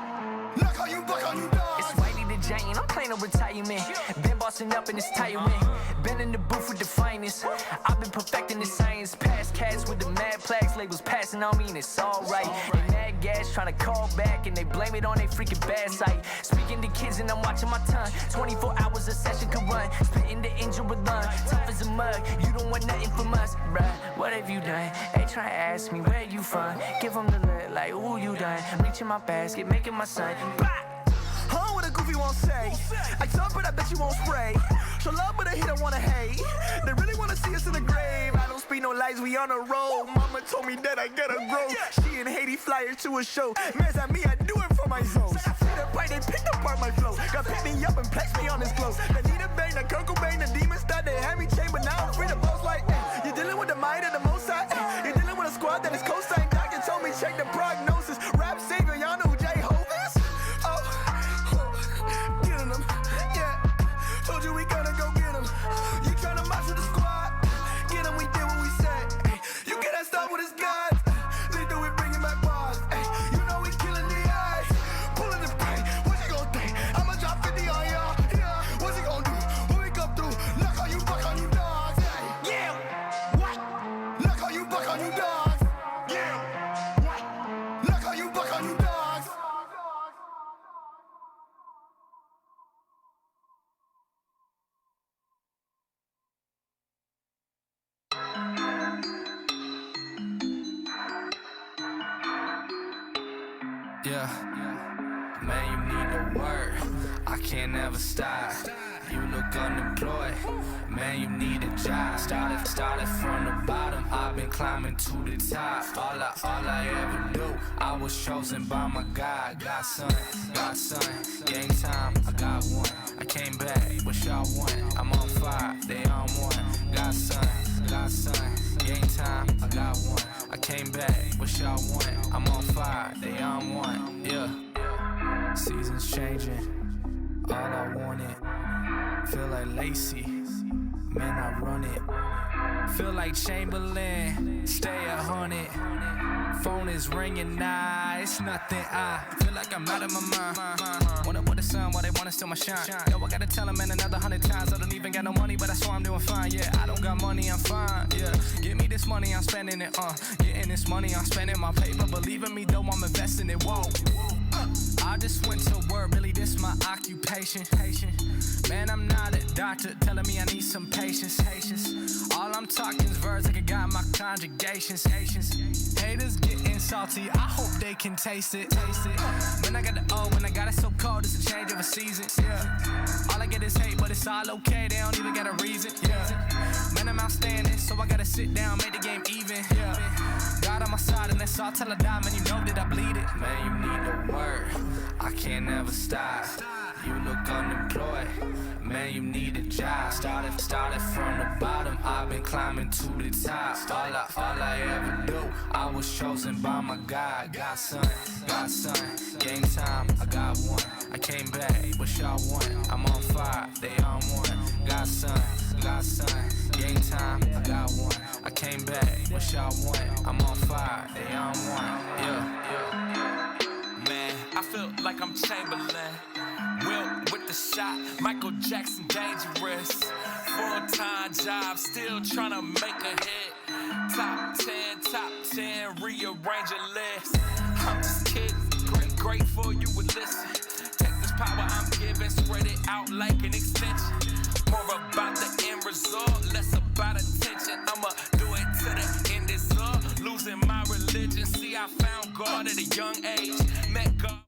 Speaker 9: Knock on you, buck on you dogs.
Speaker 21: It's Whitey the Giant. I'm playing a retirement. Been bossing up in this tire win. Been in the booth with the finest. I've been perfecting the science. Past cats with the mad plaques. Labels passing on me and it's alright. They mad gas trying to call back and they blame it on they freaking bad sight. Speaking to kids and I'm watching my tongue. 24 hours a session could run. Spitting the injured lung. Tough as a mug. You don't want nothing from us. Bruh, what have you done? They try to ask me where you from. Give them the look like, ooh, you done. Reaching my basket, making my son. Bah!
Speaker 9: Home with a goofy you won't say. I jump, but I bet you won't spray. Show love, but a hater wanna hate. They really wanna see us in the grave. I don't speak no lies, we on the road. Mama told me that I gotta grow. She in Haiti flyers to a show. Man's at me, I do it for my soul. I see the fight, they picked apart my flow. God picked me up and placed me on his clothes. They need a bang, the Kurt Cobain, the demons that they had me chained, but now I'm free to boast like, you're dealing with the mind of the most high. You're dealing with a squad that is co-signed. Doctor told me check the prognosis. Rap savior, y'all know who Jehovah is? Oh, getting them, yeah. Told you we gonna go get them. You tryna march with the squad? Get them, we did what we said. Ay, you get that stuff with his guns. Lethal, we bringing back bars. Ay, you know we killing the eyes. Pulling the pain. What you gon' think? I'ma drop 50 on y'all. Yeah. What's he gon' do? When we come through, knock on you, buck on you dogs. Ay, yeah. What? Knock on you, buck on you dogs. Yeah. What? Knock on you, buck on you dogs.
Speaker 5: Yeah, man, you need to work. I can't ever stop. You look unemployed, man, you need a job. Started from the bottom, I've been climbing to the top. All I ever do, I was chosen by my God. Godson, game time, I got one. I came back, what y'all want? I'm on fire, they on one. Godson, game time, I got one. I came back, what y'all want? I'm on fire, they on one. Yeah, seasons changing, all I wanted. Feel like Lacey, man, I run it. Feel like Chamberlain, stay 100. Phone is ringing, nah, it's nothing. I feel like I'm out of my mind. Wanna put the sun while they wanna steal my shine. Yo, I gotta tell them, man, another 100 times. I don't even got no money, but I swear I'm doing fine. Yeah, I don't got money, I'm fine. Yeah, give me this money, I'm spending it. Getting this money, I'm spending my paper. Believe in me, though, I'm investing it. Whoa. I just went to work, really this my occupation. Man, I'm not a doctor, telling me I need some patience. All I'm talking is verbs like I got my conjugations. Haters getting salty, I hope they can taste it. Man, I got the O when I got it so cold, it's a change of a season. Yeah, all I get is hate, but it's all okay, they don't even got a reason. Yeah, man, I'm outstanding, so I gotta sit down, make the game even. Yeah, God on my side, and that's all till I die, man, you know that I bleed it. Man, you need to work, I can't ever stop. You look unemployed, man, you need a job. Started from the bottom, I've been climbing to the top. All I ever do, I was chosen by my God. Godson, game time, I got one. I came back, what y'all want? I'm on fire, they on one. Godson, game time, I got one. I came back, what y'all want? I'm on fire, they on one. Yeah.
Speaker 11: Man, I feel like I'm Chamberlain. Will with the shot, Michael Jackson dangerous. Full-time job, still tryna make a hit. Top 10, rearrange your list. I'm just kidding, grateful you would listen. Take this power I'm giving, spread it out like an extension. More about the end result, less about attention. I'ma do it to the end is up. Losing my religion, see I found God at a young age. Met God.